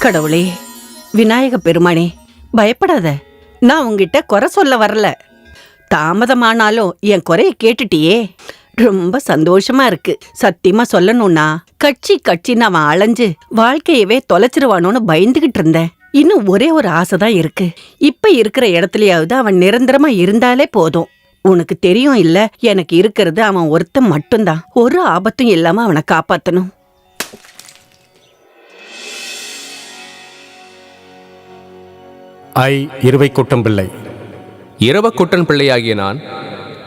கடவுளே, விநாயக பெருமானே, பயப்படாத. நான் உங்ககிட்ட குறை சொல்ல வரல. தாமதமானாலும் என் குறைய கேட்டுட்டியே, ரொம்ப சந்தோஷமா இருக்கு. சத்தியமா சொல்லணும்னா கட்சின்னு அவன் அலைஞ்சு வாழ்க்கையவே தொலைச்சிருவானோன்னு பயந்துகிட்டு இருந்தேன். இன்னும் ஒரே ஒரு ஆசைதான் இருக்கு. இப்ப இருக்கிற இடத்துலயாவது அவன் நிரந்தரமா இருந்தாலே போதும். உனக்கு தெரியும் இல்ல, எனக்கு இருக்கிறது அவன் ஒருத்தன் மட்டும்தான். ஒரு ஆபத்தும் இல்லாம அவனை காப்பாத்தணும். இரவைக்குட்டன் பிள்ளை. இரவக்குட்டன் பிள்ளையாகிய நான்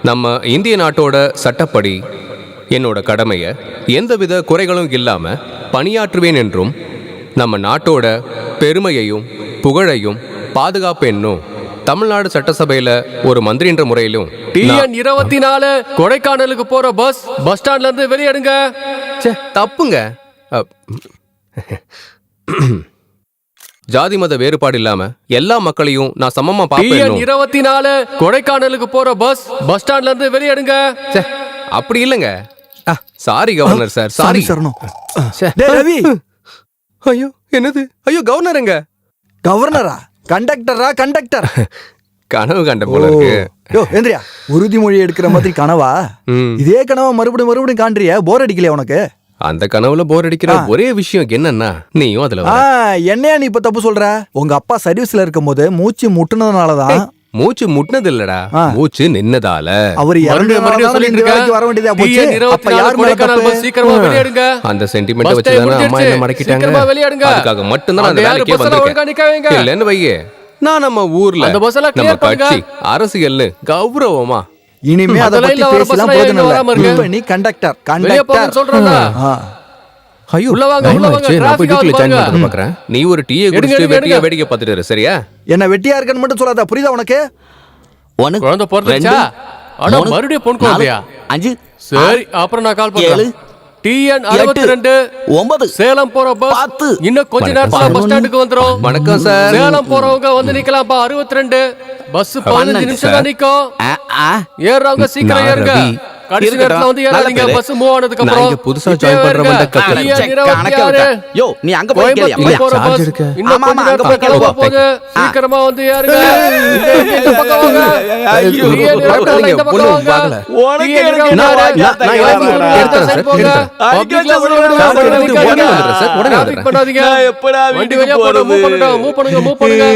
நம்ம இந்திய நாட்டோட சட்டப்படி என்னோட கடமையை எந்தவித குறைகளும் இல்லாம பணியாற்றுவேன் என்றும் நம்ம நாட்டோட பெருமையையும் புகழையும் பாதுகாப்பேன்னும் தமிழ்நாடு சட்டசபையில ஒரு மந்திரி என்ற முறையிலும் TN 24 கொடைக்கானலுக்கு போற பஸ் ஸ்டாண்ட்ல இருந்து வெளியேடுங்க. தப்புங்க. ஜாதி மத வேறுபாடு இல்லாம எல்லா மக்களையும் நான் சமமா TN 24 கொடைக்கானலுக்கு போற பஸ் ஸ்டாண்ட்ல இருந்து வெளியேடுங்க. அப்படி இல்லைங்க. Sorry governor sir, sorry. Ravi, ஐயோ என்னது? ஐயோ கவர்னருங்க. கவர்னரா? கண்டக்டர் கனவு கண்ட போல இருக்கு. யோ ஏந்திரியா, உறுதிமொழி எடுக்கிற மாதிரி கனவா? இதே கனவா மறுபடியும் காண்றியா? போர் அடிக்கலையா உனக்கு? அந்த கனவுல போர் அடிக்கிற ஒரே விஷயம் என்னன்னா, நீயும் அதுல என்னையா நீ இப்ப தப்பு சொல்ற? உங்க அப்பா சர்வீஸ்ல இருக்கும் போது மூச்சு முட்டுனதுனாலதான். மூச்சு முட்டினது இல்லடா, மூச்சு நின்னதால. அவர் வர வேண்டியதா போச்சு. அப்ப யார் சீக்கிரமா வெளியேடுங்க. அந்த சென்டிமெண்ட் வச்சுதானே அம்மா என்ன மடக்கிட்டாங்க. அதுக்காக மட்டும்தான் அந்த வேலைக்கே வந்திருக்கேன். இல்லன்னு வையே, நான் நம்ம ஊர்ல நம்ம கட்சி அரசியல்னு கௌரவமா இனிமே அத பத்தி பேசலாம். போதும் இல்ல, இப்ப நீ கண்டக்டர் சொல்றடா. ஐயோ உள்ள வாங்க. நான் போய் டியூட்டில ஜாயின் பண்ணி பார்க்கறேன். நீ ஒரு டீயை குடிச்சிட்டு வெட்டியா வேடிக்கை பார்த்துட்டு இரு, சரியா? என்ன வெட்டியா இருக்கன்னு மட்டும் சொல்லாத, புரியுதா உனக்கு? உனக்கு குழந்தை பிறந்துச்சா? அட மறுபடியும் பொன் குழந்தையா? 5 சரி, அப்புறம் நான் கால் பண்றேன். TN 62 9 சேலம் போற பஸ் இன்னும் கொஞ்ச நேரத்துல பஸ் ஸ்டாண்டுக்கு வந்துரும். வணக்கம் சார். சேலம் போறவங்க வந்து நிக்கலாம்ப்பா. 62 பஸ் 15 நிமிஷம் தான் நிக்கும். ஏறவங்க சீக்கிரம் ஏறுங்க. கடைசி நேரத்துல வந்து ஏறாதீங்க. பஸ் மூவ் ஆனதுக்கு அப்புறம். நான் புதுசா ஜாயின் பண்றவங்க கணக்கு. யோ நீ அங்க போய் கேளியா? சார்ஜ் எடுக்க. இன்னும் கொஞ்ச நேரத்துல கிளம்ப போகுது. சீக்கிரமா வந்து ஏறுங்க. இந்த பக்கம் வாங்க. ஐயோ இந்த பக்கம் வாங்க. உனக்கு நான் எடுத்துறேன் சார். பப்ளிக்ல உடனே பண்ணாதீங்க. எப்படா வீட்டுக்கு போறது? மூவ் பண்ணுங்க.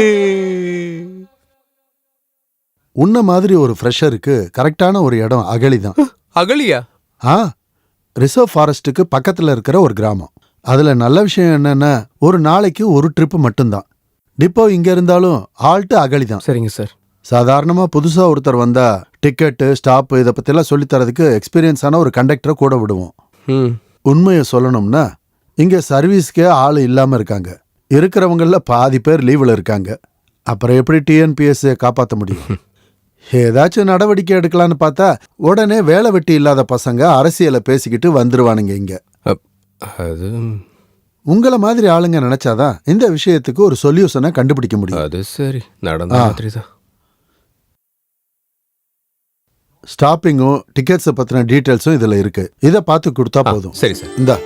உன்ன மாதிரி ஒரு ஃப்ரெஷருக்கு கரெக்டான ஒரு இடம் அகழிதான். அகழியா? ரிசர்வ் ஃபாரஸ்ட்டுக்கு பக்கத்துல இருக்கிற ஒரு கிராமம். அதுல நல்ல விஷயம் என்னன்னா, ஒரு நாளைக்கு ஒரு ட்ரிப் மட்டும்தான். டிப்போ இங்க இருந்தாலும் ஹால்ட்டு அகழிதான். சரிங்க சார். சாதாரணமா புதுசா ஒருத்தர் வந்தா டிக்கெட்டு ஸ்டாப் இதை பத்தியெல்லாம் சொல்லித்தரதுக்கு எக்ஸ்பீரியன்ஸான ஒரு கண்டக்டரை கூட விடுவோம். உண்மையை சொல்லணும்னா இங்க சர்வீஸ்க்கே ஆள் இல்லாம இருக்காங்க. இருக்கிறவங்கள பாதி பேர் லீவ்ல இருக்காங்க. அப்புறம் எப்படி TNPS காப்பாற்ற முடியும்? ஏதாச்சும் நடவடிக்கை எடுக்கலான்னு பார்த்தா உடனே வேலை வெட்டி இல்லாத பசங்க அரசியலை பேசிக்கிட்டு வந்துருவானுங்க இங்க. அது உங்களை மாதிரி ஆளுங்க நினைச்சாதான் இந்த விஷயத்துக்கு ஒரு சொல்யூஷனை கண்டுபிடிக்க முடியும். அது சரி, நடந்த மாதிரிதான். ஸ்டாப்பிங்கும் டிக்கெட்ஸை பத்தின டீட்டெயில்ஸும் இதுல இருக்கு. இதை பார்த்து கொடுத்தா போதும். சரி சார். இந்தா.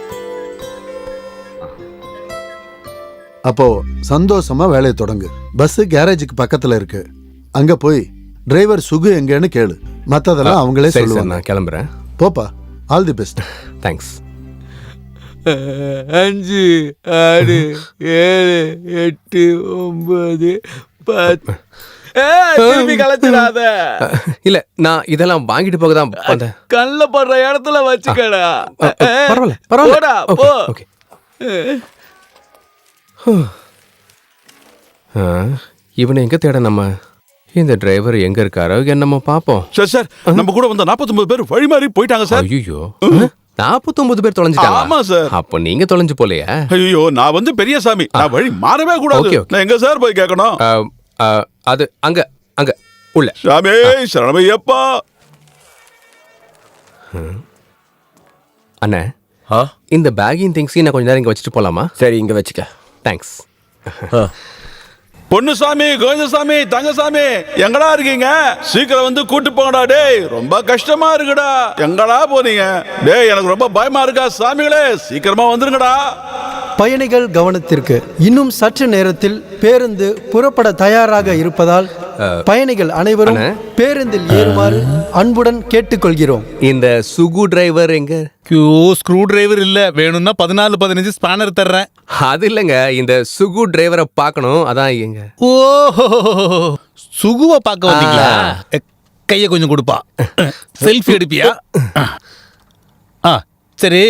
அப்போ சந்தோஷமா வேலையை தொடங்கு. பஸ் கேரேஜுக்கு பக்கத்துல இருக்கு. அங்க போய் டிரைவர் சுகு எங்கன்னு கேளு. மத்ததெல்லாம் அவங்களே சொல்லுவாங்க. நான் கிளம்புறேன். போப்பா. All the best. தேங்க்ஸ். 5 6 7 8 9 10 கலச்சிடாத. இல்ல, நான் இதெல்லாம் வாங்கிட்டு போக தான் வந்தேன். கல்ல படுற இடத்துல வச்சுக்கடா. பரவாயில்ல. ஓகே. இவனை எங்க தேட? நம்ம இந்த டிரைவர் எங்க இருக்காரோ என்னமோ பாப்போம். சார் நம்ம கூட வந்த 49 பேர் வழி மாறி போயிட்டாங்க சார். ஐயோ 49 பேர் தொலைஞ்சிட்டாங்க. ஆமா சார். அப்ப நீங்க தொலைஞ்சு போலையா? ஐயோ நான் வந்து பெரிய சாமி, நான் வழி மாறவே கூடாது. நான் எங்க சார் போய் கேட்கணும்? அது அங்க அங்க உள்ள. சாமி சரணமையப்பா. அண்ணே, இந்த பேக்கிங் திங்ஸ் நான் கொஞ்ச நேரம் இங்க வச்சுட்டு போலாமா? சரி, இங்க வச்சுக்க. தேங்க்ஸ். பொன்னுசாமி, கோவிந்தசாமி, தங்கசாமி எங்கடா இருக்கீங்க? சீக்கிரம் வந்து கூட்டு போங்கடா. டேய் ரொம்ப கஷ்டமா இருக்குடா. எங்கடா போறீங்க? டேய் எனக்கு ரொம்ப பயமா இருக்கா சாமிகளே, சீக்கிரமா வந்துருங்கடா. பயணிகள் கவனத்திற்கு, இன்னும் சற்று நேரத்தில் பேருந்து புறப்பட தயாராக இருப்பதால் பயணிகள் அனைவரும் பேருந்தில் ஏறுமாறு அன்புடன் கேட்டுக்கொள்கிறோம். இந்த சுகு டிரைவர் எங்க? ஸ்க்ரூ டிரைவர் இல்ல, வேணும்னா 14-15 ஸ்பேனர் தர்றேன். அது இல்லங்க, இந்த சுகு டிரைவரை பார்க்கணும், அதான் எங்க? ஓஹோ, சுகுவை பார்க்க வந்தீங்களா? கைய கொஞ்சம் கொடுப்பா, செல்ஃபி எடுப்பியா? சரி,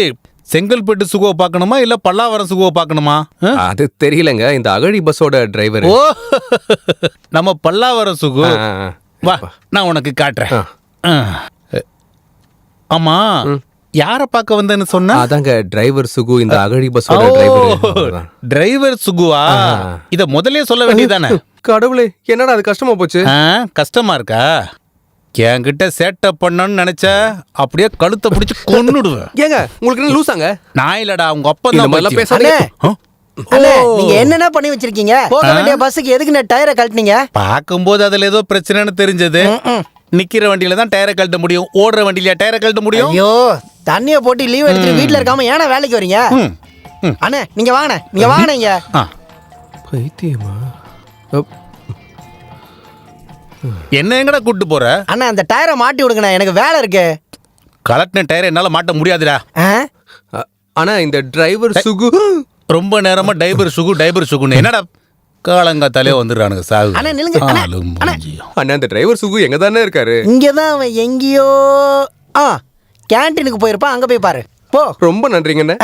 செங்கல்பட்டு சுகுவை பார்க்கணுமா இல்ல பல்லாவரம் சுகுவை பார்க்கணுமா? அது தெரியலங்க, இந்த அகழி பஸ்ஸோட டிரைவர். ஓ, நம்ம பல்லாவரம் சுகு. வா, நான் உனக்கு காட்டுறேன். ஆமா, யார பார்க்க வந்தேன்னு சொன்ன? அதாங்க டிரைவர் சுகு, இந்த அகழி பஸ்ஸோட டிரைவர். டிரைவர் சுகுவா? இத முதல்லயே சொல்ல வேண்டியதானே? கடவுளே, என்னடா அது கஷ்டமா போச்சு? கஷ்டமா இருக்கா? என்கிட்ட சேட்டை பண்ணணும்னு நினைச்ச அப்படியே கழுத்தை பிடிச்சு கொன்னுடுவேன். ஏங்க, உங்களுக்கு என்ன லூசாங்க? நான் இல்லடா, உங்க அப்பா இந்த தான் மாதிரிலாம் பேசாதீங்க. அண்ணே, நீங்க என்னென்ன பண்ணி வச்சிருக்கீங்க? போக வேண்டிய பஸ்ஸுக்கு எதுக்கு நான் டயரை கழட்டினீங்க? பாக்கும்போது அதுல ஏதோ பிரச்சனைன்னு தெரிஞ்சது. நிக்கிற வண்டியில தான் டயரை கழட்ட முடியும், ஓடுற வண்டியில டயரை கழட்ட முடியும். ஐயோ, தண்ணிய போட்டு லீவ் எடுத்துட்டு வீட்ல இருக்காம ஏன்னா வேலைக்கு வரீங்க? அண்ணே, நீங்க வாங்கண்ணே, நீங்க வாங்கண்ணே. பைத்தியமா? என்ன எங்கடா கூட்டு போற? அண்ணா, அந்த டயரை மாட்டி விடுங்கண்ணே, எனக்கு வேலை இருக்கு. கலட்டின டயரை என்னால மாட்ட முடியாதுடா. ஆனா இந்த டிரைவர் சுகு ரொம்ப நேரமா டைபர் சுகுன்னு என்னடா காலங்காத்தாலே வந்துடுறானுங்க சாகு. அண்ணா நில்லுங்க. அண்ணா, இந்த டிரைவர் சுகு எங்க தானே இருக்காரு? இங்கதான் அவன் எங்கேயோ கேன்டீனுக்கு போயிருப்பான், அங்க போய் பாரு போ. ரொம்ப நன்றிங்கண்ணே.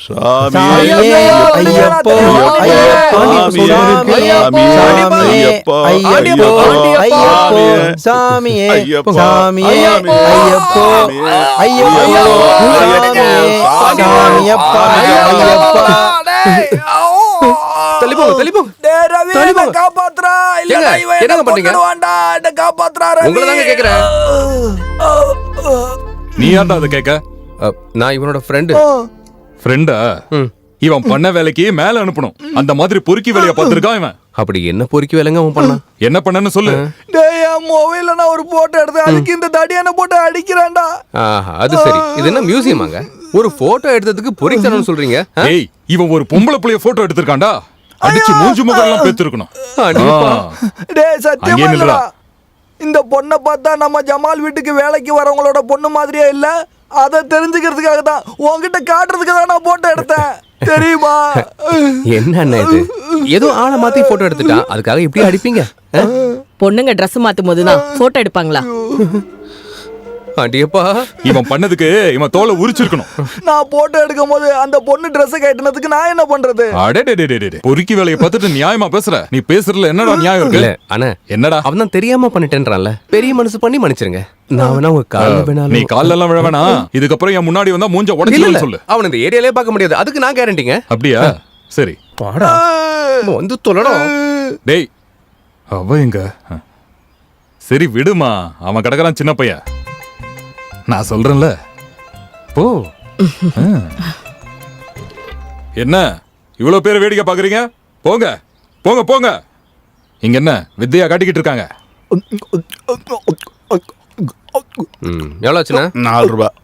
சாமி ஐயப்போ, ஐயப்போ, சாமியே, சாமியே, ஐயப்போ, ஐயப்போ, சாமியப்பா, ஐயப்பா. நீ யார்டா அதை கேட்க? நான் இவனோட ஃப்ரெண்டு. ஃப்ரெண்டா? இவன் பண்ண வேலைக்கு மேல அனுப்பணும். அந்த மாதிரி பொறுக்கி வேலைய பார்த்திருக்கான் இவன். அப்படி என்ன பொறுக்கி வேலைங்க அவன் பண்ணான்? என்ன பண்ணன்னு சொல்லு. டேய், என் மொபைல்ல நான் ஒரு போட்டோ எடுத்தேன், அதுக்கு இந்த தடியான போட்டோ அடிக்கிறான்டா. அது சரி, இது என்ன மியூசியமாங்க? ஒரு போட்டோ எடுத்ததுக்கு பொறிக்கணும்னு சொல்றீங்க? ஏய், இவன் ஒரு பொம்பளை புள்ளைய போட்டோ எடுத்திருக்கான்டா. அடிச்சு மூஞ்சி முகரெல்லாம் பேத்துருக்கணும். டேய், சத்தியமா இல்லடா. இந்த பொண்ணை பார்த்தா நம்ம ஜமால் வீட்டுக்கு வேலைக்கு வரவங்களோட பொண்ணு மாதிரியே இல்ல. அதை தெரிஞ்சுக்கிறதுக்காக தான், உன்கிட்ட காட்டுறதுக்கு தான் நான் போட்டோ எடுத்தேன், தெரியுமா? என்ன இது? ஏதோ ஆளை மாத்தி போட்டோ எடுத்துட்டான், அதுக்காக இப்படி அடிப்பீங்க? பொண்ணுங்க ட்ரெஸ் மாத்தும் போதுதான் போட்டோ எடுப்பாங்களா? அடியப்பா, இவன் பண்ணதுக்கு இவன் தோலை உரிச்சிருக்கணும். நான் போட்டோ எடுக்கும் போது அந்த பொண்ணு ட்ரெஸ் கட்டினதுக்கு நான் என்ன பண்றது? அடடே, பொறுக்கி வேலையை பார்த்துட்டு நியாயமா பேசுற? நீ பேசுறதுல என்னடா நியாயம் இருக்கு? இல்ல அண்ணா, என்னடா அவன் தான் தெரியாம பண்ணிட்டேன்றான்ல, பெரிய மனசு பண்ணி மன்னிச்சிருங்க. நான் வேணா உங்க கால்ல வேணாலும். நீ கால்ல எல்லாம் விழ வேணா. இதுக்கப்புறம் என் முன்னாடி வந்தா மூஞ்ச உடைச்சிடுன்னு சொல்லு. அவன் இந்த ஏரியாலே பார்க்க முடியாது, அதுக்கு நான் கேரண்டிங்க. அப்படியா? சரி பாடா, வந்து தொலைடா. டேய், அவ எங்க? சரி விடுமா, அவன் கிடக்குறான் சின்ன பையன். நான் சொல்றேன்ல, போ. என்ன இவ்வளவு பேர் வேடிக்கை பாக்குறீங்க? போங்க போங்க போங்க. இங்க என்ன வித்தையா காட்டிக்கிட்டு இருக்காங்க? எவ்வளவு ஆச்சுண்ணா? 4 ரூபாய்.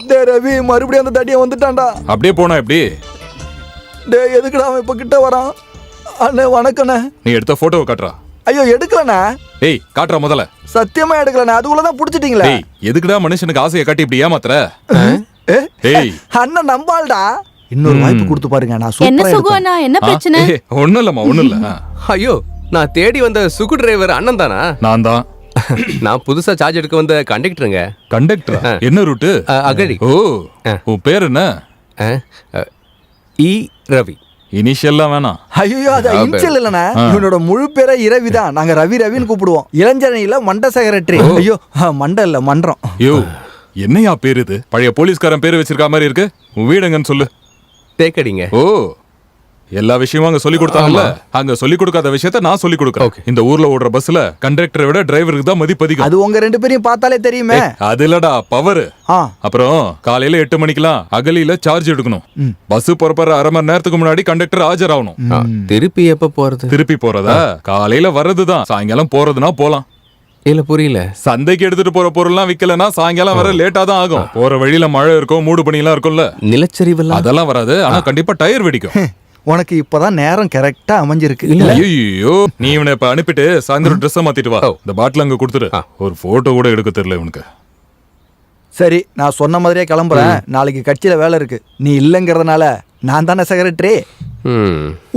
டேய் ரவி, மறுபடியும் அந்த தடியை வந்துட்டான்டா. அப்படியே போனா எப்படி? டேய், எதுக்குடா அவன் இப்ப கிட்ட வரான்? அண்ணே வணக்கண்ணே. நீ எடுத்த போட்டோவை காட்டுறா. ஐயோ, எடுக்கலண்ணே. ஏய், காட்டுறா முதல்ல. சத்தியமா எடுக்கலண்ணே, அதுக்குள்ளதான் புடிச்சிட்டீங்களே. டேய், எதுக்குடா மனுஷனுக்கு ஆசையை காட்டி இப்படி ஏமாத்துற? ஏய், அண்ணன் நம்பாள்டா. இன்னொரு வாய்ப்பு கொடுத்து பாருங்க, நான் என்ன சூப்பரா சுகுவனா, என்ன பிரச்சனை? ஒண்ணும் இல்லம்மா, ஒண்ணும் இல்ல. ஐயோ, நான் தேடி வந்த சுகு டிரைவர் அண்ணன் தானா? நான் தான். நான் புதுசா சார்ஜ் எடுக்க வந்த கண்டக்டருங்க. கண்டக்டர்? என்ன ரூட்டு? அகழி. ஓ, உன் பேர் என்ன? இ ரவி. இனிஷியல்லாம் வேணாம். ஐயோ, அது இனிஷியல் இல்லண்ணே, இவனோட முழு பேரை இரவி தான். நாங்க ரவி ரவின்னு கூப்பிடுவோம். இளஞ்சரணியில மண்ட செக்ரட்டரி. ஐயோ, மண்ட இல்ல, மன்றம். ஐயோ, என்னையா பேரு இது? பழைய போலீஸ்காரன் பேரு வச்சிருக்க மாதிரி இருக்கு. உன் வீடுங்கன்னு சொல்லு. தேக்கடிங்க. ஓ, எல்லா விஷயமும் அங்க சொல்லி கொடுத்தாங்கல்ல, அங்க சொல்லி கொடுக்காத விஷயத்த நான் சொல்லி கொடுக்கிறேன். இந்த ஊர்ல ஓடுற பஸ்ல கண்டக்டரை விட டிரைவருக்கு தான் மதிப்பதிகம். அது உங்க 2 பேரையும் பார்த்தாலே தெரியுமே. அது இல்லடா, பவர். அப்புறம் காலையில 8 மணிக்கெல்லாம் அகலியில சார்ஜ் எடுக்கணும். பஸ் புறப்படுற அரை மணி நேரத்துக்கு முன்னாடி கண்டக்டர் ஆஜராகணும். திருப்பி எப்ப போறது? திருப்பி போறதா? காலையில வர்றதுதான், சாயங்காலம் போறதுனா போலாம். இல்ல புரியல. சந்தைக்கு எடுத்துட்டு போற பொருள்லாம் விக்கலன்னா சாயங்காலம் வர லேட்டா தான் ஆகும். போற வழியில மழை இருக்கும், மூடு பனி எல்லாம் இருக்கும்ல. நிலச்சரிவு அதெல்லாம் வராது, ஆனா கண்டிப்பா டயர் வெடிக்கும். உனக்கு இப்பதான் நேரம் கரெக்டா அமைஞ்சிருக்கு. ஐயோ, நீ இவனை இப்ப அனுப்பிட்டு சாயந்தரம் ட்ரெஸ் மாத்திட்டு வா. இந்த பாட்டில் அங்க கொடுத்துரு. ஒரு போட்டோ கூட எடுக்க தெரியல இவனுக்கு. சரி, நான் சொன்ன மாதிரியே கிளம்புறேன். நாளைக்கு கட்சியில வேலை இருக்கு. நீ இல்லைங்கிறதுனால நான் தானே செக்ரட்டரி.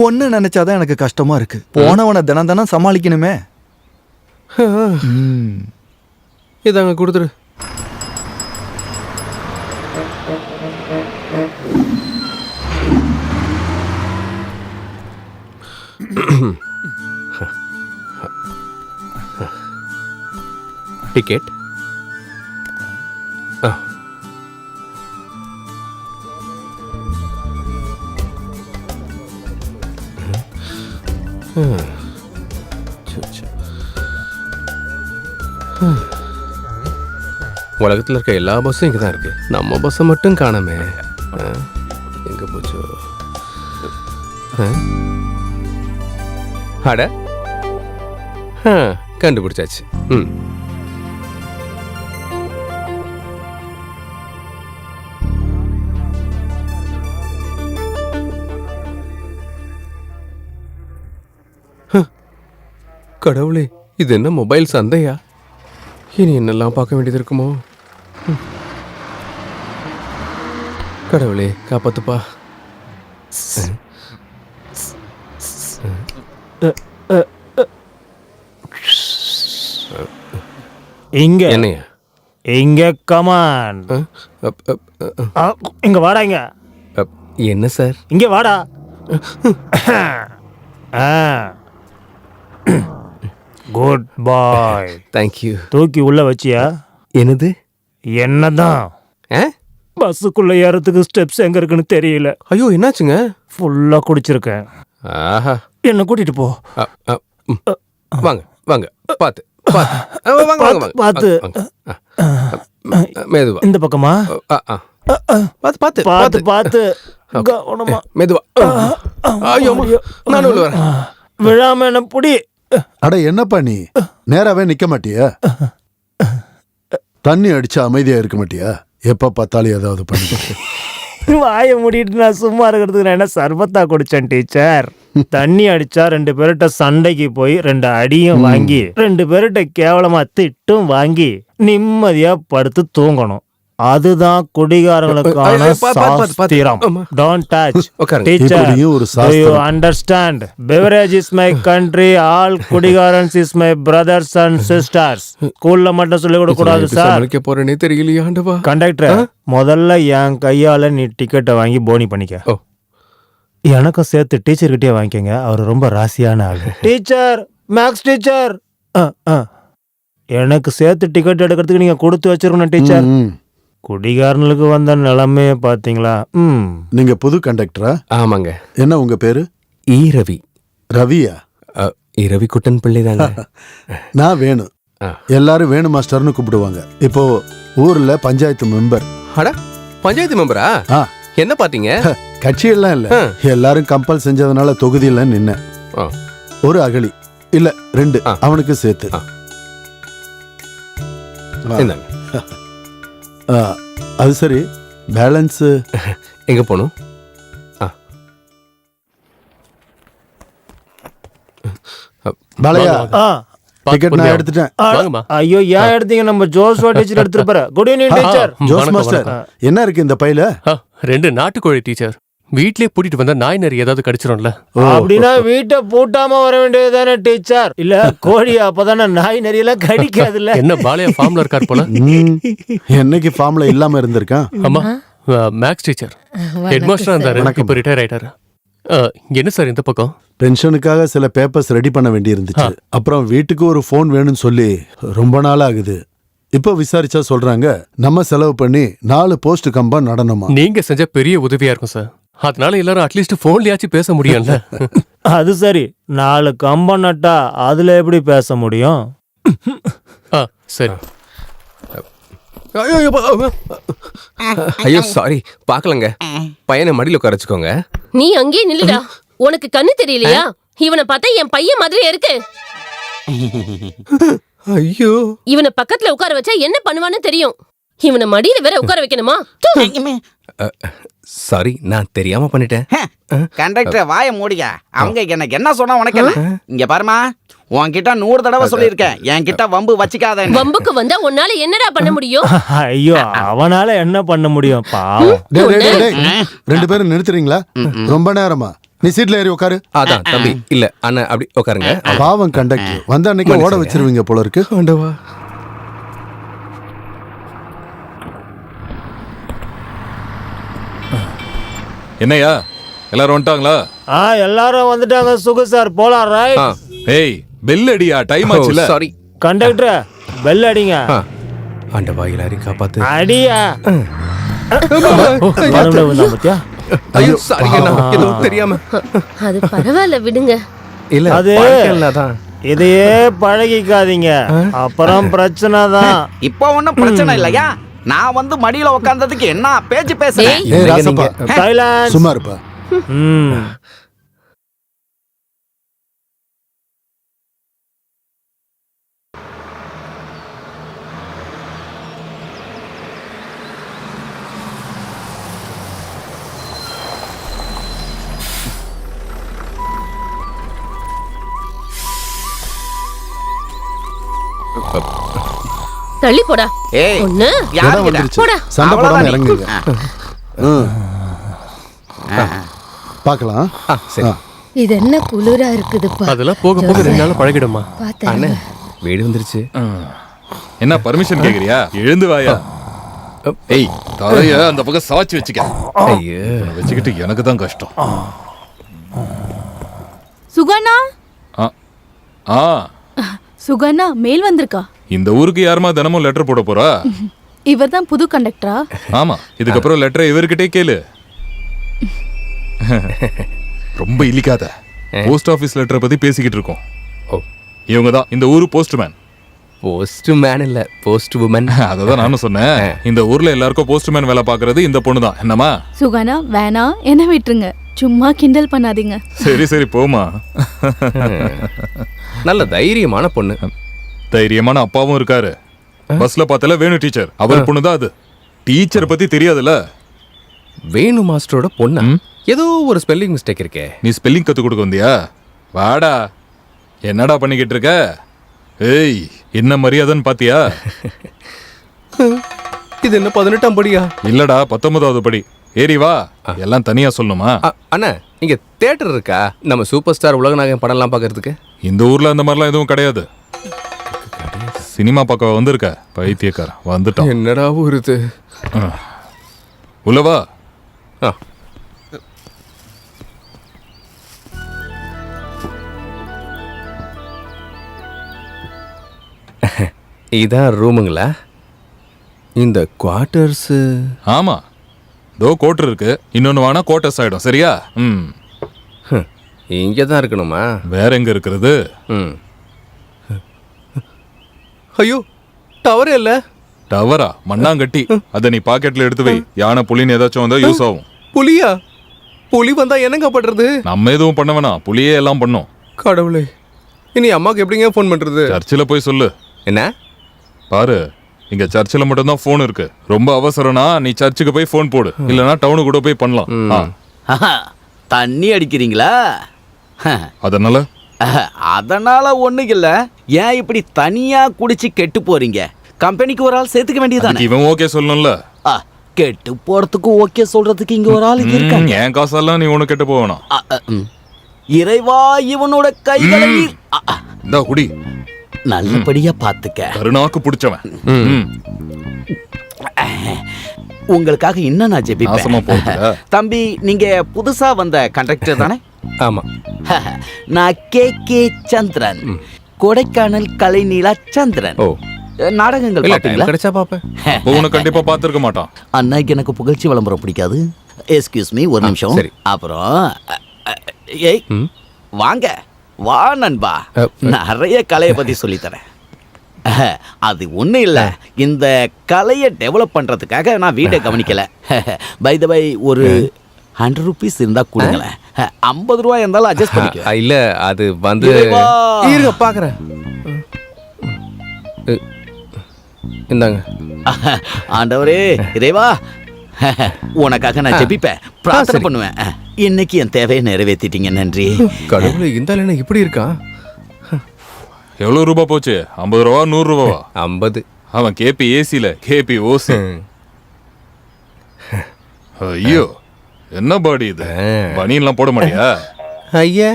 ஒன்னு நினைச்சாதான் எனக்கு கஷ்டமா இருக்கு. போனவனை தினம் தினம் சமாளிக்கணுமே. இதாங்க கொடுத்துரு. டிக்கெட். உலகத்தில் இருக்க எல்லா பஸ்ஸும் இங்கே தான் இருக்கு. நம்ம பஸ்ஸை மட்டும் காணாமே. எங்க போச்சோ? அட, கண்டுபிடிச்சாச்சு. கடவுளே, இது என்ன மொபைல் சந்தையா? இனி என்னெல்லாம் பார்க்க வேண்டியது இருக்குமோ? கடவுளே காப்பாத்துப்பா. இங்க என்னையா? இங்க கமான். இங்க வாடா. இங்க என்ன சார்? இங்க வாடா. குட் பாய். தேங்க்யூ. தூக்கி உள்ள வச்சியா? என்னது? என்னதான் பஸ்ஸுக்குள்ள ஏறதுக்கு ஸ்டெப்ஸ் எங்க இருக்குன்னு தெரியல. ஐயோ, என்னாச்சுங்க? ஃபுல்லா குடிச்சிருக்கேன். ஆஹா, என்ன கூட்டிட்டு போ. வாங்க வாங்க, பாத்து பாத்து பாத்து. மெதுவா. இந்த பக்கமா? பாத்து பாத்து பாத்து பாத்து. கவனமா. மெதுவா. ஐயோ, நான் உள்ள வரேன். விழாம என்ன புடி. அட என்னப்பா நீ நேராவே நிக்க மாட்டியா? தண்ணி அடிச்சா அமைதியா இருக்க மாட்டியா? எப்ப பார்த்தாலும் ஏதாவது பண்ணி வாய மூடிட்டு நான் சும்மா இருக்கிறதுக்கு நான் என்ன சர்பத்தா குடிச்சேன் டீச்சர்? தண்ணி அடிச்சா 2 பேர்கிட்ட சண்டைக்கு போய் 2 அடியும் வாங்கி 2 பேர்கிட்ட கேவலமா திட்டும் வாங்கி நிம்மதியா படுத்து தூங்கணும். அதுதான் குடிகாரங்களுக்கான சாஸ்திரம். Don't touch. Teacher, do you understand? Beverage is my country. All குடிகாரன்ஸ் is my brothers and sisters. ஸ்கூல்ல மட்டும் சொல்லிக் கொடுக்க கூடாது சார். சமாளிக்க போறேனே தெரியலையா ஆண்டவா. கண்டக்டர், முதல்ல என் கையால நீ டிக்கெட்டை வாங்கி போனி பண்ணிக்க. எனக்கும் சேர்த்து டீச்சர் கிட்டே வாங்கிக்கங்க. அவர் ரொம்ப ராசியான ஆள். டீச்சர், மேக்ஸ் டீச்சர், எனக்கு சேர்த்து டிக்கெட் எடுக்கிறதுக்கு நீங்க கொடுத்து வச்சிருக்கணும் டீச்சர். குடிகாரனுக்கு வந்த நிலைமைய பாத்தீங்களா? நீங்க புது கண்டக்டரா? ஆமாங்க. என்ன உங்க பேரு? ஈ ரவி. ரவியா? ரவி குட்டன் பிள்ளை தாங்க. நான் வேணு. எல்லாரும் வேணு மாஸ்டர்னு கூப்பிடுவாங்க. இப்போ ஊர்ல பஞ்சாயத்து மெம்பர். அட, பஞ்சாயத்து மெம்பரா? என்ன பாத்தீங்க? கட்சியெல்லாம் இல்ல, எல்லாரும் கம்பல் செஞ்சதுனால தொகுதியில நின்ன. ஒரு அகழி இல்ல 2 அவனுக்கு சேர்த்து. அது சரி, பேலன்ஸ் எங்க போகணும்? பாலையா, டிக்கெட் நான் எடுத்துட்டேன். ஐயோ, ஏன் எடுத்தீங்க? நம்ம ஜோஸ் டீச்சர் எடுத்துட்டு போற. Good evening teacher. Jose master, என்ன இருக்கு இந்த பையில? 2 நாட்டுக்கோழி டீச்சர். வீட்லயே பூட்டிட்டு வந்தா நாய் நரி ஏதாவது கடிச்சிடும்ல. அப்படின்னா வீட்டை பூட்டாம வர வேண்டியதுதானே டீச்சர்? இல்ல கோழி அப்பதானே நாய் நரி எல்லாம் கடிக்காதுல்ல. என்ன பாலையா ஃபார்ம்ல இருக்கார் போல. என்னைக்கு ஃபார்ம்ல இல்லாம இருந்திருக்கான்? ஆமா, மேக்ஸ் டீச்சர். ஹெட் மாஸ்டரா இருந்தாரு, இப்ப ரிட்டையர் ஆயிட்டாரு. என்ன சார் இந்த பக்கம்? பென்ஷனுக்காக சில பேப்பர்ஸ் ரெடி பண்ண வேண்டி இருந்துச்சு. அப்புறம் வீட்டுக்கு ஒரு போன் வேணும்னு சொல்லி ரொம்ப நாள் ஆகுது. இப்ப விசாரிச்சா சொல்றாங்க நம்ம செலவு பண்ணி 4 போஸ்ட் கம்பம் நடணுமா. நீங்க செஞ்ச பெரிய உதவியா இருக்கும் சார். அதனால எல்லாரும் அட்லீஸ்ட் போன்லயாச்சும் பேச முடியும்ல. அது சரி, 4 கம்பம் நட்டா அதுல எப்படி பேச முடியும்? சரி. ஐயோ சாரி, பாக்கலங்க. பையனை மடியில உட்கார வச்சுக்கோங்க. நீ அங்கேயே நில்லுடா. உனக்கு கண்ணு தெரியலையா? இவனை பார்த்தா என் பையன் மாதிரி இருக்கு. ஐயோ, இவனை பக்கத்துல உட்கார வச்சா என்ன பண்ணுவான்னு தெரியும். இவனை மடியில வேற உட்கார வைக்கணுமா? சாரி, நான் தெரியாம பண்ணிட்டேன். கண்டக்டர் வாய மூடிக்க. அவங்க எனக்கு என்ன சொன்னா உனக்கு என்ன? இங்க பாருமா, உன்கிட்ட 100 தடவை சொல்லியிருக்கேன், என்கிட்ட வம்பு வச்சுக்காத. வம்புக்கு வந்தா உன்னால என்னடா பண்ண முடியும்? ஐயோ, அவனால என்ன பண்ண முடியும் பாவம். ரெண்டு பேரும் நிறுத்துறீங்களா? ரொம்ப நேரமா. நீ சீட்ல ஏறி உட்காரு. அதான் தம்பி, இல்ல அண்ணன் அப்படி உட்காருங்க. பாவம் கண்டக்டர் வந்த அன்னைக்கு ஓட வச்சிருவீங்க போல இருக்கு. ஆண்டவா. என்னையா எல்லாரும் வந்துட்டாங்களா? எல்லாரும் வந்துட்டாங்க சுகு சார், போலாம். ரைட். ஏய், பெல் அடியா, டைம் ஆச்சுல. சாரி கண்டக்டர், பெல் அடிங்க. ஆண்டவா, எல்லாரையும் காப்பாத்து. அடியா. ஐயோ சாரிங்க, நான் எதுவும் தெரியாம. அது பரவாயில்ல, விடுங்க. இல்ல அது வாழ்க்கையிலதான். இதையே பழகிக்காதீங்க, அப்புறம் பிரச்சனை தான். இப்போ ஒன்னும் பிரச்சனை இல்லையா? நான் வந்து மடியில உட்கார்ந்ததுக்கு என்ன பேச்சு பேசுறேன்? ஏய் ராசப்பா, சைலன்ஸ். சும்மா இருப்பா. தள்ளி போடா. ஏய், ஒண்ணு யார் வந்துருச்சு. போடா. சண்டை போடாம அவ்வளவுதான் இறங்குங்க. பார்க்கலாம். சரி. இது என்ன குளிரா இருக்குதுப்பா. அதெல்லாம் போக போக 2 நாள் பழகிடுமா. அண்ணே, வீடு வந்துருச்சு. என்ன பர்மிஷன் கேக்குறியா? எழுந்து வாயா. ஏய், தலைய அந்த பக்கம் சாச்சி வச்சுக்க. ஐயோ, வச்சுக்கிட்டு எனக்கு தான் கஷ்டம். சுகண்ணா, ஆ, சுகண்ணா மெயில் வந்திருக்கா? இந்த ஊருக்கு யாருமா தினமும் லெட்டர் போட போறா? இவர் தான் புது கண்டக்டரா? ஆமா, இதுக்கப்புறம் லெட்டரை இவர்கிட்டே கேளு. ரொம்ப இலிக்காத. போஸ்ட் ஆபீஸ் லெட்டரை பத்தி பேசிக்கிட்டு இருக்கோம். இவங்க தான் இந்த ஊரு போஸ்ட்மேன். போஸ்ட் மேன் இல்ல, போஸ்ட் உமன். அததான் நானும் சொன்னேன். இந்த ஊர்ல எல்லாருக்கும் போஸ்ட்மேன் வேலை பாக்குறது இந்த பொண்ணு தான். என்னமா? சுகண்ணா வேணாம், என்ன விட்டுருங்க, சும்மா கிண்டல் பண்ணாதீங்க. சரி சரி, போமா. நல்ல தைரியமான பொண்ணு. தைரியமான அப்பாவும் இருக்காரு. பஸ்ல பார்த்தல வேணு டீச்சர், அவர் பொண்ணு தான் அது. டீச்சர் பத்தி தெரியாதுல்ல? வேணு மாஸ்டரோட பொண்ணு. ஏதோ ஒரு ஸ்பெல்லிங் மிஸ்டேக் இருக்கே. நீ ஸ்பெல்லிங் கத்து கொடுக்க வந்தியா? வாடா. என்னடா பண்ணிக்கிட்டு இருக்க? ஏய், என்ன மரியாதைன்னு பாத்தியா? இது என்ன 18ஆம் படியா? இல்லடா, 19வது படி. ஏறி வா. எல்லாம் தனியா சொல்லணுமா? அண்ணா, இங்க தியேட்டர் இருக்கா? நம்ம சூப்பர் ஸ்டார் உலகநாயகன் படம்லாம் பாக்குறதுக்கு. இந்த ஊர்ல அந்த மாதிரிலாம் எதுவும் கிடையாது. சினிமா பார்க்க வந்திருக்க பைத்தியக்கார. வந்துட்டான். என்னடா ஊருது? உள்ளவா. இதான் ரூமுங்களா? இந்த குவார்டர்ஸ்? ஆமா, தோ கோட்டர் இருக்கு. இன்னொன்னு வானா கோட்டர்ஸ் ஆயிடும். சரியா? இங்க தான் இருக்கணுமா? வேற எங்க இருக்கிறது? ஐயோ, டவரே இல்ல. டவரா? மண்ணாங்கட்டி. அத நீ பாக்கெட்ல எடுத்து வை. யானை புலின்னு ஏதாச்சும் வந்தா யூஸ் ஆகும். புலியா? புலி வந்தா என்னங்க பண்றது? நம்ம எதுவும் பண்ண வேணாம், புலியே எல்லாம் பண்ணும். கடவுளே, இனி அம்மாக்கு எப்படிங்க போன் பண்றது? சர்ச்சில் போய் சொல்லு. என்ன? பாரு, இங்க சர்ச்சில் மட்டும் தான் போன் இருக்கு. ரொம்ப அவசரம்னா நீ சர்ச்சுக்கு போய் போன் போடு. இல்லனா டவுனு கூட போய் பண்ணலாம். தண்ணி அடிக்கிறீங்களா? அதனால ஒண்ணும் இல்ல. ஏன் இப்படி தனியா குடிச்சு கெட்டு போறீங்க? கம்பெனிக்கு ஒரு ஆள் சேர்த்துக்க வேண்டியதானே? இவன் ஓகே சொல்லணும்ல. கெட்டு போறதுக்கு ஓகே சொல்றதுக்கு இங்க ஒரு ஆள் இருக்காங்க. என் காசெல்லாம் நீ ஒண்ணு கெட்டு போகணும். இறைவா, இவனோட கைகளை இந்த குடி. நல்லபடியா பாத்துக்க. கருணாக்கு பிடிச்சவன். உங்களுக்காக இன்னும் நான் ஜெபிப்பேன். தம்பி, நீங்க புதுசா வந்த கண்டக்டர் தானே? ஆமா. நான் கே சந்திரன், கொடைக்கானல் கலைநீலா சந்திரன். நாடகங்கள் பாப்பீங்களா? கிடைச்சா பாப்பேன். உனக்கு கண்டிப்பா பாத்துருக்க மாட்டான். அண்ணா, எனக்கு புகழ்ச்சி விளம்பரம் பிடிக்காது. எஸ்கியூஸ் மீ, ஒரு நிமிஷம். சரி. அப்புறம் ஏய், வாங்க வா நண்பா, நிறைய கலையை பத்தி சொல்லித்தரேன். அது ஒன்றும் இல்லை, இந்த கலையை டெவலப் பண்ணுறதுக்காக நான் வீட்டை கவனிக்கலை. பை த பை, ஒரு 100 rupees இருந்தா கொடுங்களேன். 50 ரூபாய் இருந்தாலும் அட்ஜஸ்ட் பண்ணிக்க. இல்ல, அது வந்து இருங்க பாக்குறேன். இந்தாங்க. ஆண்டவரே இறைவா, உனக்காக நான் ஜெபிப்பேன், பிரார்த்தனை சரி. பண்ணுவேன். இன்னைக்கு என் தேவையை நிறைவேற்றிட்டீங்க, நன்றி. கடவுளே, இந்த ஆளு என்ன இப்படி இருக்கான்? எவ்வளவு ரூபா போச்சு? 50 ரூபா 100 ரூபாவா? 50. அவன் கேபி ஏசில கேபி ஓசி. ஐயோ, என்ன பாடி இது? பனியெல்லாம் போட மாட்டியா? ஐயா,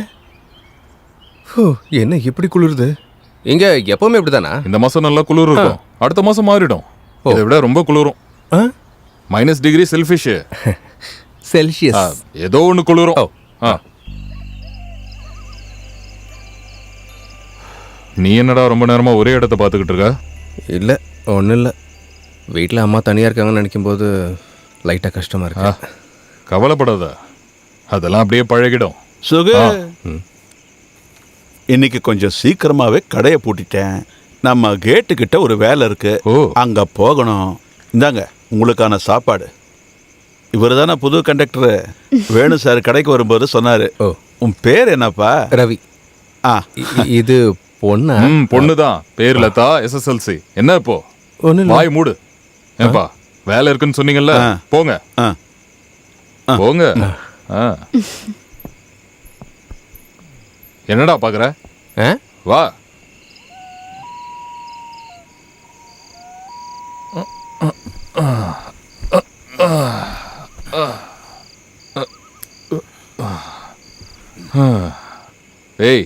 என்ன இப்படி குளிருது? இங்க எப்பவுமே இப்படிதானா? இந்த மாசம் நல்லா குளிர் இருக்கும், அடுத்த மாசம் மாறிடும். இதை விட ரொம்ப குளிரும். -டிகிரி செல்ஃபிஷ் செல்சியஸ் ஏதோ ஒண்ணு குளிரும். நீ என்னடா ரொம்ப நேரமா ஒரே இடத்த பார்த்துக்கிட்டு இருக்க? இல்லை, ஒன்றும் இல்லை. வீட்டில் அம்மா தனியாக இருக்காங்கன்னு நினைக்கும் போது லைட்டாக கஷ்டமாக இருக்கு. கவலைப்படாத, அதெல்லாம் அப்படியே பழகிடும். சுகு, இன்னைக்கு கொஞ்சம் சீக்கிரமாவே கடையை பூட்டிட்டேன். நம்ம கேட்டு கிட்ட ஒரு வேலை இருக்கு, அங்க போகணும். இந்தாங்க உங்களுக்கான சாப்பாடு. இவர் தானே புது கண்டக்டர். வேணு சார் கடைக்கு வரும்போது சொன்னாரு. உன் பேர் என்னப்பா? ரவி. இது பொண்ணா? பொண்ணுதான், பேர் லதா, SSLC. என்ன இப்போ? வாய் மூடு. ஏப்பா, வேலை இருக்குன்னு சொன்னீங்கல்ல, போங்க போங்க. என்னடா பாக்குற? வா. ஏய்,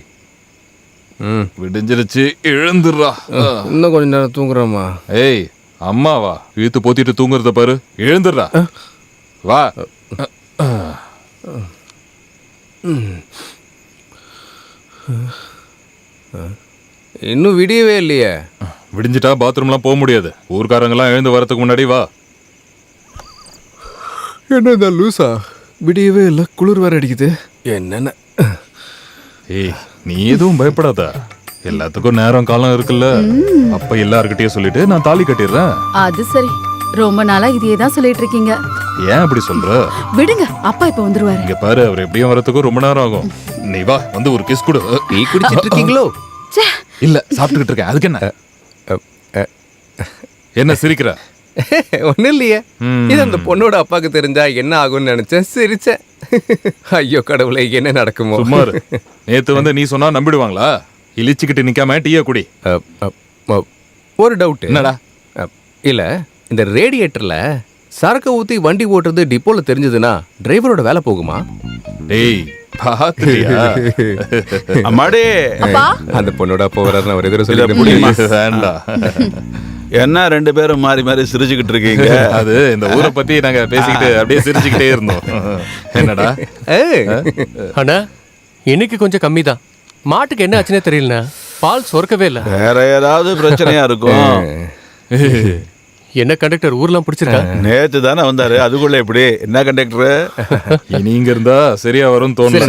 விடிஞ்சிருச்சு, எழுந்துடுறா. இன்னும் கொஞ்ச நேரம் தூங்குறோமா? ஏய், அம்மாவா இழுத்து போத்திட்டு தூங்குறத பாரு, எழுந்துடுறா. வா. இன்னும் விடியவே இல்லையே. விடிஞ்சிட்டா பாத்ரூம்லாம் போக முடியாது. ஊர்க்காரங்கெல்லாம் எழுந்து வரதுக்கு முன்னாடி வா. என்னதான் லூசா, விடியவே இல்லை, குளிர் வேற அடிக்குது. என்னென்ன? ஏய், நீ எதுவும் பயப்படாத, எல்லாத்துக்கும் நேரம் காலம் இருக்குல்ல. அப்ப எல்லார்கிட்டயும் சொல்லிட்டு நான் தாலி கட்டிடுறேன். அது சரி, ரொம்ப நாளா இதையே தான் சொல்லிட்டு இருக்கீங்க. ஏன் அப்படி சொல்ற? விடுங்க, அப்பா இப்ப வந்துருவாரு. இங்க பாரு, அவர் எப்படியும் வரதுக்கும் ரொம்ப நேரம் ஆகும். நீ வா, வந்து ஒரு கிஸ் கொடு. டீ குடிச்சிட்டு இருக்கீங்களோ? இல்ல, சாப்பிட்டுக்கிட்டு இருக்கேன். அதுக்கு என்ன? என்ன சிரிக்கிற? ஒன்னும் இல்லையே. இது அந்த பொண்ணோட அப்பாவுக்கு தெரிஞ்சா என்ன ஆகும்னு நினைச்சேன், சிரிச்சேன். ஐயோ கடவுளே, என்ன நடக்குமோ? சுமார், நேத்து வந்து நீ சொன்னா நம்பிடுவாங்களா? இழிச்சுக்கிட்டு நிக்காம டீயா குடி. ஒரு டவுட். என்னடா? இல்ல, இந்த ரேடியேட்டர்ல சரக்கு ஊத்தி வண்டி ஓட்டுறது டிப்போல தெரிஞ்சதுன்னா டிரைவரோட வேலை போகுமா? டேய், பாத்துறியா? அம்மாடி, அந்த பொண்ணோட அப்பா வராரு, அவர் எதிர சொல்லி வேண்டாம். என்ன ரெண்டு பேரும் மாறி மாறி சிரிச்சுக்கிட்டு இருக்கீங்க? அது இந்த ஊரை பத்தி நாங்க பேசிக்கிட்டு அப்படியே சிரிச்சுக்கிட்டே இருந்தோம். என்னடா? அண்ணா, இன்னைக்கு கொஞ்சம் கம்மி தான். மாட்டுக்கு என்ன ஆச்சுன்னே தெரியலண்ணா, பால் சொர்க்கவே இல்லை. வேற ஏதாவது பிரச்சனையா இருக்கும். என்ன கண்டக்டர் ஊர்லாம் பிடிச்சிருக்கா? நேத்து தானே வந்தாரு, அதுக்குள்ள எப்படி? என்ன கண்டக்டர்? இனி இங்க இருந்தா சரியா வரும் தோணுது.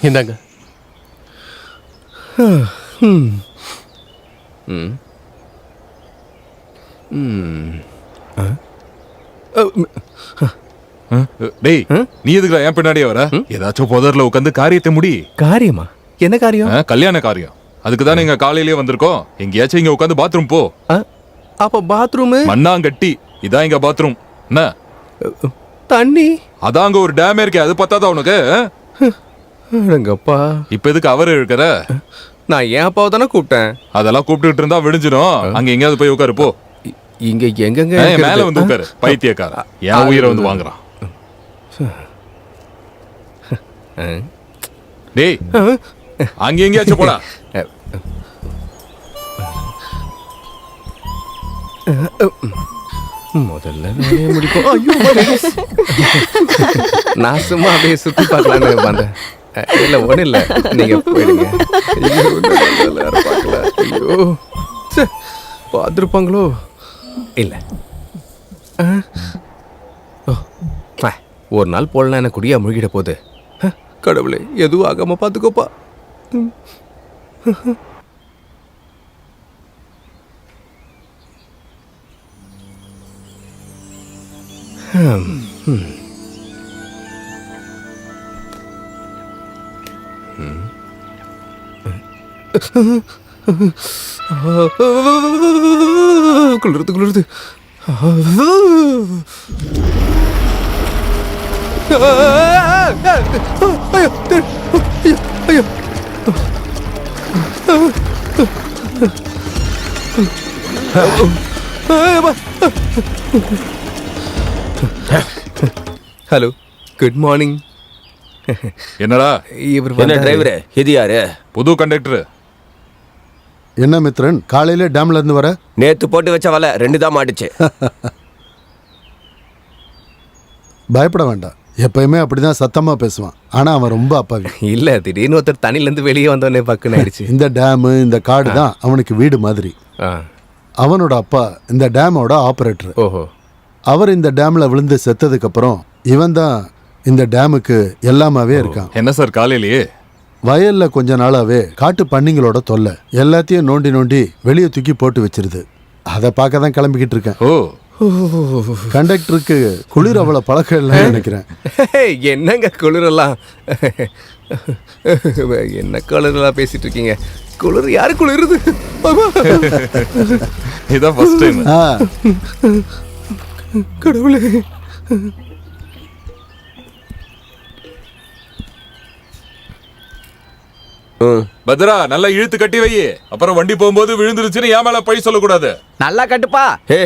இந்தாங்க. டேய், நீ எதுக்குடா என் பின்னாடியே வர? ஏதாச்சும் புதர்ல உட்காந்து காரியத்தை முடி. காரியமா? என்ன காரியம்? கல்யாண காரியம். அதுக்கு தானே இங்க காலையிலேயே வந்திருக்கோம். எங்கேயாச்சும் இங்க உட்காந்து பாத்ரூம் போ. அப்ப பாத்ரூம்? மண்ணாங்கட்டி, இதான் இங்க பாத்ரூம். என்ன தண்ணி? அதான் அங்க ஒரு டேமே இருக்கே, அது பத்தாதா உனக்கு? அப்பா, இப்ப எதுக்கு அவர் இருக்கிற? நான் என் அப்பாவை தானே கூப்பிட்டேன். அதெல்லாம் கூப்பிட்டு இருந்தா விடிஞ்சிடும். அங்க எங்கேயாவது போய் உட்காரு போ. இங்க எங்கங்க மேல வந்து உட்காரு, பைத்தியக்கார. என் உயிரை வந்து வாங்குறான். டேய், அங்க எங்கேயாச்சும் போடா. முதல்ல முடிப்போம். நான் சும்மா அப்படியே சுத்தி பார்க்கலான்னு வந்தேன். இல்ல, ஒன்றும் இல்லை, நீங்க போயிடுங்க. ஐயோ, பார்த்துருப்பாங்களோ? இல்லை, ஒரு நாள் போலனா என்ன குடியா முழுகிட போகுது. கடவுளே, எதுவும் ஆகாம பார்த்துக்கோப்பா. குளிருது குளிருது. Hello, good morning. என்னடா இவர் என்ன டிரைவரு? இது யாரு? புது கண்டக்டர். என்ன மித்ரன், காலையில டேம்ல இருந்து வர? நேத்து போட்டு வச்ச வலை 2 தான் மாட்டுச்சு. பயப்பட வேண்டாம், எப்பயுமே அப்படிதான் சத்தமா பேசுவான். ஆனா அவன் ரொம்ப அப்பாவி. இல்ல, திடீர்னு ஒருத்தர் தண்ணில இருந்து வெளியே வந்தோடனே பக்குன்னு ஆயிடுச்சு. இந்த டேம், இந்த காடு தான் அவனுக்கு வீடு மாதிரி. அவனோட அப்பா இந்த டேமோட ஆபரேட்டர். ஓஹோ. அவர் இந்த டேம்ல விழுந்து செத்ததுக்கு அப்புறம் இவன் தான் இந்த டேமுக்கு எல்லாமாவே இருக்கான். என்ன சார் காலையிலேயே? வயல்ல கொஞ்ச நாளாவே காட்டு பன்னிங்களோட தொல்லை, எல்லாத்தையும் நோண்டி நோண்டி வெளியே தூக்கி போட்டு வச்சிருது. அதை பார்க்க தான் கிளம்பிக்கிட்டு இருக்கேன். ஓ, கண்டக்டருக்கு குளிர் அவ்வளவு பழக்கம் இல்லைன்னு நினைக்கிறேன். என்னங்க குளிரெல்லாம்? என்ன குளிரெல்லாம் பேசிட்டு இருக்கீங்க? குளிர் யாரு குளிருது? இதான் ஃபர்ஸ்ட் டைம். கடவுளே. பத்ரா, நல்லா இழுத்து கட்டி வை. அப்புறம் வண்டி போகும்போது விழுந்துருச்சுன்னு என் மேல பழி சொல்லக்கூடாது. நல்லா கட்டுப்பா. ஏ,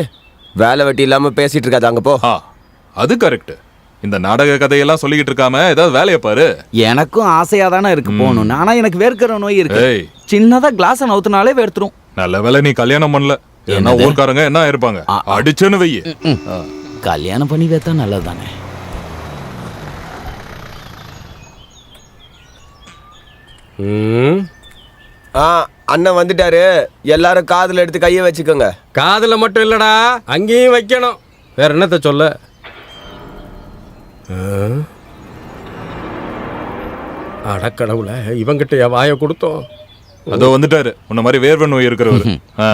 வேலை வெட்டி இல்லாம பேசிட்டு இருக்காது, அங்க போ. அது கரெக்ட். இந்த நாடக கதையெல்லாம் சொல்லிக்கிட்டு இருக்காம ஏதாவது வேலையை பாரு. எனக்கும் ஆசையா தானே இருக்கு போகணும். ஆனா எனக்கு வேர்க்கிற நோய் இருக்கு. சின்னதா கிளாஸ் நவுத்துனாலே வேர்த்துரும். நல்ல வேலை நீ கல்யாணம் பண்ணல. என்ன ஊர்க்காரங்க என்ன இருப்பாங்க, அடிச்சுன்னு வை. கல்யாணம் பண்ணி வைத்தா நல்லதுதானே. அண்ணன் வந்துட்டாரு. எல்லாரும் காதுல எடுத்து கைய வச்சுக்கோங்க. காதுல மட்டும் இல்லடா, அங்கேயும் வைக்கணும். வேற என்னத்த சொல்ல? அடக்கடவுல, இவங்கிட்ட என் வாயை கொடுத்தோம். அதோ வந்துட்டாரு, உன்ன மாதிரி வேர்வை நோய் இருக்கிறவரு.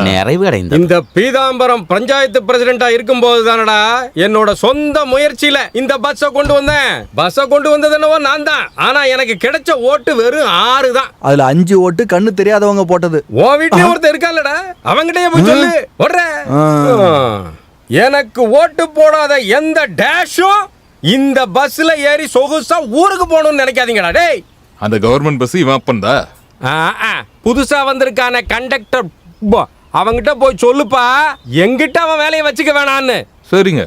நிறைவு அடைந்த இந்த பீதாம்பரம் பஞ்சாயத்து பிரசிடென்டா இருக்கும்போது தானடா என்னோட சொந்த முயற்சியில இந்த பஸ்ஸை கொண்டு வந்தேன். பஸ்ஸை கொண்டு வந்தது என்னவோ நான் தான். ஆனா எனக்கு கிடைச்ச ஓட்டு வெறும் 6 தான். அதுல 5 ஓட்டு கண்ணு தெரியாதவங்க போட்டது. ஓ வீட்லயே ஒருத்தர் இருக்கான்லடா, அவங்கிட்டயே போய் சொல்லு. எனக்கு ஓட்டு போடாத எந்த டேஷும் இந்த பஸ்ல ஏறி சொகுசா ஊருக்கு போகணும்னு நினைக்காதீங்கடா. டேய், அந்த கவர்மெண்ட் பஸ் இவன் அப்பன்தா. புதுசா வந்திருக்கான கண்டக்டர், அவங்கிட்ட போய் சொல்லுப்பா, எங்கிட்ட அவன் வேலையை வச்சுக்க வேணான்னு. சரிங்க.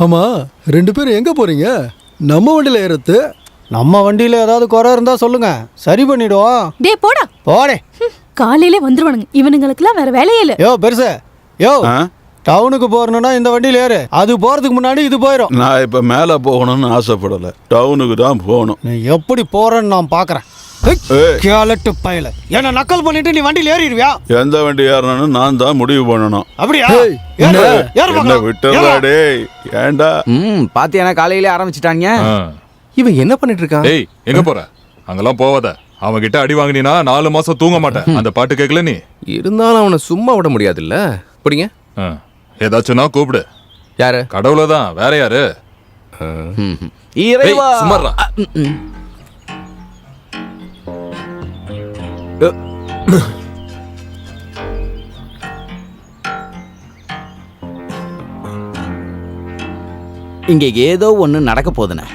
ஆமா, 2 பேரும் எங்க போறீங்க? நம்ம வண்டியில ஏறது. நம்ம வண்டியில ஏதாவது குறை இருந்தா சொல்லுங்க, சரி பண்ணிடுவோம். டேய் போடா. போடே. காலையிலே வந்துருவானுங்க. இவனுங்களுக்குலாம் வேற வேலையே இல்ல. யோ பெருசு, யோ டவுனுக்கு போறணும்னா இந்த வண்டியில ஏறு. அது போறதுக்கு முன்னாடி இது போயிடும். நான் இப்ப மேல போகணும்னு ஆசைப்படல, டவுனுக்கு தான் போகணும். நீ எப்படி போறன்னு நான் பாக்குறேன். கேலட்டு பயல, என்ன நக்கல் பண்ணிட்டு நீ வண்டியில ஏறிடுவியா? எந்த வண்டி ஏறணும்னு நான் தான் முடிவு பண்ணணும். அப்படியா? என்ன விட்டுறா டேய், ஏண்டா? பாத்தியானா காலையிலே ஆரம்பிச்சிட்டாங்க. இவன் என்ன பண்ணிட்டு இருக்கான்? டேய், எங்க போற? அங்கெல்லாம் போவாத. அவன் கிட்ட அடி வாங்கினா 4 மாசம் தூங்க மாட்டேன். அந்த பாட்டு கேட்கல நீ. இருந்தாலும் அவனை சும்மா விட முடியாதுல்ல. பிடிங்க. ஏதாச்சும் நான் கூப்பிடு. யாரு? கடவுளை தான், வேற யாரு? சும்மாறா. இங்க ஏதோ ஒண்ணு நடக்க போதுனே.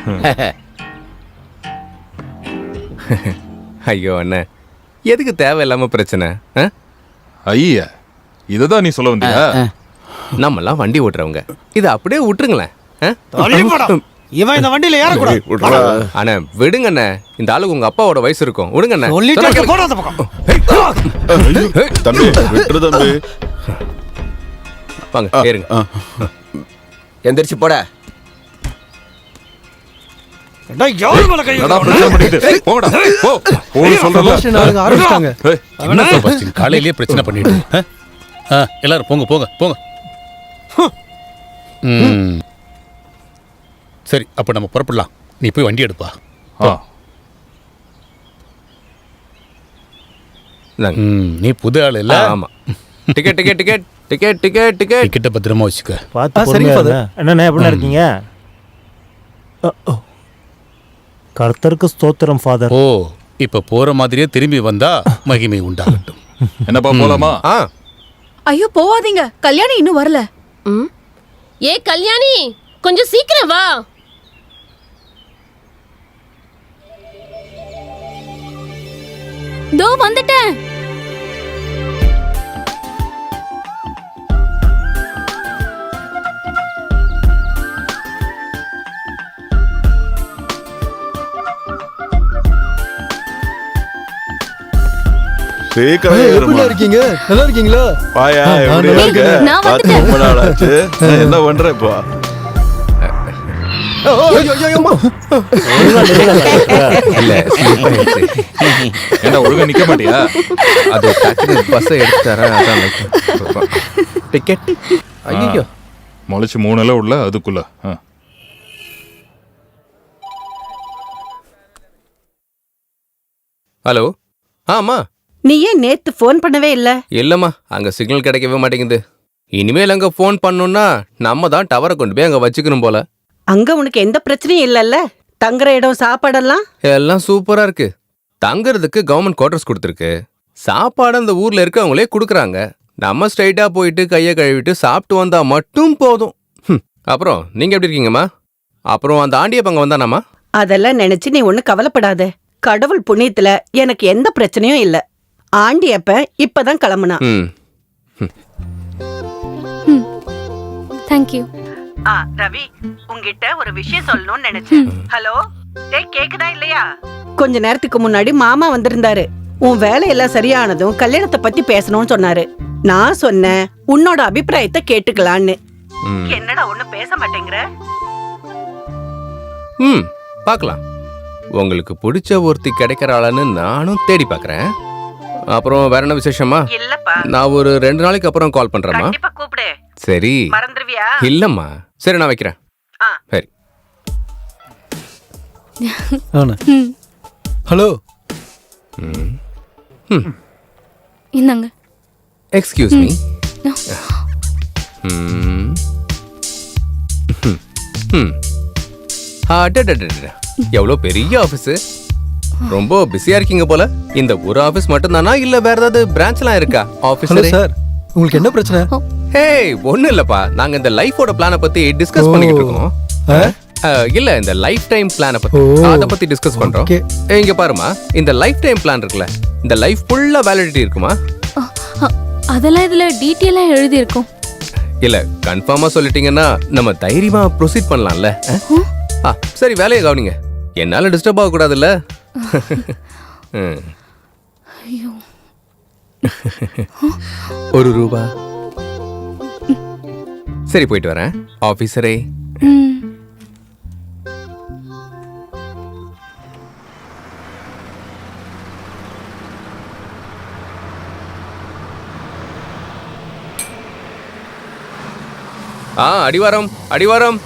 ஐயோ அண்ணே, எதுக்கு தேவையில்லாம பிரச்சனை? ஐயா, இததான் நீ சொல்ல வந்தியா? நம்மெல்லாம் வண்டி ஓட்டுறவங்க, இதை அப்படியே விட்டுருங்களேன். இவன் இந்த வண்டியில ஏறக்கூடாது. அண்ணே விடுங்க அண்ணே, இந்த ஆளுக்கு உங்க அப்பாவோட வயசு இருக்கும். விடுங்க அண்ணே. தம்பி விட்டுரு தம்பி. வாங்க ஏறுங்க. எந்திரிச்சு போட. காலையிலேயே பிரச்சனை பண்ணிட்டு எல்லாரும் போங்க போங்க போங்க. சரி, அப்ப நம்ம புறப்படலாம். நீ போய் வண்டி எடுப்பா. நீ புது ஆள் இல்ல? ஆமா. Ticket ticket ticket ticket ticket ticket டிக்கெட்டை பத்திரமா வச்சுக்க. என்னண்ணே எப்படி இருக்கீங்க? கர்த்தருக்கு ஸ்தோத்திரம் ஃபாதர். ஓ, இப்ப போற மாதிரியே திரும்பி வந்தா மகிமை உண்டாகட்டும். என்னப்பா போலாமா? ஐயோ போவாதீங்க, கல்யாணி இன்னும் வரல. ஏ கல்யாணி, கொஞ்சம் சீக்கிரம் வா. தோ வந்துட்டேன். எப்படி இருக்கீங்க? நல்லா இருக்கீங்களா? பாயா நான் எப்படி நல்லா இருக்க? இருக்கேன். பார்த்து ரொம்ப நாள் ஆச்சு. என்ன பண்ற இப்போ? என்ன ஒழுங்கா நிக்க மாட்டியா? அது டக்குனு பஸ் எடுத்துட்டாரா, அதான் டிக்கெட். ஐயோ, முளைச்சு 3 இலை உள்ள அதுக்குள்ள. ஹலோ. ஆமா. நீ ஏன் நேத்து போன் பண்ணவே இல்ல? இல்லம்மா, அங்க சிக்னல் கிடைக்கவே மாட்டேங்குது. இனிமேல் அங்க போன் பண்ணணும்னா நம்ம தான் டவரை கொண்டு போய் அங்க வச்சுக்கணும் போல. அங்க உனக்கு எந்த பிரச்சனையும் இல்லல்ல? தங்குற இடம், சாப்பாடெல்லாம் எல்லாம் சூப்பரா இருக்கு. தங்குறதுக்கு கவர்மெண்ட் குவார்டர்ஸ் கொடுத்துருக்கு. சாப்பாடு அந்த ஊர்ல இருக்கவங்களே கொடுக்குறாங்க. நம்ம ஸ்ட்ரைட்டா போயிட்டு கையை கழுவிட்டு சாப்பிட்டு வந்தா மட்டும் போதும். அப்புறம் நீங்க எப்படி இருக்கீங்கம்மா? அப்புறம் அந்த ஆண்டியப்பங்க வந்தானாமா? அதெல்லாம் நினைச்சு நீ ஒண்ணு கவலைப்படாத. கடவுள் புண்ணியத்துல எனக்கு எந்த பிரச்சனையும் இல்ல. ஆண்டியப்ப இப்பதான் கிளம்புனா. தேங்க்யூ. ரவி, உன்கிட்ட ஒரு விஷயம் சொல்லணும்னு நினைச்சேன். ஹலோ, கேக்குதா இல்லையா? கொஞ்ச நேரத்துக்கு முன்னாடி மாமா வந்திருந்தாரு. உன் வேலையெல்லாம் சரியானதும் கல்யாணத்தை பத்தி பேசணும்னு சொன்னாரு. நான் சொன்னேன் உன்னோட அபிப்பிராயத்தை கேட்டுக்கலான்னு. என்னடா ஒண்ணு பேச மாட்டேங்கிற? பார்க்கலாம். உங்களுக்கு பிடிச்ச ஒருத்தி கிடைக்கிறாளான்னு நானும் தேடி பார்க்கறேன். அப்புறம் வேற என்ன விசேஷமா? இல்லப்பா, நான் ஒரு 2 நாளைக்கு அப்புறம் கால் பண்றேம்மா. கண்டிப்பா கூப்பிடு. சரி. மறந்துருவியா? இல்லம்மா, சரி நான் வைக்கிறேன். சரி. ஹலோ. இந்தாங்க. Excuse me. எவ்வளோ பெரிய ஆபீஸ். ரொம்ப பிஸியா இருக்கீங்க போல. இந்த ஒரு ஆபீஸ் மட்டும் தானா, இல்ல வேற ஏதாவது பிரான்ச்லாம் இருக்கா ஆபீஸ்ல? சார், உங்களுக்கு என்ன பிரச்சனை? ஹேய், ஒண்ணும் இல்லப்பா. நாங்க இந்த லைஃபோட பிளானை பத்தி டிஸ்கஸ் பண்ணிட்டு இருக்கோம். இல்ல, இந்த லைஃப் டைம் பிளானை பத்தி, அத பத்தி டிஸ்கஸ் பண்றோம். இங்க பாருமா, இந்த லைஃப் டைம் பிளான் இருக்குல்ல, இந்த லைஃப் ஃபுல்லா வேலிடிட்டி இருக்குமா? அதெல்லாம் இதுல டீடைலா எழுதி இருக்கும். இல்ல, கன்ஃபார்மா சொல்லிட்டீங்கன்னா நம்ம தைரியமா ப்ரொசீட் பண்ணலாம்ல. சரி, வேலையை கவனிங்க. என்னால டிஸ்டர்ப் ஆக கூடாதுல்ல. ₹1. சரி, போயிட்டு வரேன் ஆபீசரே. அடிவாரம், அடிவாரம்.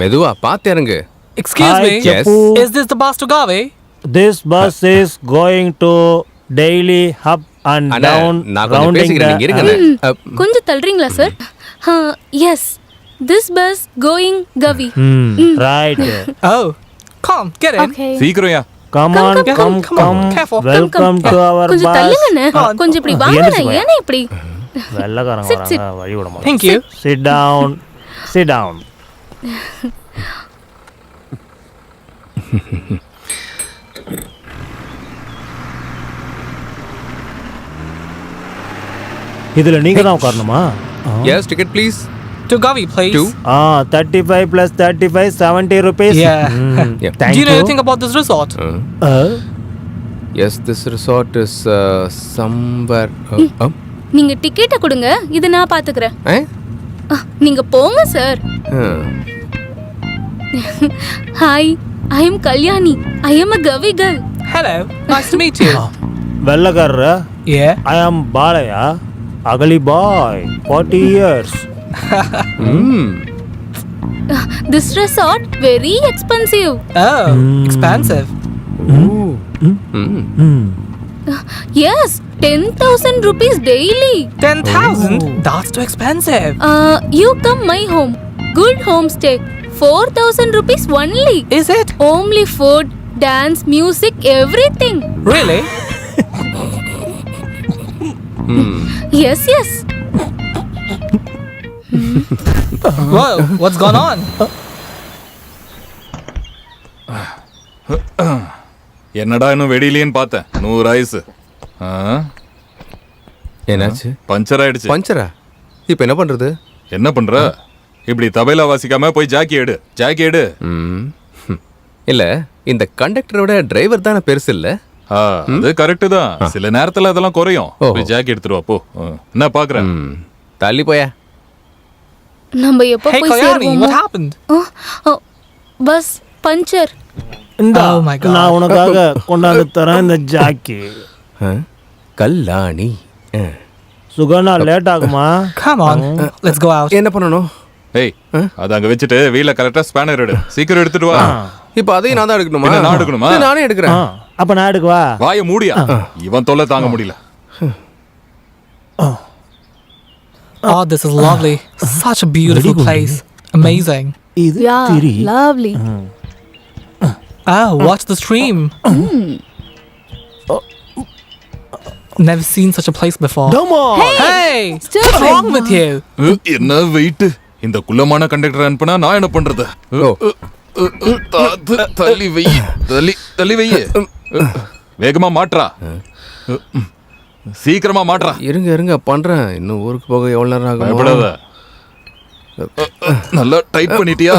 மெதுவா பாத்து இறங்கு. Excuse me. Yes. Is this the bus to Gawe? This bus is going to Daily Hub and down rounding the. கொஞ்சம் தள்ளுறீங்களா sir? Yes. This bus going Gavi. Right. Oh, come get in. Okay. சீக்கிரம்யா. Come on, come. Welcome to our bus. கொஞ்சம் தள்ளுங்கண்ணே. கொஞ்சம் இப்படி வாங்க. ஏனே இப்படி? வெள்ளக்காரங்க வராங்க, வழி விட மாட்டாங்க. Thank you. Sit down. Sit down. இதுல நீங்க தான் உட்காரணுமா? Yes, ticket please. To Gavi, please. 35 plus 35, 70 rupees. Yeah. Thank Do you know you. anything about this resort? Yes, this resort is somewhere. நீங்க டிக்கெட்ட கொடுங்க, இது நான் பாத்துக்கறேன். நீங்க போங்க sir. Hi, I am Kalyani. I am a Gavi girl. Hello, nice to meet you. வெள்ளக்காரரா? Yeah. I am Balaya, ugly boy, 40 years. This resort very expensive. Oh, expensive. Yes, 10,000 rupees daily. 10,000? That's too expensive. You come my home. Good homestay. 4,000 rupees only. Is it? Homely food, dance, music, everything. Really? Yes yes. Whoa, what's gone on? என்னடா இன்னும் வெடியிலேன்னு பார்த்தேன் 100 ice. என்னாச்சு? Puncture ஆயிடுச்சு. பஞ்சரா? இப்போ என்ன பண்றது? என்ன பண்ற? இப்படி தபைலா வாசிக்காம போய் ஜாக்கி எடு. ஜாக்கி எடு. இல்ல, இந்த கண்டக்டரோட டிரைவர் தானே பெருசு இல்ல? அது கரெக்ட் தான். சில நேரத்துல அதெல்லாம் குறையும். போய் ஜாக்கி எடுத்துட்டு வா போ. என்ன பாக்குற? தள்ளி போயா. நம்ம எப்போ Hey, போய் Kalyani, சேருவோம்? what happened? Bus puncture. Oh my God. நான் உனக்காக கொண்டாந்து தரேன் இந்த ஜாக்கி. கல்லாணி. சுகனா லேட் ஆகுமா? Come on, let's go out. என்ன பண்ணணும்? ஏய், அத அங்க வச்சிட்டு வீல கரெக்ட்டா ஸ்பேனர் எடு. சீக்கிரம் எடுத்துட்டு வா. இப்போ அதையும் நான் தான் எடுக்கணுமா? என்ன நான் எடுக்கணுமா? நானே எடுக்கிறேன். அப்ப நான் எடுக்கவா? வாயை மூடியா. இவன் தொல்லை தாங்க முடியல. Oh, this is lovely. Such a beautiful place. Amazing. இது Yeah, three. lovely. Ah, watch the stream. Never seen such a place before. Come on. Hey, stop what's it. wrong with you? என்ன wait? இந்த குள்ளமான conductor அனுப்புனா நான் என்ன பண்றது? தள்ளி வை. தள்ளி வை. வேகமா மாட்றா. சீக்கிரமா மாட்றா. இருங்க பண்றேன். இன்னும் ஊருக்கு போக எவ்வளவு நேரம் ஆகும்? பயப்படாத. நல்லா டைட் பண்ணிட்டியா?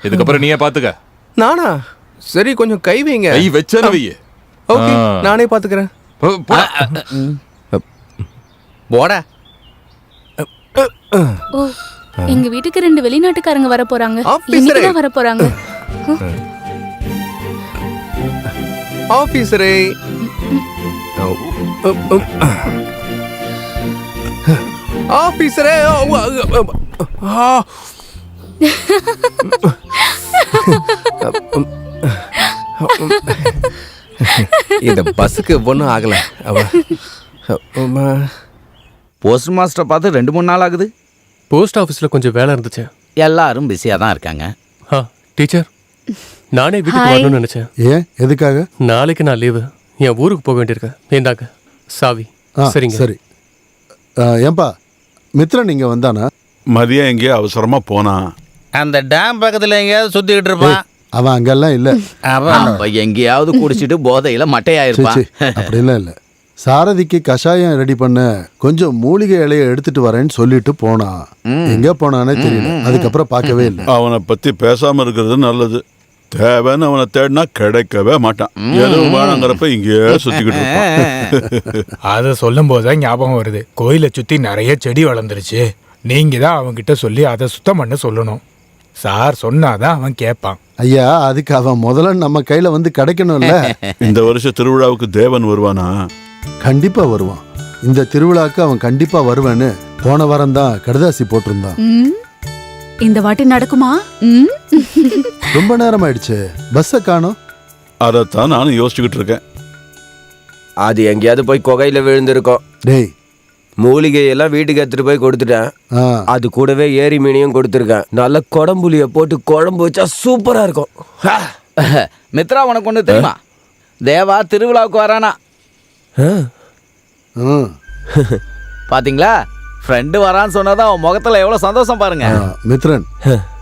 இதுக்கப்புறம் நீயே பாத்துக்க. நானா? சரி, கொஞ்சம் கை வைங்க. கை வச்சேன்னு வை. ஓகே, நானே பாத்துக்கிறேன். போடா. ஓ, எங்க வீட்டுக்கு 2 வெளிநாட்டுக்காரங்க வர போறாங்க. ஆபீசரே. இன்னைக்கு தான் வர போறாங்க. ஆபீசரே. ஆபீசரே. இந்த பஸ்ஸுக்கு ஒன்றும் ஆகல. போஸ்ட் மாஸ்டர் பார்த்து 2-3 நாள் ஆகுது. போஸ்ட் ஆஃபீஸில் கொஞ்சம் வேலை இருந்துச்சு. எல்லாரும் பிஸியாக தான் இருக்காங்க. டீச்சர், நானே வீட்டுக்கு வரணும்னு நினைச்சேன். ஏன்? எதுக்காக? நாளைக்கு நான் லீவு. என் ஊருக்கு போக வேண்டியிருக்கேன். இந்தாங்க சாவி. சரிங்க. சரி. ஏன்பா மித்ரன் இங்க வந்தானா? மதியம் எங்கேயோ அவசரமா போனா. அந்த டேம் பக்கத்தில் எங்கேயாவது சுத்திக்கிட்டு இருப்பான். அவன் அங்கெல்லாம் இல்ல. அவன் எங்கேயாவது குடிச்சிட்டு போதையில மட்டையாயிருப்பான். அப்படிலாம் இல்ல. சாரதிக்கு கஷாயம் ரெடி பண்ண கொஞ்சம் மூலிகை இலையை எடுத்துட்டு வரேன்னு சொல்லிட்டு போனான். எங்க போனானே தெரியல. அதுக்கப்புறம் பார்க்கவே இல்லை. அவனை பத்தி பேசாம இருக்கிறது நல்லது. தேவைன்னு அவனை தேடினா கிடைக்கவே மாட்டான். எதுவும் வேணாங்கிறப்ப இங்கேயே சுத்திக்கிட்டு இருப்பான். அதை சொல்லும் போதுதான் ஞாபகம் வருது. கோயிலை சுத்தி நிறைய செடி வளர்ந்துருச்சு. நீங்க தான் அவன்கிட்ட சொல்லி அதை சுத்தம் பண்ண சொல்லணும். சார் சொன்னாதான் அவன் கேட்பான். ஐயா, அதுக்கு அவன் முதல்ல நம்ம கையில வந்து கிடைக்கணும்ல. இந்த வருஷம் திருவிழாவுக்கு தேவன் வருவானா? கண்டிப்பா வருவான். இந்த திருவிழாக்கு அவன் கண்டிப்பா வருவேன்னு போன வாரம் தான் கடுதாசி போட்டிருந்தான். இந்த வாட்டி நடக்குமா? ரொம்ப நேரம் ஆயிடுச்சு. பஸ்ஸை காணோம். அதைத்தான் நானும் யோசிச்சுக்கிட்டு இருக்கேன். அது எங்கேயாவது போய் குகையில விழுந்திருக்கோம். டேய், மூலிகையெல்லாம் வீட்டுக்கு எடுத்துட்டு போய் கொடுத்துட்டேன். அது கூடவே ஏரி மீனையும் கொடுத்துருக்கேன். நல்ல குடம்புளிய போட்டு குழம்பு வச்சா சூப்பரா இருக்கும். மித்ரா, உனக்கு ஒன்று தெரியுமா? தேவா திருவிழாவுக்கு வரானா. பாத்தீங்களா? ஃப்ரெண்டு வரான்னு சொன்னாதான் அவன் முகத்துல எவ்வளவு சந்தோஷம் பாருங்க. மித்ரன்,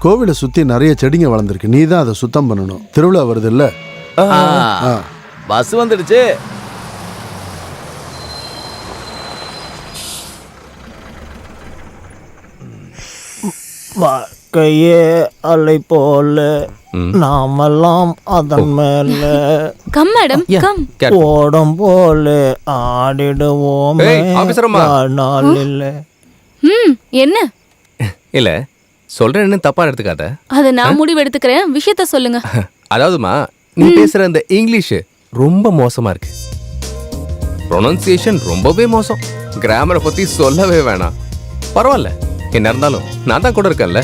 கோவிலை சுத்தி நிறைய செடிங்க வளர்ந்துருக்கு. நீ தான் அதை சுத்தம் பண்ணணும். திருவிழா வருது இல்ல? பஸ் வந்துடுச்சு. வாழ்க்கையே அலை போல நாமெல்லாம் அதன் மேல. Come madam, come. ஓடம் போல ஆடிடுவோமே. நாள் இல்ல. என்ன? இல்ல, சொல்றேன்னு தப்பா எடுத்துக்காத. அத நான் முடிவு எடுத்துக்கிறேன். விஷயத்த சொல்லுங்க. அதாவதுமா, நீ பேசுற அந்த இங்கிலீஷ் ரொம்ப மோசமா இருக்கு. ப்ரொனன்சியேஷன் ரொம்பவே மோசம். கிராமரை பத்தி சொல்லவே வேணாம். பரவாயில்ல, என்ன இருந்தாலும் நான் தான் கூட இருக்கேன்ல.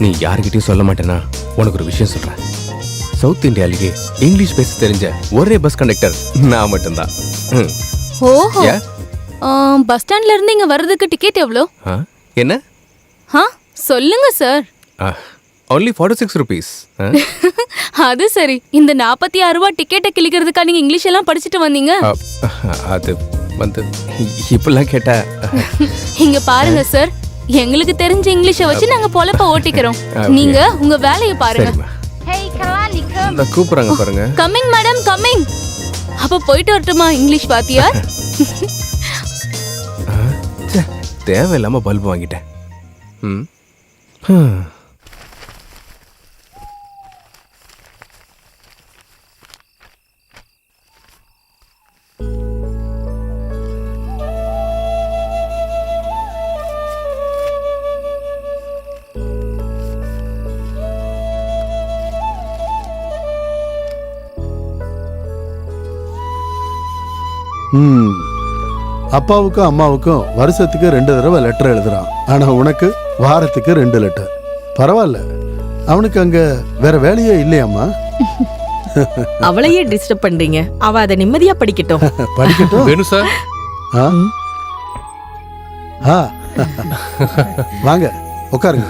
நீ யாருக்கிட்டையும் சொல்ல மாட்டேனா? உனக்கு ஒரு விஷயம் சொல்றேன். சவுத் இந்தியாலேயே இங்கிலீஷ் பேச தெரிஞ்ச ஒரே பஸ் கண்டக்டர் நான் மட்டும்தான். ஓஹோ. பஸ் ஸ்டாண்ட்ல இருந்து இங்க வர்றதுக்கு டிக்கெட் எவ்வளோ? என்ன? சொல்லுங்க சார். only 46 rupees. அது சரி. இந்த 46 ரூபாய் டிக்கெட்டை கிளிக்கிறதுக்கா நீங்க இங்கிலீஷ் எல்லாம் படிச்சுட்டு வந்தீங்க? அது வந்து இப்பெல்லாம் கேட்டா இங்க பாருங்க சார், எங்களுக்கு தெரிஞ்ச இங்கிலீஷை வச்சு நாங்க பொழப்ப ஓட்டிக்கிறோம். நீங்க உங்க வேலையை பாருங்க. நான் கூப்பிடுறாங்க பாருங்க. Coming madam, coming. அப்ப போயிட்டு வரட்டுமா இங்கிலீஷ் வாத்தியார்? தேவையில்லாம பல்பு வாங்கிட்டேன். அப்பாவுக்கும் அம்மாவுக்கும் வருஷத்துக்கு 2 தடவை லெட்டர் எழுதுறான். ஆனா உனக்கு வாரத்துக்கு 2 லெட்டர். பரவாயில்ல, அவனுக்கு அங்க வேற வேலையே இல்லையாம்மா? அவளையே டிஸ்டர்ப் பண்றீங்க. அவ அதை நிம்மதியா படிக்கட்டும். படிக்கட்டும். வேணும் சார். வாங்க உட்காருங்க.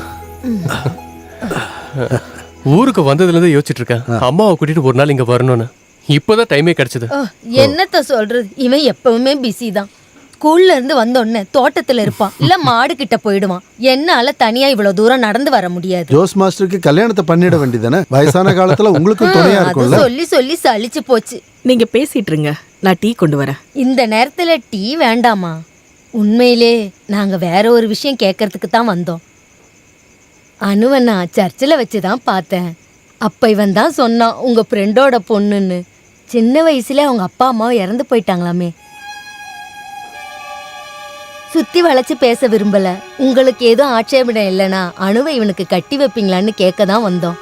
ஊருக்கு வந்ததுல இருந்து யோசிச்சுட்டு இருக்கேன், அம்மாவை கூட்டிட்டு ஒரு நாள் இங்க வரணும்னு. இப்பதான் டைமே கிடைச்சது. என்னத்த சொல்றது, இவன் எப்பவுமே பிஸி தான். ஸ்கூல்ல இருந்து வந்தோடனே தோட்டத்துல இருப்பான், இல்ல மாடு கிட்ட போயிடுவான். என்னால தனியா இவ்வளவு தூரம் நடந்து வர முடியாது. ஜோஸ் மாஸ்டருக்கு கல்யாணத்தை பண்ணிட வேண்டியதானே? வயசான காலத்துல உங்களுக்கு துணையா இருக்கும்ல. சொல்லி சொல்லி சலிச்சு போச்சு. நீங்க பேசிட்டு இருங்க, நான் டீ கொண்டு வரேன். இந்த நேரத்துல டீ வேண்டாமா? உண்மையிலே நாங்க வேற ஒரு விஷயம் கேட்கறதுக்கு தான் வந்தோம். அனுவை நான் சர்ச்சில் வச்சு தான் பார்த்தேன். அப்ப இவன் தான் சொன்னான் உங்க ஃப்ரெண்டோட பொண்ணுன்னு. சின்ன வயசுல அவங்க அப்பா அம்மாவும் இறந்து போயிட்டாங்களாமே. சுத்தி வளைச்சு பேச விரும்பல. உங்களுக்கு ஏதும் ஆட்சேபணம் இல்லைனா அனுவை இவனுக்கு கட்டி வைப்பீங்களான்னு கேட்க தான் வந்தோம்.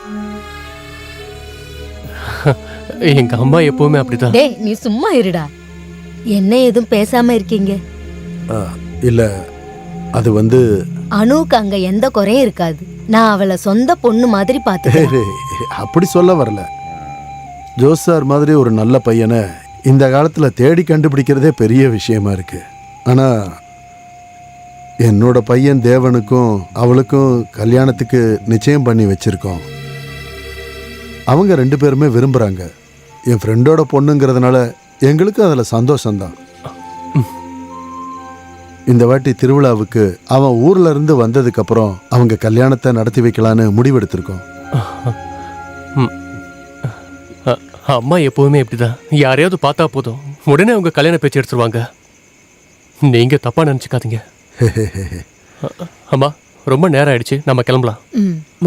எங்க அம்மா எப்பவுமே அப்படிதான். டேய் நீ சும்மா இருடா. என்ன எதுவும் பேசாம இருக்கீங்க? இல்ல, அது வந்து அனுவுக்கு அங்க எந்த குறையும் இருக்காது. நான் அவளை சொந்த பொண்ணு மாதிரி பார்த்துக்கிறேன். அப்படி சொல்ல வரல. ஜோஸ் சார் மாதிரி ஒரு நல்ல பையனை இந்த காலத்துல தேடி கண்டுபிடிக்கிறதே பெரிய விஷயமா இருக்கு. ஆனா என்னோட பையன் தேவனுக்கும் அவளுக்கும் கல்யாணத்துக்கு நிச்சயம் பண்ணி வச்சிருக்கோம். அவங்க 2 பேருமே விரும்புறாங்க. என் ஃப்ரெண்டோட பொண்ணுங்கிறதுனால எங்களுக்கு அதில் சந்தோஷம்தான். இந்த வாட்டி திருவிழாவுக்கு அவன் ஊர்ல இருந்து வந்ததுக்கு அப்புறம் அவங்க கல்யாணத்தை நடத்தி வைக்கலான்னு முடிவெடுத்திருக்கோம். அம்மா எப்பவுமே இப்படிதான். யாரையாவது பார்த்தா போதும் உடனே அவங்க கல்யாண பேச்சு எடுத்துருவாங்க. நீங்க தப்பா நினைச்சுக்காதீங்க. அம்மா ரொம்ப நேரம் ஆயிடுச்சு, நம்ம கிளம்பலாம்.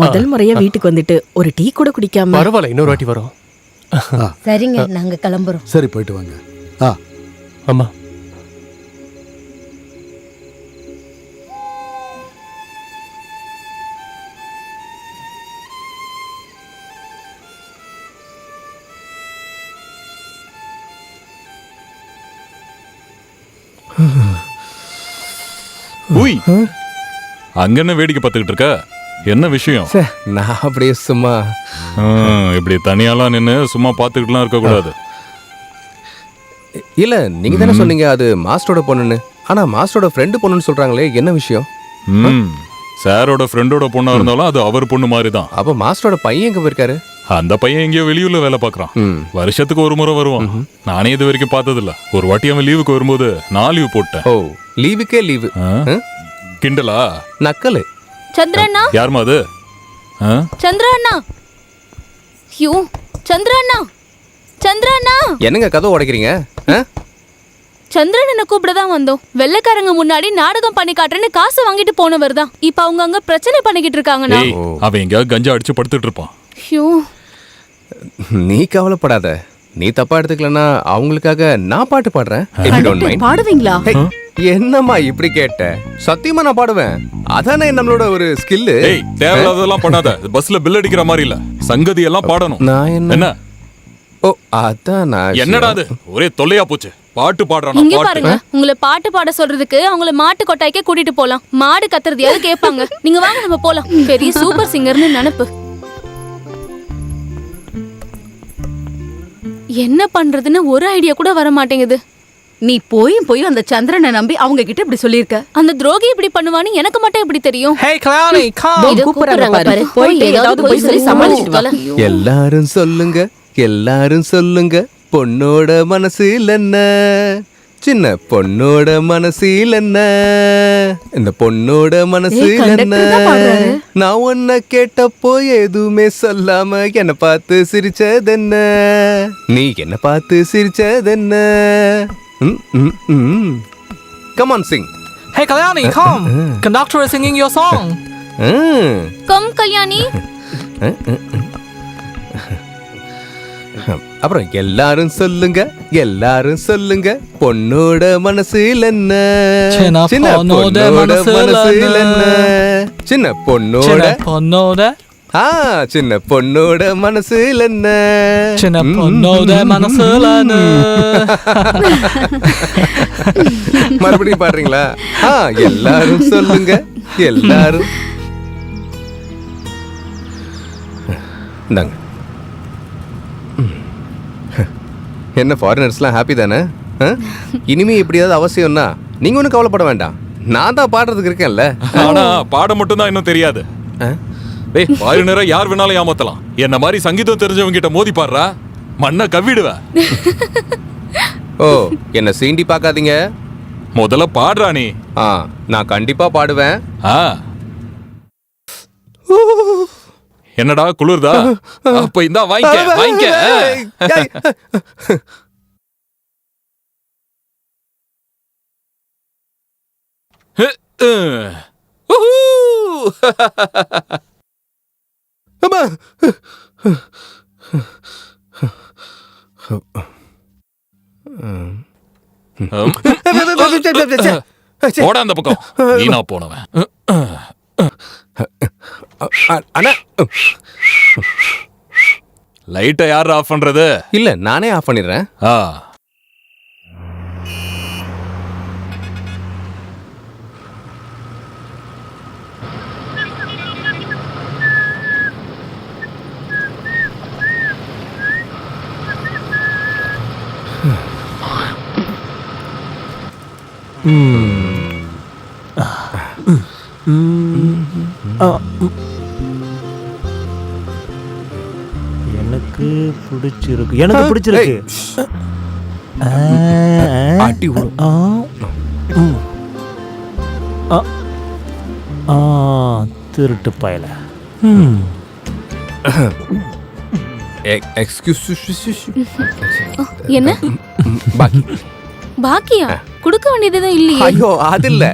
முதல் முறையா வீட்டுக்கு வந்துட்டு ஒரு டீ கூட குடிக்காம. பரவாயில்ல, இன்னொரு வாட்டி வரோம். சரிங்க, நாங்க கிளம்புறோம். சரி, போயிட்டு வாங்க. அம்மா அங்க என்ன வேடிக்கை பார்த்துக்கிட்டு இருக்க? என்ன விஷயம்? நான் அப்படியே சும்மா இப்படி தனியாலாம் நின்று சும்மா பார்த்துக்கிட்டுலாம் இருக்க கூடாது. இல்ல, நீங்க தானே சொன்னீங்க அது மாஸ்டரோட பொண்ணுன்னு. ஆனா மாஸ்டரோட ஃப்ரெண்டு பொண்ணுன்னு சொல்றாங்களே, என்ன விஷயம்? சாரோட ஃப்ரெண்டோட பொண்ணா இருந்தாலும் அது அவர் பொண்ணு மாதிரி தான். அப்ப மாஸ்டரோட பையன் எங்க போயிருக்காரு? அந்த பையன் எங்கேயோ வெளியூர்ல வேலை பார்க்கறான். வருஷத்துக்கு ஒரு முறை வருவான். நானே இது வரைக்கும் பார்த்ததில்ல. ஒரு வாட்டி அவன் லீவுக்கு வரும்போது நான் லீவ் போட்டேன். ஓ, லீவுக்கே லீவு. கிண்டலா? நக்கலு. சந்திரண்ணா. யாருமா அது? சந்திரண்ணா. யூ சந்திரண்ணா. சந்திரண்ணா. என்னங்க கதவு உடைக்கிறீங்க? சந்திரனை கூப்பிட தான் வந்தோம். வெள்ளைக்காரங்க முன்னாடி நாடகம் பண்ணி காட்டுறேன்னு காசு வாங்கிட்டு போனவர் தான். இப்ப அவங்க அங்க பிரச்சனை பண்ணிக்கிட்டு இருக்காங்கண்ணா. அவன் எங்கேயாவது கஞ்சா அடிச்சு படுத்துட்டு இருப்பான். நீ கவலைப்படாத. நீ தப்பா எடுத்துக்கலன்னா அவங்களுக்காக நான் பாட்டு பாடுறேன். பாடுவீங்களா? என்னம்மா இப்படி கேட்ட? சத்தியமா நான் பாடுவேன். அதானே நம்மளோட ஒரு ஸ்கில். தேவையில்லாததெல்லாம் பண்ணாத. பஸ்ல பில் அடிக்கிற மாதிரி இல்ல, சங்கதி எல்லாம் பாடணும். நான் என்ன? ஓ, அதான் நான். என்னடா அது ஒரே தொல்லையா போச்சு. பாட்டு பாடுறானா? இங்க பாருங்க, உங்களை பாட்டு பாட சொல்றதுக்கு அவங்கள மாட்டு கொட்டாய்க்கே கூட்டிட்டு போலாம். மாடு கத்துறதையாவது கேட்பாங்க. நீங்க வாங்க, நம்ம போலாம். பெரிய சூப்பர் சிங்கர்னு நினைப்பு. என்ன பண்றதுன்னு ஒரு ஐடியா கூட வர மாட்டேங்குது. நீ போய் அந்த சந்திரனை நம்பி அவங்க கிட்ட இப்படி சொல்லியிருக்க. அந்த துரோகி இப்படி பண்ணுவான்னு எனக்கு மட்டும் எப்படி தெரியும்? Hey, Clowny, come. இதோ கூப்பிடுறாங்க பாரு. போய் ஏதாவது போய் சொல்லி சமாளிச்சுட்டு வா. எல்லாரும் சொல்லுங்க, எல்லாரும் சொல்லுங்க, பொண்ணோட மனசில் என்ன, சின்ன பொண்ணோட மனசில் என்ன, இந்த பொண்ணோட மனசில் என்ன. நான் உன்னை கேட்டப்போ எதுவுமே சொல்லாம என்ன பார்த்து சிரிச்சதென்ன, நீ என்ன பார்த்து சிரிச்சதென்ன. Come on, sing. Hey, Kalyani, come. Conductor is singing your song. Come Kalyani. அப்புறம் எல்லாரும் சொல்லுங்க, எல்லாரும் சொல்லுங்க, பொண்ணோட மனசில் என்ன, சின்ன பொண்ணோட மனசில் என்ன, சின்ன பொண்ணோட சின்ன பொண்ணோட மனசில் என்ன, சின்ன பொண்ணோட மனசுல என்ன. மறுபடியும் பாடுறீங்களா? எல்லாரும் சொல்லுங்க, எல்லாரும். இந்தாங்க. என்ன ஃபாரினர்ஸ்லாம் ஹாப்பி தானே? இனிமே எப்படியாவது அவசியம்னா நீங்க ஒன்றும் கவலைப்பட வேண்டாம், நான் தான் பாடுறதுக்கு இருக்கேன்ல. ஆனா பாட மட்டும் தான் இன்னும் தெரியாது. டேய், ஃபாரினரை யார் வேணாலும் ஏமாத்தலாம். என்ன மாதிரி சங்கீதம் தெரிஞ்சவங்க கிட்ட மோதி பாடுறா, மண்ணை கவ்விடுவ. ஓ, என்ன சீண்டி பார்க்காதீங்க, முதல்ல பாடுறா நீ. நான் கண்டிப்பா பாடுவேன். என்னடா குளிர்தா? அப்ப இந்தா வாங்கிக்க, வாங்கிக்க. போடா அந்த பக்கம், வீணா போனவன். அண்ணா, லைட்டை யார் ஆஃப் பண்றது? இல்ல, நானே ஆஃப் பண்ணிடுறேன். எனக்கு பிடிச்சிருக்கு, எனக்கு பிடிச்சிருக்கு. திருட்டு பயல. என்ன பாக்கியா? குடுக்க வேண்டியதுதான் இல்லையே. ஐயோ, அது இல்ல,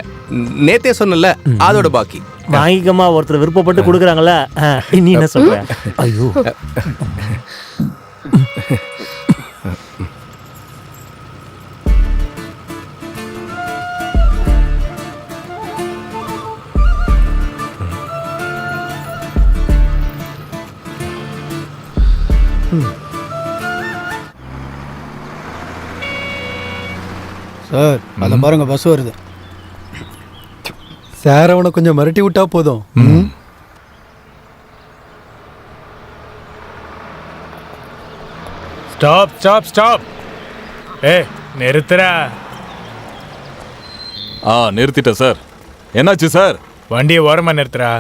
நேத்தே சொன்னல, அதோட பாக்கி. வாங்கிக்கமா, ஒருத்தர் விருப்பப்பட்டு கொடுக்குறாங்கல்ல, நீ என்ன சொல்ற? ஐயோ, சார், அதை பாருங்க, பஸ் வருது. சார், அவனை கொஞ்சம் மிரட்டி விட்டா போதும். Stop stop stop. நிறுத்துறா. நிறுத்திட்டேன் சார். என்னாச்சு சார்? வண்டியை ஓரமா நிறுத்துறா.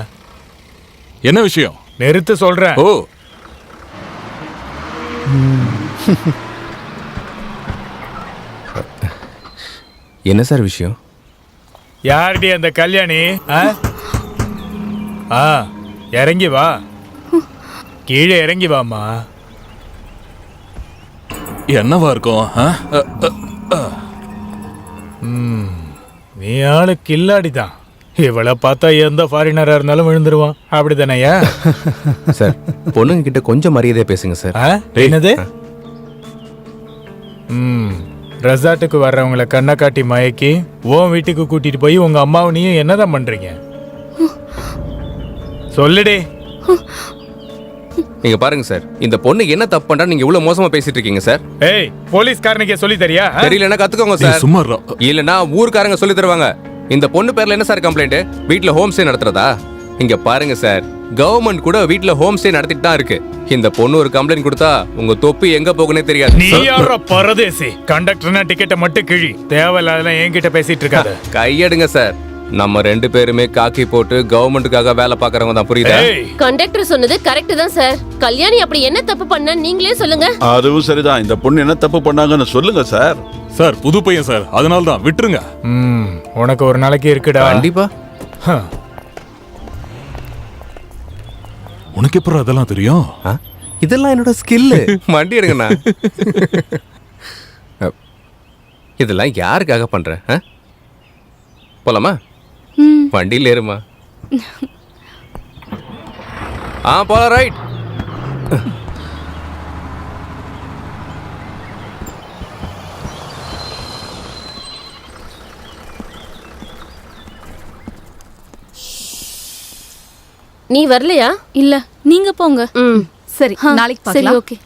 என்ன விஷயம்? நிறுத்து சொல்றேன். ஓ, என்ன சார் விஷயம்? யாருடி அந்த கல்யாணி? இறங்கி வா, கீழே இறங்கி வாமா. என்னவா இருக்கும்? நீ ஆளு கில்லாடிதான். இவளை பார்த்தா எந்த ஃபாரினரா இருந்தாலும் விழுந்துருவான், அப்படிதானயா? சார், பொண்ணுங்க கிட்ட கொஞ்சம் மரியாதையா பேசுங்க சார். என்னது? ரெசார்ட்டுக்கு வர்றவங்களை கண்ணை காட்டி மயக்கி உன் வீட்டுக்கு கூட்டிட்டு போய் உங்க அம்மாவனையும் என்னதான் பண்றீங்க? சொல்லுடே. நீங்க பாருங்க சார், இந்த பொண்ணு என்ன தப்பு பண்றா நீங்க இவ்வளவு மோசமா பேசிட்டு இருக்கீங்க சார். ஏய், போலீஸ்காரனுக்கே சொல்லி தரியா? தெரியலன்னா கத்துக்கோங்க சார். சும்மா இல்லன்னா ஊர்க்காரங்க சொல்லி தருவாங்க. இந்த பொண்ணு பேர்ல என்ன சார் கம்ப்ளைண்ட்? வீட்ல ஹோம் ஸ்டே நடத்துறதா? இங்க பாருங்க சார், கவர்மெண்ட் கூட வீட்ல ஹோம் ஸ்டே நடத்திட்டு தான் இருக்கு. இந்த பொண்ணு ஒரு கம்ப்ளைண்ட் கொடுத்தா உங்க தொப்பி எங்க போகுனே தெரியாது. நீ யாரா பரதேசி? கண்டக்டர்னா டிக்கெட்டை மட்டும் கிழி, தேவையில்லாதெல்லாம் என்கிட்ட பேசிட்டு இருக்காத. கையெடுங்க சார். நம்ம 2 பேருமே காக்கி போட்டு கவர்மெண்ட்டுக்காக வேலை பாக்குறவங்க தான், புரியுதா? கண்டக்டர் சொன்னது கரெக்ட் தான் சார். கல்யாணி அப்படி என்ன தப்பு பண்ண நீங்களே சொல்லுங்க. அதுவும் சரிதான். இந்த பொண்ணு என்ன தப்பு பண்ணாங்கன்னு சொல்லுங்க சார். சார் புது பையன் சார், அதனால தான் விட்டுருங்க. உனக்கு ஒரு நாளைக்கு இருக்குடா. கண்டிப்பா. உனக்கு எப்பறம் அதெல்லாம் தெரியும்? இதெல்லாம் என்னோட ஸ்கில். வண்டி எடுங்கண்ணா. இதெல்லாம் யாருக்காக பண்ற? போலாமா? வண்டியில் ஏறுமா? போலாம். ரைட். நீ வரலையா? இல்ல, நீங்க போங்க. சரி, நாளைக்கு சரி, பார்க்கலாம். ஓகே.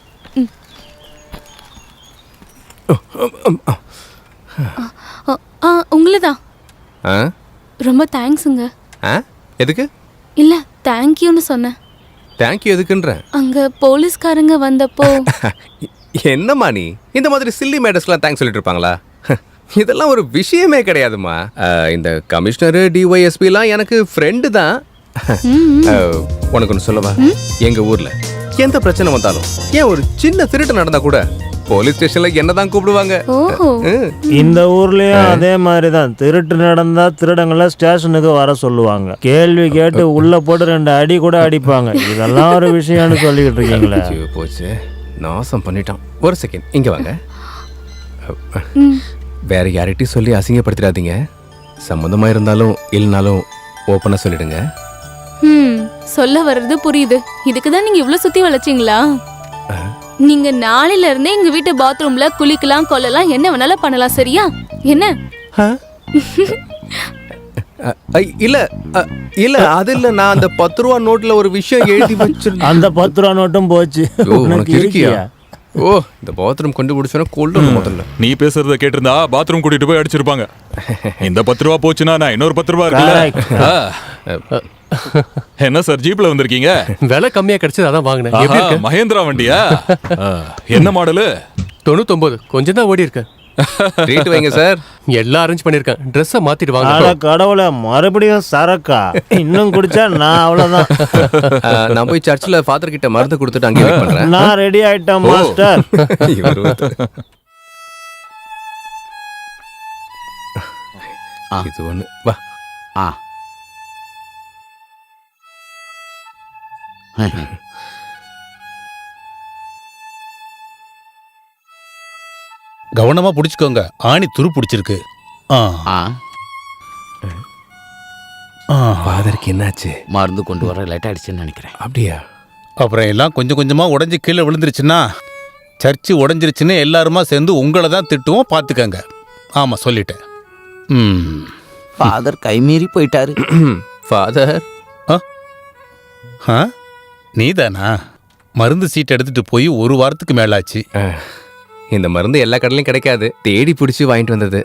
உங்களதான். ரொம்ப தேங்க்ஸுங்க. எதுக்கு? இல்ல, தேங்க்யூன்னு சொன்னேன். தேங்க்யூ எதுக்குன்ற? அங்க போலீஸ்காரங்க வந்தப்போ. என்னம்மா நீ இந்த மாதிரி சில்லி மேட்டர்ஸ்லாம் தேங்க்ஸ் சொல்லிட்டு இருப்பாங்களா? இதெல்லாம் ஒரு விஷயமே கிடையாதுமா. இந்த கமிஷனர் டிஒய்எஸ்பிலாம் எனக்கு ஃப்ரெண்டு தான். உனக்கு ஒன்று சொல்லவா? எங்க ஊர்ல எந்த பிரச்சனை வந்தாலும், ஏன் ஒரு சின்ன திருட்டு நடந்தா கூட போலீஸ் ஸ்டேஷன்ல என்னதான் கூப்பிடுவாங்க. இந்த ஊர்லயும் அதே மாதிரிதான். திருட்டு நடந்தா திருடங்களை ஸ்டேஷனுக்கு வர சொல்லுவாங்க. கேள்வி கேட்டு உள்ள போட்டு 2 அடி கூட அடிப்பாங்க. இதெல்லாம் ஒரு விஷயம்னு சொல்லிக்கிட்டு இருக்கீங்களா? போச்சு, நாசம் பண்ணிட்டான். ஒரு செகண்ட், இங்க வாங்க. வேற யார்கிட்டயும் சொல்லி அசிங்கப்படுத்திடாதீங்க. சம்மந்தமா இருந்தாலும் இல்லைனாலும் ஓப்பனா சொல்லிடுங்க. சொல்ல வர்றது புரியுது. இதுக்குதான் நீங்க இவ்வளவு சுத்தி வளைச்சீங்களா? நீங்க நாளையில இருந்தே எங்க வீட்டு பாத்ரூம்ல குளிக்கலாம், கொள்ளலாம், என்ன வேணாலும் பண்ணலாம். சரியா? என்ன? இல்ல இல்ல, அது இல்ல. நான் அந்த 10 ரூபா நோட்ல ஒரு விஷயம் எழுதி வச்சிருந்தேன். அந்த 10 ரூபா நோட்டும் போச்சு. உனக்கு இருக்கியா? இந்த பாத்ரூம் கண்டுபிடிச்சா கொள்ளு. முதல்ல நீ பேசுறத கேட்டிருந்தா பாத்ரூம் கூட்டிட்டு போய் அடிச்சிருப்பாங்க. இந்த 10 ரூபா போச்சுன்னா நான் இன்னொரு 10 ரூபா இருக்குல்ல. என்ன சார் ஜீப்ல வந்திருக்கீங்க? விலை கம்மியா கிடைச்சது அதான் வாங்கினேன். மஹேந்திரா வண்டியா? என்ன மாடலு? 99. கொஞ்சம் தான் ஓடி இருக்கேன். ட்ரீட் வைங்க சார். எல்லாம் அரேஞ்ச் பண்ணிருக்கேன். ட்ரெஸ்ஸை மாத்திட்டு வாங்க. அட கடவுளே, மறுபடியும் சரக்கா? இன்னும் குடிச்சா நான் அவ்வளவுதான். நான் போய் சர்ச்சில் ஃபாதர் கிட்ட மருந்து கொடுத்துட்டு அங்கே வெயிட் பண்றேன். நான் ரெடி ஆயிட்டேன் மாஸ்டர். இது ஒண்ணு வா. கவனமா புடிச்சுக்கோங்க, ஆணி துரு பிடிச்சிருக்கு. ஃபாதருக்கு என்னாச்சு? மருந்து கொண்டு வர லேட் ஆயிடுச்சுன்னு நினைக்கிறேன். அப்படியா? அப்புறம் எல்லாம் கொஞ்சம் கொஞ்சமா உடஞ்சி கீழே விழுந்துருச்சுன்னா, சர்ச்சு உடஞ்சிருச்சுன்னு எல்லாருமா சேர்ந்து உங்களை தான் திட்டுவோம். பார்த்துக்கங்க. ஆமா, சொல்லிட்டேன். ஃபாதர் கைமீறி போயிட்டாரு. ஃபாதர் நீதானா? மருந்து சீட் எடுத்துட்டு போய் 1 வாரத்துக்கு மேலாச்சு. இந்த மருந்து எல்லா கடையிலும் கிடைக்காது, தேடி பிடிச்சி வாங்கிட்டு வந்தது.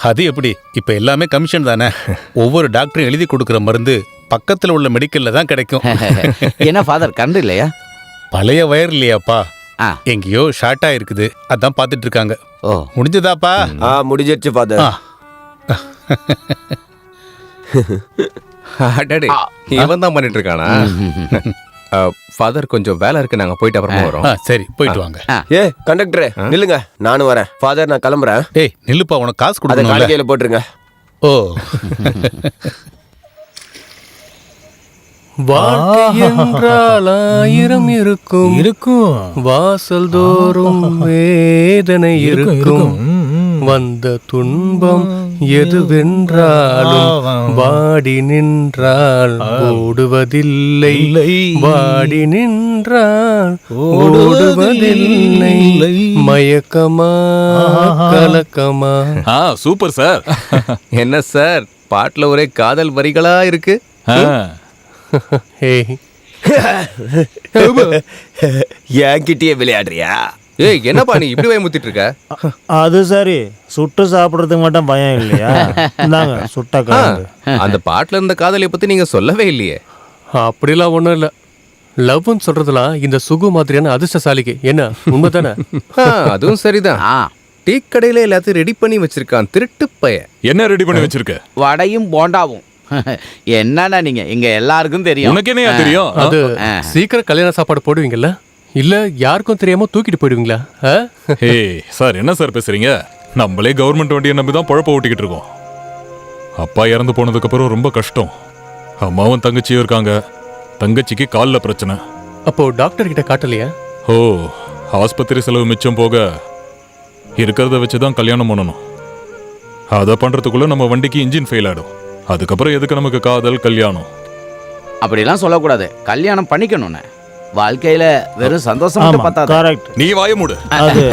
அது எப்படி? இப்ப எல்லாமே கமிஷன் தானே. ஒவ்வொரு டாக்டரும் எழுதி கொடுக்குற மருந்து பக்கத்துல உள்ள மெடிக்கல்ல தான் கிடைக்கும். என்ன ஃபாதர் கண்டு இல்லையா? பழைய வயர் இல்லையாப்பா, எங்கேயோ ஷார்ட்டா இருக்குது, அதான் பாத்துட்டு இருக்காங்க. முடிஞ்சதாப்பா? முடிஞ்சிருச்சு ஃபாதர். அடடே, இவன் தான் பண்ணிட்டு இருக்கானா? ஃபாதர் கொஞ்சம் வேலை இருக்கு, நாங்க போயிட்டு அப்புறமா வரோம். சரி, போயிட்டு வாங்க. கண்டக்டரே நில்லுங்க, நானும் வரேன். ஃபாதர் நான் கிளம்புறேன். நில்லுப்பா, உனக்கு காசு அதை கொடுக்கணும். காலிகையில போட்டுருங்க. வாழ்க்கை என்றால் 1000 இருக்கும், வாசல் தோறும் வேதனை இருக்கும். வந்த துன்பம் எதுவென்றாலும் வாடி நின்றால் ஓடுவதில்லை, வாடி நின்றால் ஓடுவதில்லை. மயக்கமா கலக்கமா? Super sir. என்ன சார், பாட்டுல ஒரே காதல் வரிகளா இருக்கு. என்கிட்டயே விளையாடுறியா? ஏய், என்னப்பா நீ இப்படி பயமுத்திட்டு இருக்க? அது சரி, சுட்டு சாப்பிடுறதுக்கு மட்டும் பயம் இல்லையா? இந்தாங்க சுட்ட காதல். அந்த பாட்டுல இருந்த காதலை பத்தி நீங்க சொல்லவே இல்லையே. அப்படிலாம் ஒண்ணும் இல்ல. லவ்னு சொல்றதுலாம் இந்த சுகு மாதிரியான அதிர்ஷ்டசாலிக்கு என்ன உண்மைதானே? அதுவும் சரிதான். டீ கடையில எல்லாத்தையும் ரெடி பண்ணி வச்சிருக்கான் திருட்டு பையன். என்ன ரெடி பண்ணி வச்சிருக்க? வடையும் போண்டாவும். என்னன்னா நீங்க இங்க எல்லாருக்கும் தெரியும். உனக்கு என்னையா தெரியும்? அது சீக்கிரம் கல்யாண சாப்பாடு போடுவீங்கல்ல, இல்ல யாருக்கும் தெரியாம தூக்கிட்டு போயிடுவீங்களா? ஹே சார், என்ன சார் பேசுறீங்க? நம்மளே கவர்மெண்ட் வண்டியை நம்பி தான் பொழப்ப ஓட்டிக்கிட்டு இருக்கோம். அப்பா இறந்து போனதுக்கு அப்புறம் ரொம்ப கஷ்டம். அம்மாவும் தங்கச்சியும் இருக்காங்க. தங்கச்சிக்கு காலில் பிரச்சனை. அப்போ டாக்டர் கிட்ட காட்டலையா? ஓ, ஆஸ்பத்திரி செலவு மிச்சம் போக இருக்கிறத வச்சு தான் கல்யாணம் பண்ணணும். அதை பண்றதுக்குள்ள நம்ம வண்டிக்கு இன்ஜின் ஃபெயில் ஆயிடும். அதுக்கப்புறம் எதுக்கு நமக்கு காதல் கல்யாணம்? அப்படிலாம் சொல்லக்கூடாது. கல்யாணம் பண்ணிக்கணும்னு வாழ்க்கையில வெறும் சந்தோஷம் மட்டும் பத்தாது. கரெக்ட். நீ வாய மூடு. அது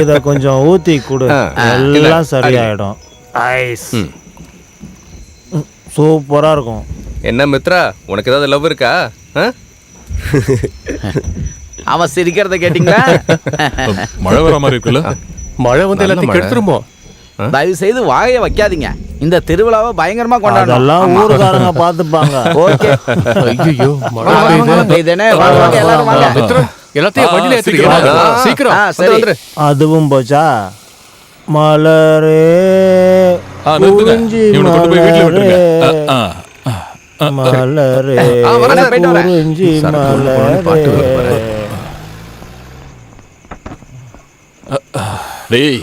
இத கொஞ்சம் ஊத்தி கொடு, எல்லாம் சரியாயிடும். ஐஸ் சூப்பரா இருக்கும். என்ன மித்ரா, உனக்கு ஏதாவது லவ் இருக்கா? அவன் சிரிக்கிறத கேட்டீங்களா? மழை வர மாதிரி இருக்குல்ல? மழை வந்து எல்லாத்தையும் கெடுத்துருமோ? தயவு செய்து வாயை வைக்காதீங்க. இந்த திருவிழாவை பயங்கரமா கொண்டாடணும். அதெல்லாம் ஊருக்காரங்க பாத்துப்பாங்க. ஓகே. ஐயோ, எல்லாத்தையும் வண்டியில ஏத்துறீங்க சீக்கிரம். சரி. அதுவும் போச்சா? மலரே குறிஞ்சி மலரே குறிஞ்சி மலரே. டேய்,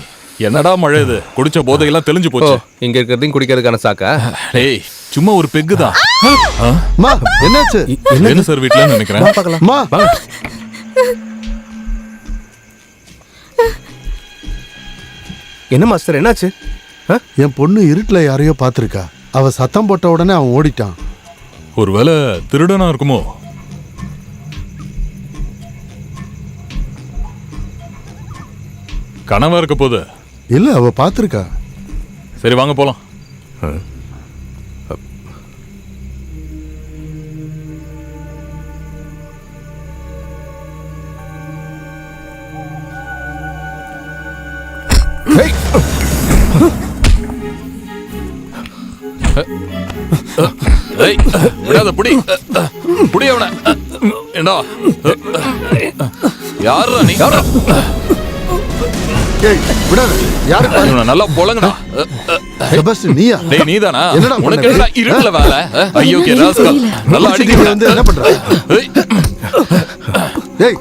என்னடா மழை இது? குடிச்ச போதையெல்லாம் தெளிஞ்சு போச்சு. இங்க இருக்கிறதையும் குடிக்கிறதுக்கான சாக்கா? டேய், சும்மா ஒரு பெக்கு தான். என்னாச்சு? என்ன சார் வீட்டுல நினைக்கிறேன். என்ன மாஸ்டர், என்னாச்சு? என் பொண்ணு இருட்டுல யாரையோ பாத்திருக்கா. அவ சத்தம் போட்ட உடனே அவன் ஓடிட்டான். ஒருவேளை திருடனா இருக்குமோ? கனவா இருக்க போது. இல்ல, அவ பாத்திருக்கா. சரி வாங்க போலாம். விடாத, புடி புடி அவன. ஏண்டா யாரா நீ? நல்லா பொலங்கடா. நீயா? டேய், நீதானா? என்னடா உனக்கு என்னடா இருட்டுல வேலை? ஐயோ, ராஸ்கல். நல்லா அடிக்கிறீங்க. வந்து என்ன பண்ற? டேய்,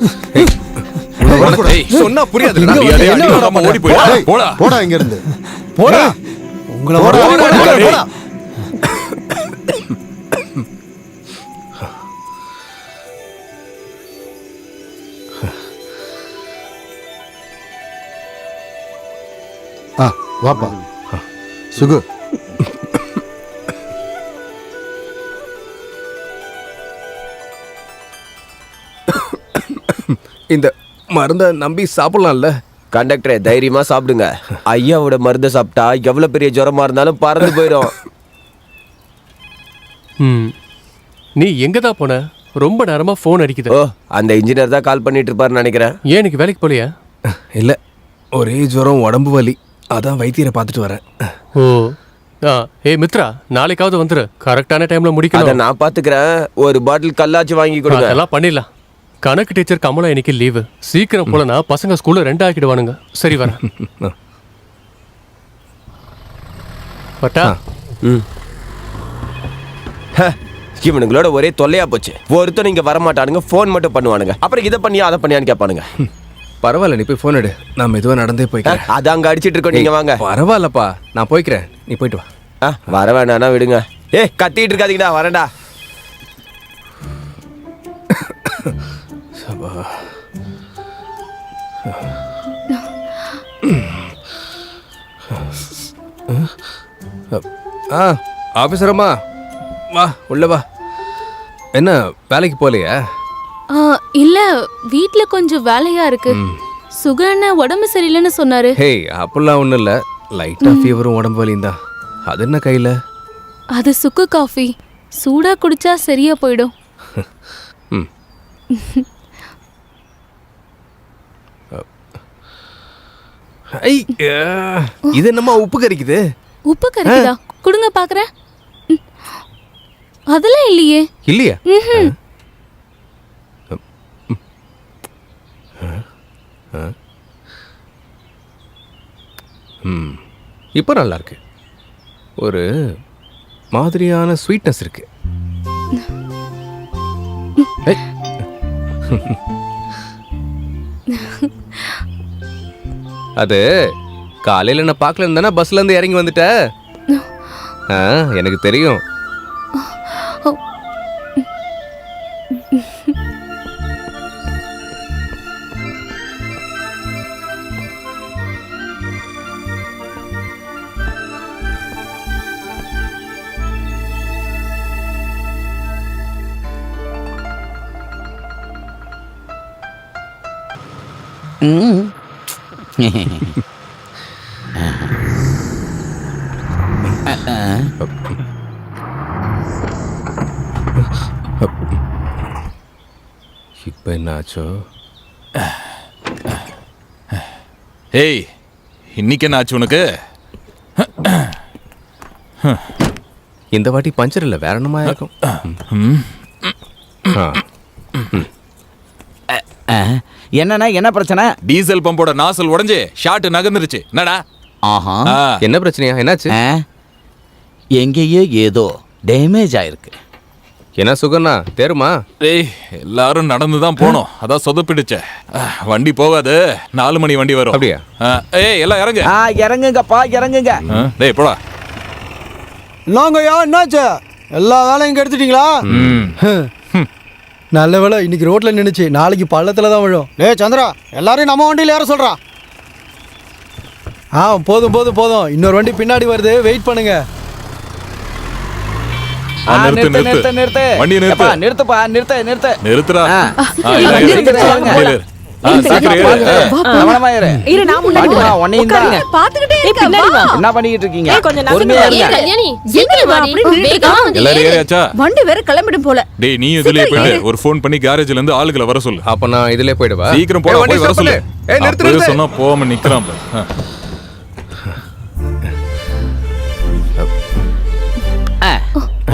சொன்னா புரியாது. ஓடி போடா போடா இங்க இருந்து. போடா. உங்களை போடா. வாப்பா சுகு. இந்த மருந்தை நம்பி சாப்பிடலாம்ல? கண்டக்டரே, தைரியமா சாப்பிடுங்க. ஐயாவோட மருந்தை சாப்பிட்டா எவ்வளவு பெரிய ஜுரமா இருந்தாலும் பறந்து போயிடும். நீ எங்கதான் போன? ரொம்ப நேரமா போன் அடிக்குது. ஓ, அந்த இன்ஜினியர் தான் கால் பண்ணிட்டு இருப்பாருன்னு நினைக்கிறேன். ஏன் இன்னைக்கு வேலைக்கு போலியா? இல்ல, ஒரே ஜுரம், உடம்பு வலி. அதான் வைத்தியரை பார்த்துட்டு வரேன். ஓ, ஏய் மித்ரா, நாளைக்காவது வந்துரு. கரெக்டான டைம்ல முடிக்கணும். அதை நான் பாத்துக்கிறேன். ஒரு பாட்டில் கல்லாச்சு வாங்கி கொடுங்க. அதெல்லாம் பண்ணிடலாம். கணக்கு டீச்சர் கமலா இன்னைக்கு லீவு. சீக்கிரம் போலனா பசங்க ஸ்கூல்ல 2 ஆக்கிடுவானுங்க. சரி வரேன். பட்டா. இவனுங்களோட ஒரே தொல்லையா போச்சு. ஒருத்தன் இங்க வரமாட்டானுங்க, போன் மட்டும் பண்ணுவானுங்க. அப்புறம் இதை பண்ணியா அதை பண்ணியான்னு கேட்பானுங்க. பரவாயில்ல, நீ போய் போன் எடு. நான் மெதுவா நடந்தே போய்க்கிறேன். அது அங்க அடிச்சிட்டு இருக்கோம், நீங்க வாங்க. பரவாயில்லப்பா, நான் போய்க்கிறேன். நீ போயிட்டு வா. வர வேணானா விடுங்க. கத்திட்டு இருக்காதீங்கடா, வரேன்டா. ஆபீசரம்மா, வா உள்ள வா. என்ன வேலைக்கு போலையா? இல்ல, வீட்ல கொஞ்சம் வேலையா இருக்கு. சுகண்ண உடம்பு சரியில்லைன்னு சொன்னாரு. ஹே, அப்படிலாம் ஒண்ணும் இல்ல. லைட்டா ஃபீவரும் உடம்பு வலியும் தான். அது என்ன கையில? அது சுக்கு காஃபி. சூடா குடிச்சா சரியா போயிடும். இது என்னமா உப்பு கறிக்குது? உப்பு கறிக்குதா? குடுங்க பாக்குறேன். அதெல்லாம் இல்லையே. இல்லையா? ம்ஹும். இப்போ நல்லா இருக்கு. ஒரு மாதிரியான ஸ்வீட்னஸ் இருக்கு. ஏய். அது காலையில நான் பார்க்கல இருந்தானே பஸ்ல இருந்து இறங்கி வந்துட்ட. எனக்கு தெரியும். இப்ப என்ன ஆச்சோ? ஏய், இன்னைக்கு என்ன ஆச்சு உனக்கு? இந்த வாட்டி பஞ்சர் இல்ல, வேற என்னமா இருக்கும். என்னன்னா என்ன பிரச்சனை? டீசல் பம்போட நாசல் உடைஞ்சு ஷாட் நகர்ந்துருச்சு. என்னடா? ஆஹா. என்ன பிரச்சனையா? என்னாச்சு? எங்கேயோ ஏதோ டேமேஜ் ஆயிருக்கு. என்ன சுகண்ணா தேருமா? ஏய், எல்லாரும் நடந்து தான் போனோம். அதான் சொதப்பிடுச்சே. வண்டி போகாது. 4 மணி வண்டி வரும். அப்படியா? ஏய், எல்லாம் இறங்கு. இறங்குங்கப்பா, இறங்குங்க. டேய் போடா. நாங்கயா என்னாச்சு? எல்லா வேலையும் இங்க எடுத்துட்டீங்களா? நல்ல வேலை இன்னைக்கு ரோட்ல நின்னுச்சு, நாளைக்கு பள்ளத்துல தான் விழும். டேய் சந்திரா, எல்லாரையும் நம்ம வண்டியில ஏற சொல்றா. போதும் போதும் போதும், இன்னொரு வண்டி பின்னாடி வருது, வெயிட் பண்ணுங்க. வண்டி வேற கிளம்பிடும் போல. டேய் நீ இதுலயே போயிடு. ஒரு ஃபோன் பண்ணி கேரேஜ்ல இருந்து ஆளுகளை வர சொல்லு. அப்ப நான் இதுலயே போய்டுவா. சீக்கிரம் போடா, போய் வர சொல்லு. நிறுத்து சொன்னா போகாம நிக்கறான்.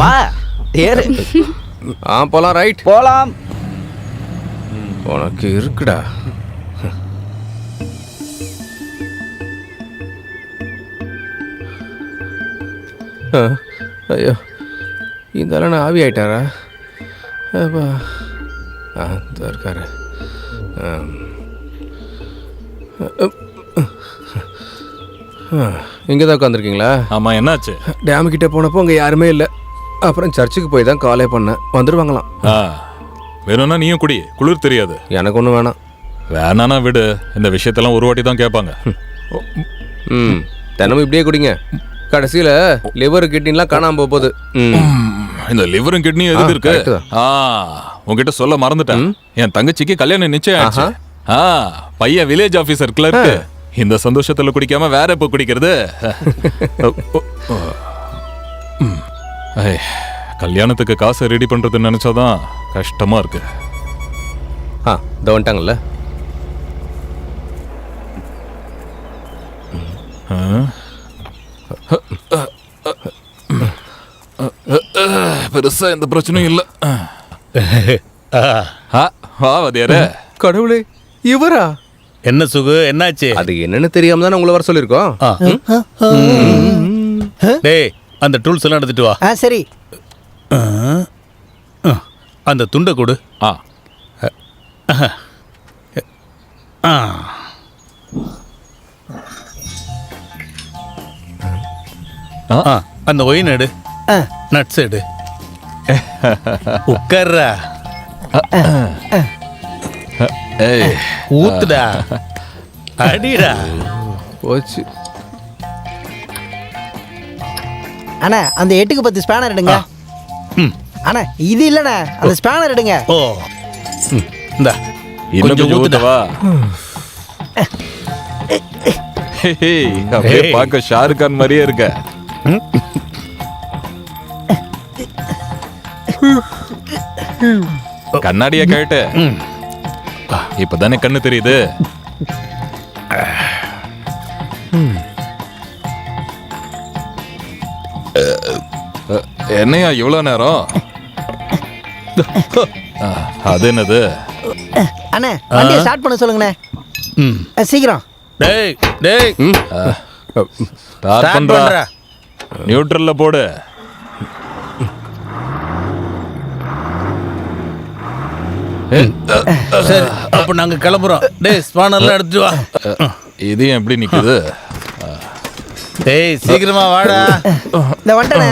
வா ஏறு. போலாம். ரைட் போலாம். உனக்கு இருக்குடா. ஐயோ, இந்த ஆவி ஆயிட்டாரா? இருக்காரு. இங்கதான் உட்காந்துருக்கீங்களா? ஆமா, என்னாச்சு? டேம் கிட்ட போனப்போ அங்க யாருமே இல்லை. அப்புறம் சர்ச்சுக்கு போய் தான் காலே பண்ணேன். வந்துருவாங்களாம். வேணும்னா நீயும் குடி, குளிர் தெரியாது. எனக்கு ஒன்றும் வேணாம். வேணானா விடு. இந்த விஷயத்தெல்லாம் ஒரு வாட்டி தான் கேட்பாங்க. தினமும் இப்படியே குடிங்க. கடைசியில லிவர் கிட்னிலாம் காணாம போகுது. இந்த லிவரும் கிட்னியும் எதுக்கு இருக்கு? உங்ககிட்ட சொல்ல மறந்துட்டேன். என் தங்கச்சிக்கு கல்யாணம் நிச்சயம் ஆச்சு. பையன் வில்லேஜ் ஆபீசர் கிளர்க். இந்த சந்தோஷத்துல குடிக்காம வேற எப்ப குடிக்கிறது? கல்யாணத்துக்கு காசை ரெடி பண்றது நினைச்சாதான் கஷ்டமா இருக்கு. இதோ வந்துட்டாங்கல்ல. பெருசா எந்த பிரச்சனையும் இல்ல. கடவுளே, இவரா? என்ன சுகு, என்னாச்சு? அது என்னன்னு தெரியாம தான் உங்களை வர சொல்லிருக்கோம். டேய், அந்த டூல்ஸ் எல்லாம் எடுத்துட்டு வா. சரி. அந்த துண்டை கொடு. அந்த ஒயின் எடு, நட்ஸ் எடு. உட்கார்றா. ஊத்துடா, அடிடா. போச்சு. அண்ணா, அந்த 8க்கு 10 ஸ்பேனர் எடுங்க. அண்ணா, இது இல்லண்ணா, அந்த ஸ்பேனர் எடுங்க. ஓ, இந்தா கொஞ்சம் ஊத்துடா. அப்படியே பார்க்க ஷாருக் கான் மாதிரியே இருக்க. கண்ணாடிய கேட்டு இப்பதானே கண்ணு தெரியுது. என்னையா இவ்வளவு நேரம்? அது என்னது? அண்ணே வண்டியை ஸ்டார்ட் பண்ண சொல்லுங்கண்ணே. சீக்கிரம். டேய் டேய் ஸ்டார்ட் பண்றா. நியூட்ரல்ல போடு. சரி அப்ப நாங்க கிளம்புறோம். டேய் ஸ்பானர்லாம் எடுத்துட்டு வா. இது எப்படி நிக்குது? டேய் சீக்கிரமா வாடா. இந்த வண்டனே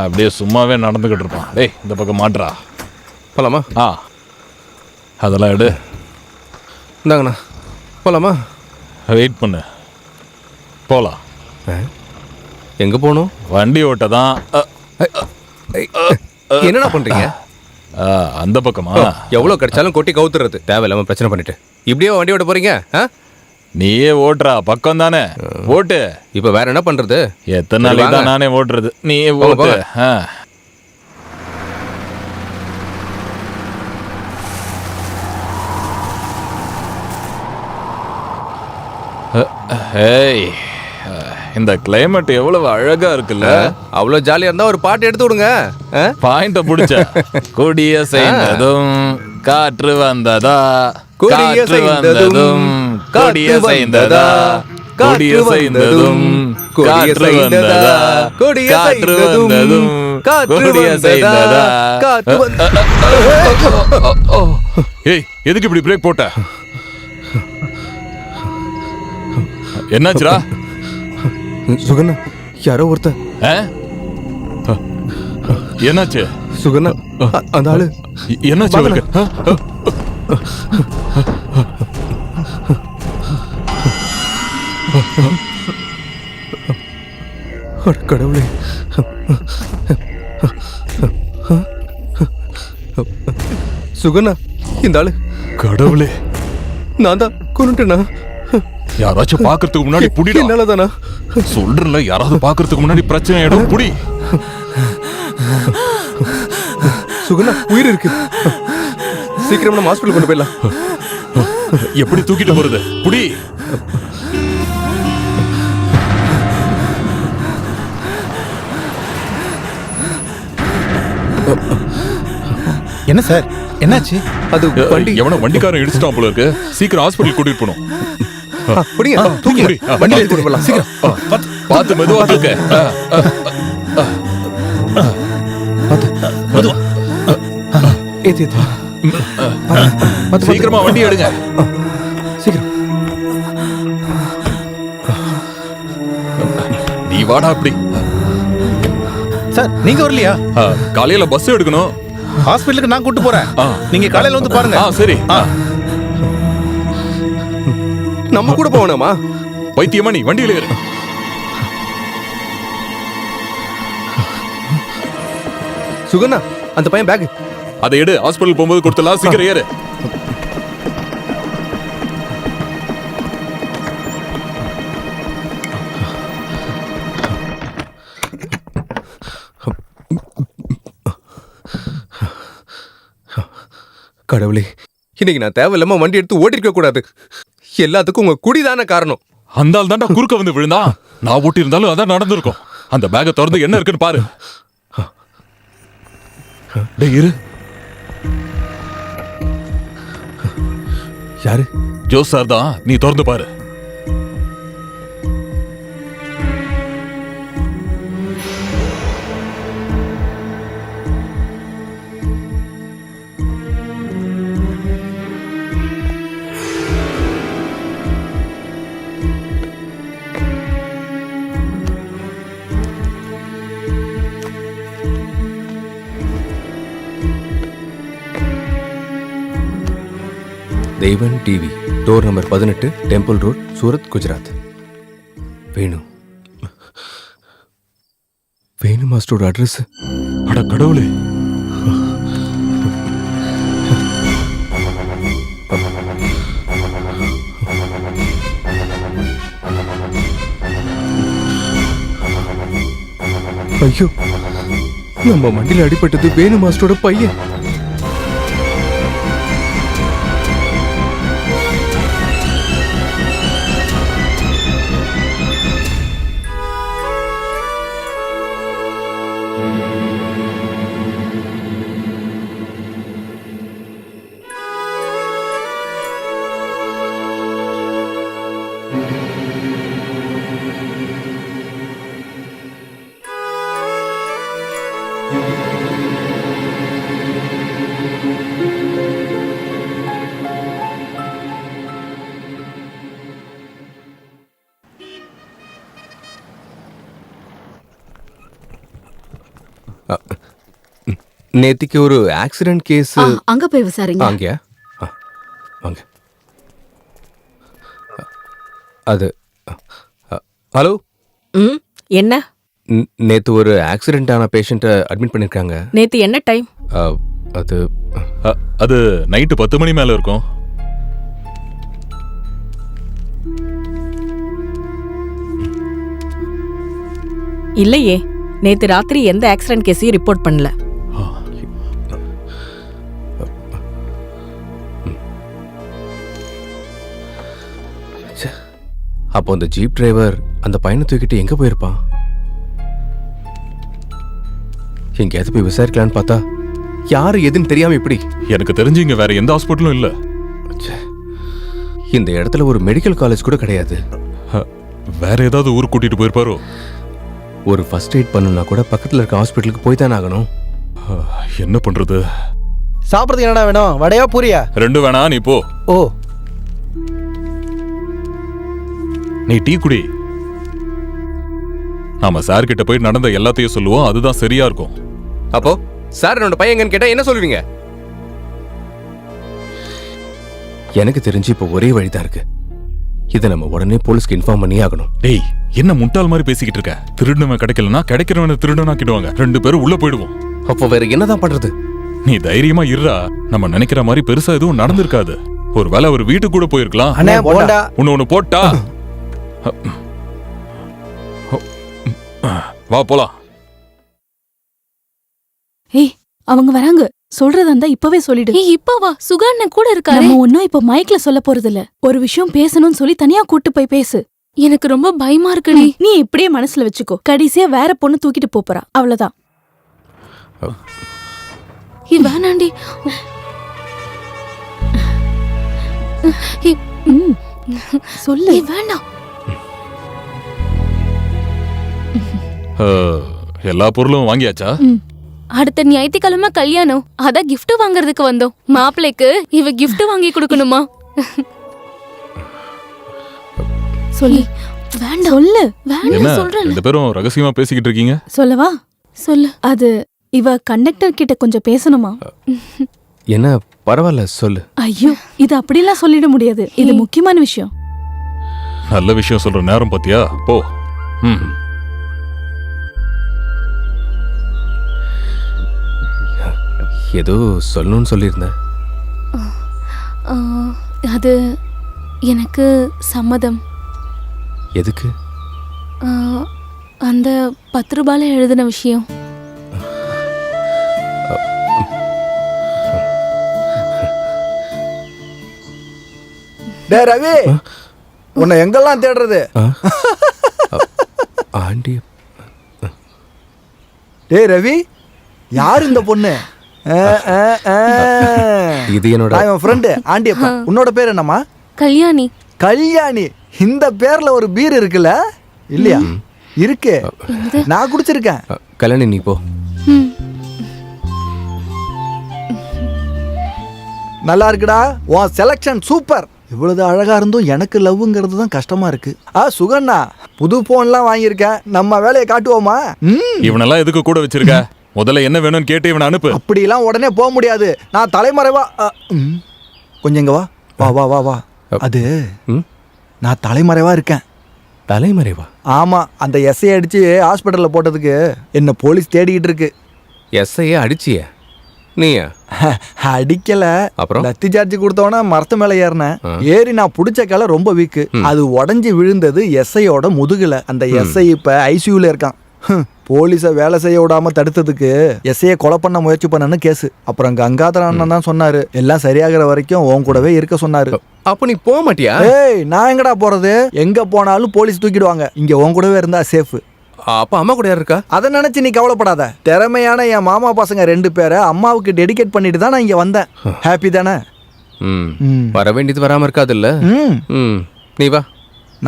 அப்படியே சும்மாவே நடந்துகிட்டு இருப்பான். டேய் இந்த பக்கம் மாட்றா. போலாமா? அதெல்லாம் எடு. இந்தாங்கண்ணா போலாமா? வெயிட் பண்ணு, போலாம். எங்க போகணும்? வண்டி ஓட்ட தான். என்னடா பண்றீங்க? அந்த பக்கமா? எவ்வளவு கிடைச்சாலும் கொட்டி கவுத்துறது தேவையில்லாம பிரச்சனை பண்ணிட்டு இப்படியே வண்டி ஓட்ட போறீங்க? நீயே ஓட்டுறா, பக்கம் தானே ஓட்டு. இப்ப வேற என்ன பண்றது? எத்தனை நாளைக்கு தான் நானே ஓட்டுறது? நீயே ஓட்டு. இந்த கிளைமேட் எவ்வளவு அழகா இருக்குல்ல. அவ்வளவு ஜாலியா இருந்தா ஒரு பாட்டு எடுத்து விடுங்க. பாயிண்ட புடிச்ச. கொடிய செய்ததும் காற்று வந்ததா, காற்று வந்ததும் கொடிய செய்ததா, கொடிய செய்ததும் காற்று வந்ததா, காற்று வந்ததும் கொடிய செய்ததா. ஏய் எதுக்கு இப்படி பிரேக் போட்ட? என்னாச்சுடா? சுகண்ணா யாரோ ஒருத்தன். என்னாச்சு சுகண்ணா? அந்த ஆளு என்னாச்சு அவருக்கு? கடவுளே, சுகண்ணா இந்த ஆளு. கடவுளே, நான் தான் கொன்னுட்டேனா? யாராச்சும் பாக்குறதுக்கு முன்னாடி புடிடா. என்னாலதானா? சொல்றல, யாராவது பாக்குறதுக்கு முன்னாடி பிரச்சனை ஆயிடும். புடி. சுகண்ணா உயிர் இருக்கு. சீக்கிரம் நம்ம ஹாஸ்பிடல் கொண்டு போயிடலாம். எப்படி தூக்கிட்டு போறது? புடி. என்ன சார் என்னாச்சு? அது வண்டி எவனோ வண்டிக்காரன் இடிச்சிட்டான் போல இருக்கு. சீக்கிரம் ஹாஸ்பிடல் கூட்டிட்டு போணும். புடிங்க, தூக்கி வண்டியில ஏத்தி போலாம். சீக்கிரம் பாத்து மெதுவா தூக்கு. மெதுவா ஏத்தி ஏத்தி. சீக்கிரமா வண்டி எடுங்க. சீக்கிரம். நீ வாடா அப்படி. சார் நீங்க வரலையா? காலையில பஸ் எடுக்கணும். ஹாஸ்பிடலுக்கு நான் கூட்டு போறேன். நீங்க காலையில வந்து பாருங்க. சரி. நம்ம கூட போகணுமா? பைத்தியமா நீ வண்டியில ஏறு. சுகண்ணா அந்த பையன் பேக். அதை எடு, ஹாஸ்பிடல் போகும்போது கொடுத்தலாம். சீக்கிரம் ஏறு. கடவுளே, இன்னைக்கு நான் தேவையில்லாம வண்டி எடுத்து ஓட்டிருக்க கூடாது. எல்லாத்துக்கும் உங்க குடிதான காரணம். அந்த ஆள் தான்டா குறுக்க வந்து விழுந்தா. நான் ஓட்டி இருந்தாலும் அதான் நடந்திருக்கும். அந்த பேக்கை திறந்து என்ன இருக்குன்னு பாரு. டேய் இரு. யாரு? ஜோஸ் சார் தான். நீ திறந்து பாரு. Deivan TV, door number 18, temple road, Surat, Gujarat. Venu Venu மாஸ்டரோட அட்ரஸ். அட கடவுளே. ஐயோ, நம்ம மண்டியில அடிபட்டது வேணு மாஸ்டரோட பையன். நேத்திக்கு ஒரு ஆக்சிடென்ட் கேஸ். அங்க போய் விசாரிங்க. அங்கயா? வாங்க. அது ஹலோ. என்ன? நேத்து ஒரு ஆக்சிடென்ட் ஆன பேஷண்ட்டை அட்மிட் பண்ணிருக்காங்க. நேத்து என்ன டைம்? அது நைட்டு 10 மணி மேல இருக்கும். இல்லையே, நேத்து ராத்திரி எந்த ஆக்சிடென்ட் கேஸையும் ரிப்போர்ட் பண்ணல. அப்போ அந்த ஜீப் டிரைவர் அந்த பையனை தூக்கிட்டு எங்க போயிருப்பான்? எங்கேயாவது போய் விசாரிக்கலான்னு பார்த்தா யாரு எதுன்னு தெரியாம இப்படி. எனக்கு தெரிஞ்சு இங்க வேற எந்த ஹாஸ்பிட்டலும் இல்ல. இந்த இடத்துல ஒரு மெடிக்கல் காலேஜ் கூட கிடையாது. வேற ஏதாவது ஊருக்கு கூட்டிட்டு போயிருப்பாரோ? ஒரு ஃபர்ஸ்ட் எய்ட் பண்ணணும்னா கூட பக்கத்துல இருக்க ஹாஸ்பிட்டலுக்கு போய் தானே ஆகணும். என்ன பண்றது? சாப்பிட்றதுக்கு என்னடா வேணும்? வடையா பூரியா? 2 வேணா, நீ போ. ஓ, நீ டீ குடி. நாம சார் கிட்ட போய் நடந்த எல்லாத்தையும் சொல்லுவோம், அதுதான் சரியா இருக்கும். அப்போ சார் என்னோட பையன் எங்கன்னு கேட்டா என்ன சொல்லுவீங்க? எனக்கு தெரிஞ்சு இப்போ ஒரே வழிதான் இருக்கு. இதை நம்ம உடனே போலீஸ்க்கு இன்ஃபார்ம் பண்ணி ஆகணும். டேய், என்ன முட்டாள் மாதிரி பேசிக்கிட்டு இருக்க? திருடனவன் கிடைக்கலனா கிடைக்கிறவனை திருடனாக்கிடுவாங்க. 2 பேரும் உள்ள போயிடுவோம். அப்போ வேற என்னதான் பண்றது? நீ தைரியமா இருடா. நம்ம நினைக்கிற மாதிரி பெருசா எதுவும் நடந்திருக்காது. ஒருவேளை அவர் வீட்டுக்கு கூட போயிருக்கலாம். ஒன்னு போட்டா வா போலாம். ஏய், அவங்க வராங்க. சொல்றதா இருந்தா இப்பவே சொல்லிடு. ஏய், இப்ப வா. சுகாண்ண கூட இருக்காரு. நம்ம ஒன்னும் இப்ப மைக்ல சொல்ல போறது இல்ல. ஒரு விஷயம் பேசணும்னு சொல்லி தனியா கூட்டு போய் பேசு. எனக்கு ரொம்ப பயமா இருக்குடி. நீ இப்படியே மனசுல வச்சுக்கோ. கடைசியா வேற பொண்ணு தூக்கிட்டு போறா, அவ்வளவுதான். வேணாண்டி. சொல்லு. வேண்டாம். எல்லா பொருளும் வாங்கியாச்சா? அடுத்த ஞாயிற்றுக்கிழமை கல்யாணம். அதான் gift வாங்குறதுக்கு வந்தோம். மாப்பிள்ளைக்கு இவ gift வாங்கி கொடுக்கணுமா? சொல்லு. வேண்டாம். சொல்லு. வேண்டாம் சொல்றேன். 2 பேரும் ரகசியமா பேசிக்கிட்டு இருக்கீங்க. சொல்லவா? சொல்லு. அது இவ கண்டக்டர் கிட்ட கொஞ்சம் பேசணுமா? என்ன? பரவாயில்ல, சொல்லு. ஐயோ, இது அப்படிலாம் சொல்லிட முடியாது. இது முக்கியமான விஷயம். நல்ல விஷயம் சொல்ற நேரம் பாத்தியா? போ. ஏதோ சொல்லணும்னு சொல்லியிருந்தேன். அது எனக்கு சம்மதம். எதுக்கு? அந்த 10 ரூபாயில எழுதின விஷயம். டே ரவி, உன்னை எங்கெல்லாம் தேடுறது? ஆண்டி. டே ரவி, யார் இந்த பொண்ணு? இது என்னோட ஃப்ரெண்டு ஆண்டியப்பா. உன்னோட பேர் என்னம்மா? கல்யாணி. கல்யாணி. இந்த பேர்ல ஒரு பீர் இருக்குல்ல? இல்லையா? இருக்கு, நான் குடிச்சிருக்கேன். கல்யாணி, நீ போ. நல்லா இருக்குடா, உன் செலக்ஷன் சூப்பர். இவ்வளவு அழகா இருந்தும் எனக்கு லவ்ங்கிறது தான் கஷ்டமா இருக்கு. சுகண்ணா, புது போன்லாம் வாங்கியிருக்கேன். நம்ம வேலையை காட்டுவோமா? இவனெல்லாம் எதுக்கு கூட வச்சிருக்க? முதல்ல என்ன வேணும்னு கேட்டு இவனை அனுப்பு. அப்படிலாம் உடனே போக முடியாது. நான் தலைமறைவா. கொஞ்சம் இங்க வா. வா வா வா வா. அது நான் தலைமறைவா இருக்கேன். தலைமறைவா? ஆமா, அந்த எஸ்ஐ அடிச்சு ஹாஸ்பிட்டல்ல போட்டதுக்கு என்ன போலீஸ் தேடிக்கிட்டு இருக்கு. எஸ்ஐ அடிச்சிய? நீயா? அடிக்கல. அப்புறம் லத்தி சார்ஜ் கொடுத்தவன மரத்து மேல ஏறினேன். ஏறி நான் புடிச்ச கால ரொம்ப வீக்கு. அது உடஞ்சி விழுந்தது எஸ்ஐயோட முதுகுல. அந்த எஸ்ஐ இப்ப ஐசியூல இருக்கான். போலீஸை வேலை செய்ய விடாம தடுத்ததுக்கு எஸ்ஐயை கொலை பண்ண முயற்சி பண்ணனு கேஸ். அப்புறம் கங்காதர அண்ணன் தான் சொன்னாரு, எல்லாம் சரியாகிற வரைக்கும் உன் கூடவே இருக்க சொன்னாரு. அப்ப நீ போக மாட்டியா? ஏய், நான் எங்கடா போறது? எங்க போனாலும் போலீஸ் தூக்கிடுவாங்க. இங்க உன் கூடவே இருந்தா சேஃப். அப்ப அம்மா கூட யார் இருக்கா? அதை நினைச்சு நீ கவலைப்படாத. திறமையான என் மாமா பசங்க 2 பேரை அம்மாவுக்கு டெடிகேட் பண்ணிட்டு தான் நான் இங்க வந்தேன். ஹாப்பி தானே? வர வேண்டியது வராம இருக்காது இல்ல? நீ வா.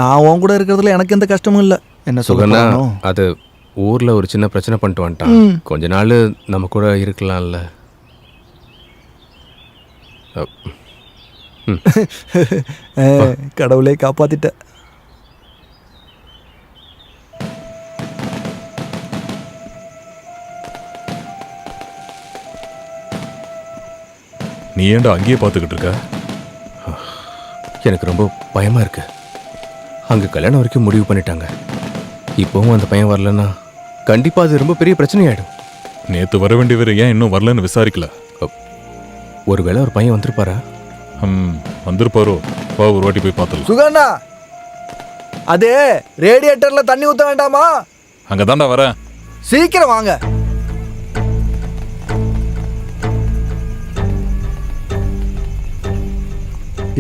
நான் உன் கூட இருக்கிறதுல எனக்கு எந்த கஷ்டமும் இல்ல. என்ன சொல்றேன்னா, அது ஊர்ல ஒரு சின்ன பிரச்சனை பண்ணிட்டு வந்துட்டான். கொஞ்ச நாள் நம்ம கூட இருக்கலாம்ல. கடவுளே காப்பாத்திட்ட. நீ ஏன்டா அங்கேயே பார்த்துக்கிட்டு இருக்க? எனக்கு ரொம்ப பயமா இருக்கு. அங்க கல்யாணம் வரைக்கும் முடிவு பண்ணிட்டாங்க. இப்போவும் அந்த பையன் வரலன்னா கண்டிப்பா அது ரொம்ப பெரிய பிரச்சனை ஆயிடும். நேத்து வர வேண்டியவர் ஏன் இன்னும் வரலன்னு விசாரிக்கல? ஒருவேளை ஒரு பையன் வந்திருப்பாரா? வந்திருப்பாரோ? வா ஒரு வாட்டி போய் பார்த்தலாம். சுகண்ணா, அது ரேடியேட்டர்ல தண்ணி ஊத்த வேண்டாமா? அங்கதான்டா வரேன். சீக்கிரம் வாங்க.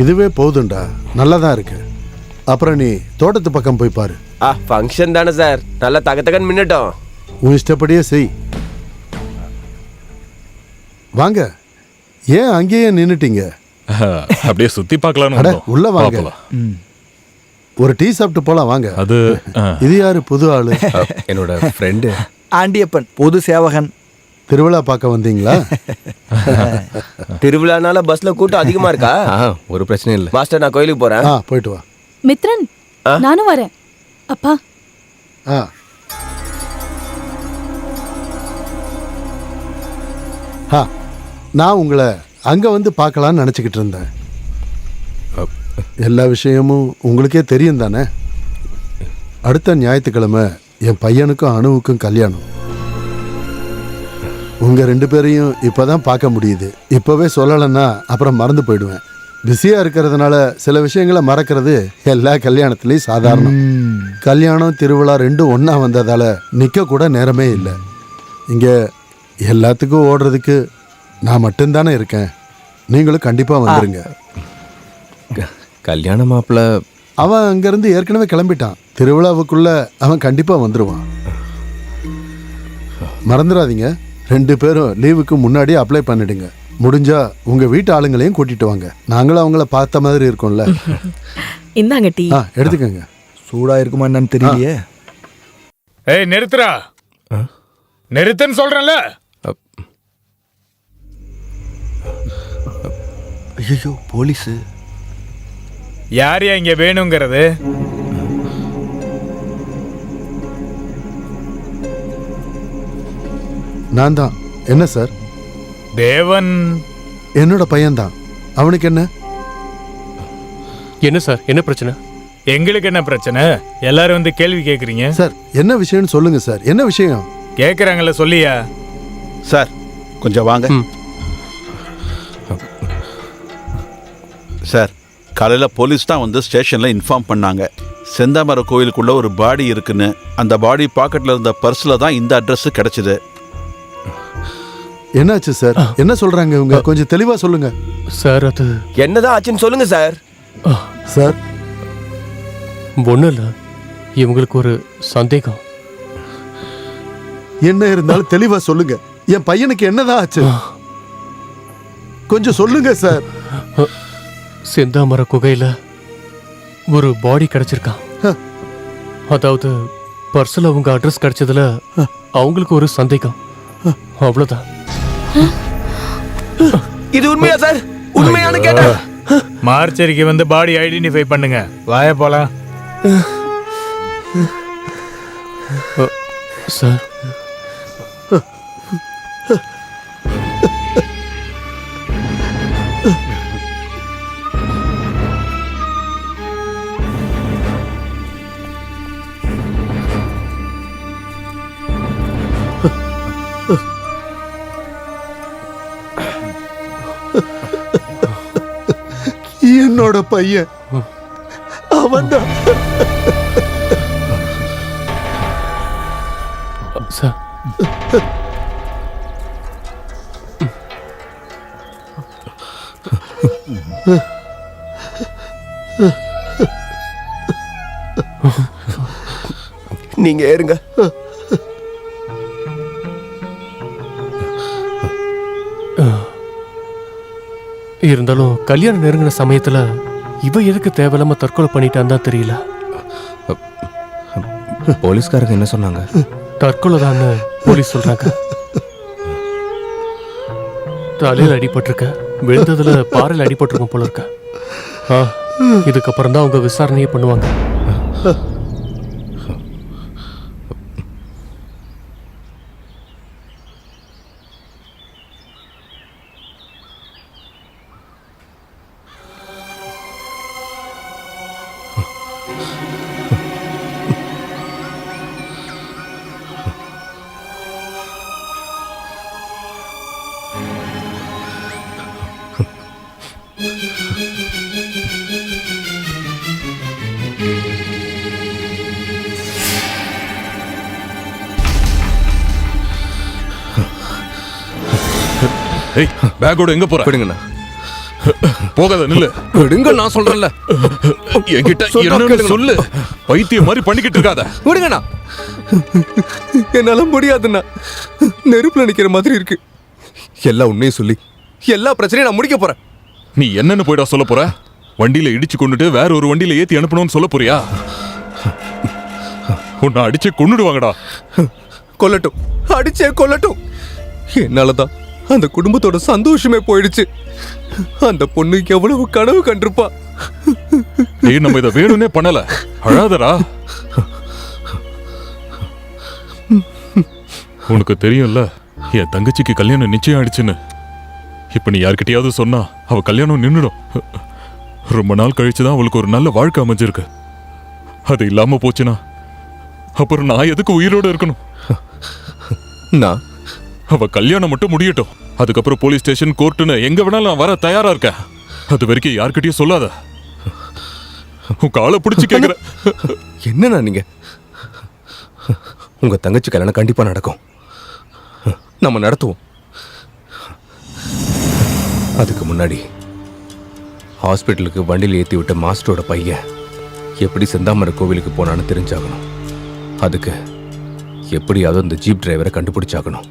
இதுவே போதும்டா, நல்லதா இருக்கு. அப்புறம் நீ தோட்டத்து பக்கம் போய் பாரு. ஃபங்க்ஷன் தானே சார், நல்லா தகத்தகன்னு மின்னட்டும். உன் இஷ்டப்படியே செய். வாங்க, ஏன் அங்கேயே நின்னுட்டீங்க? அப்படியே சுத்தி பார்க்கலாம்னு உள்ள வாங்க. ஒரு டீ சாப்பிட்டு போலாம் வாங்க. அது இது யாரு புது ஆளு? என்னோட ஃப்ரெண்டு ஆண்டியப்பன், பொது சேவகன். திருவிழா பார்க்க வந்தீங்களா? திருவிழானால பஸ்ல கூட்டம் அதிகமா இருக்கா? ஒரு பிரச்சனை இல்லை மாஸ்டர், நான் கோயிலுக்கு போறேன். போயிட்டு வா. மித்ரன், நானும் வரேன். அப்பா. நான் உங்களை அங்க வந்து பார்க்கலான்னு நினைச்சுக்கிட்டு இருந்தேன். எல்லா விஷயமும் உங்களுக்கே தெரியும் தானே? அடுத்த ஞாயிற்றுக்கிழமை என் பையனுக்கும் அணுவுக்கும் கல்யாணம். உங்க 2 பேரையும் இப்பதான் பார்க்க முடியுது. இப்பவே சொல்லலைன்னா அப்புறம் மறந்து போயிடுவேன். பிஸியா இருக்கிறதுனால சில விஷயங்களை மறக்கிறது எல்லா கல்யாணத்துலயும் சாதாரணம். கல்யாணம் திருவிழா 2 ஒண்ணா வந்ததால நிக்க கூட நேரமே இல்லை. இங்க எல்லாத்துக்கும் ஓடுறதுக்கு நான் மட்டும்தானே இருக்கேன். நீங்களும் கண்டிப்பா வந்துருங்க. கல்யாண மாப்பிள்ள அவன் அங்கிருந்து ஏற்கனவே கிளம்பிட்டான். திருவிழாவுக்குள்ள அவன் கண்டிப்பா வந்துருவான். மறந்துடாதீங்க, 2 பேரும் லீவுக்கு முன்னாடி அப்ளை பண்ணிடுங்க. முடிஞ்சா உங்க வீட்டு ஆளுங்களையும் கூட்டிட்டு வாங்க. நாங்களும் அவங்கள பார்த்த மாதிரி இருக்கோம்ல. இந்தாங்க டீ. எடுத்துக்கங்க. சூடா இருக்குமா என்னன்னு தெரியலையே. ஏய் நிறுத்துறா, நிறுத்துன்னு சொல்றேன்ல. ஐயோ, போலீஸ். யார் இங்க வேணுங்கிறது? நான் தான். என்ன சார்? தேவன் என்னோட பையன்தான். அவனுக்கு என்ன? என்ன சார், என்ன பிரச்சனை? எங்களுக்கு என்ன பிரச்சனை? எல்லாரும் வந்து கேள்வி கேக்குறீங்க. சார் என்ன விஷயம்னு சொல்லுங்க சார். என்ன விஷயம் கேக்குறாங்கல்ல, சொல்லியா? சார் கொஞ்சம் வாங்க. சார், காலையில் போலீஸ் தான் வந்து ஸ்டேஷனில் இன்ஃபார்ம் பண்ணாங்க. செந்தாமரை கோயிலுக்குள்ள ஒரு பாடி இருக்குன்னு. அந்த பாடி பாக்கெட்டில் இருந்த பர்ஸில் தான் இந்த அட்ரஸ் கிடைச்சிது. என்னாச்சு சார்? என்ன சொல்றாங்க இவங்க? கொஞ்சம் தெளிவா சொல்லுங்க சார். அது என்னதான் ஆச்சுன்னு சொல்லுங்க சார். சார் ஒன்றும் இல்லை, இவங்களுக்கு ஒரு சந்தேகம். என்ன இருந்தாலும் தெளிவா சொல்லுங்க. என் பையனுக்கு என்னதான் ஆச்சு? கொஞ்சம் சொல்லுங்க சார். செந்தாமர குகையில ஒரு பாடி கிடைச்சிருக்கான். அதாவது பர்சல் அவங்க அட்ரஸ் கிடைச்சதுல அவங்களுக்கு ஒரு சந்தேகம், அவ்வளவுதான். இது உண்மையா சார்? உண்மையான கேட்டா மார்ச்சரிக்கு வந்து பாடி ஐடென்டிஃபை பண்ணுங்க. வாய போலாம் சார். என்னோட பையன் அவன்தான். சார், நீங்க ஏறுங்க. இருந்தாலும் கல்யாணம் நெருங்கின சமயத்துல இவ எதுக்கு தேவையில்லாம தற்கொலை பண்ணிட்டான்னு தான் தெரியல. போலீஸ்காரங்க என்ன சொன்னாங்க? தற்கொலை தான் போலீஸ் சொல்றாங்க. தலையில அடிபட்டிருக்க, விழுந்ததுல பாறையில் அடிபட்டிருக்கும் போல இருக்க. இதுக்கப்புறம் தான் அவங்க விசாரணையே பண்ணுவாங்க. ஏய் பேக்கோட எங்க போற? விடுங்கண்ணா. போகாத நில்லு. விடுங்க நான் சொல்றேன்ல. என்கிட்ட என்ன சொல்லு. பைத்தியம் மாதிரி பண்ணிக்கிட்டு இருக்காத. விடுங்கண்ணா. என்னால முடியாதுண்ணா. நெருப்புல நிக்கிற மாதிரி இருக்கு. எல்லா உண்மையும் சொல்லி எல்லா பிரச்சனையும் நான் முடிக்க போறேன். நீ என்னன்னு போய்டா சொல்ல போற? வண்டியில இடிச்சு கொண்டுட்டு வேற ஒரு வண்டியில ஏத்தி அனுப்பணும்னு சொல்ல போறியா? உன்னை அடிச்சு கொன்னுடுவாங்கடா. கொல்லட்டும், அடிச்சே கொல்லட்டும். என்னாலதான் அந்த குடும்பத்தோட சந்தோஷமே போயிடுச்சு. அந்த பொண்ணு எவ்வளவு கனவு கண்டிருப்பா. நீ நம்ம இதை வேணும்னே பண்ணல. அழாதடா. உனக்கு தெரியும்ல என் தங்கச்சிக்கு கல்யாணம் நிச்சயம் ஆயிடுச்சுன்னு. இப்ப நீ யார்கிட்டயாவது சொன்னா அவ கல்யாணம் நின்னுடும். ரொம்ப நாள் கழிச்சுதான் அவளுக்கு ஒரு நல்ல வாழ்க்கை அமைஞ்சிருக்கு. அது இல்லாம போச்சுன்னா அப்புறம் நான் எதுக்கு உயிரோட இருக்கணும்? நான் அவ கல்யாணம் மட்டும் முடியட்டும். அதுக்கப்புறம் போலீஸ் ஸ்டேஷன், கோர்ட்டுன்னு எங்க வேணாலும் நான் வர தயாரா இருக்கேன். அது வரைக்கும் யார்கிட்டயும் சொல்லாத. உன் காலை பிடிச்சு கேக்குற. என்னண்ணா நீங்க? உங்க தங்கச்சி கல்யாணம் கண்டிப்பா நடக்கும். நம்ம நடத்துவோம். அதுக்கு முன்னாடி ஹாஸ்பிட்டலுக்கு வண்டியில் ஏற்றி விட்ட மாஸ்டரோட பையன் எப்படி செந்தாமரை கோவிலுக்கு போனான்னு தெரிஞ்சாகணும். அதுக்கு எப்படியாவது அந்த ஜீப் டிரைவரை கண்டுபிடிச்சாகணும்.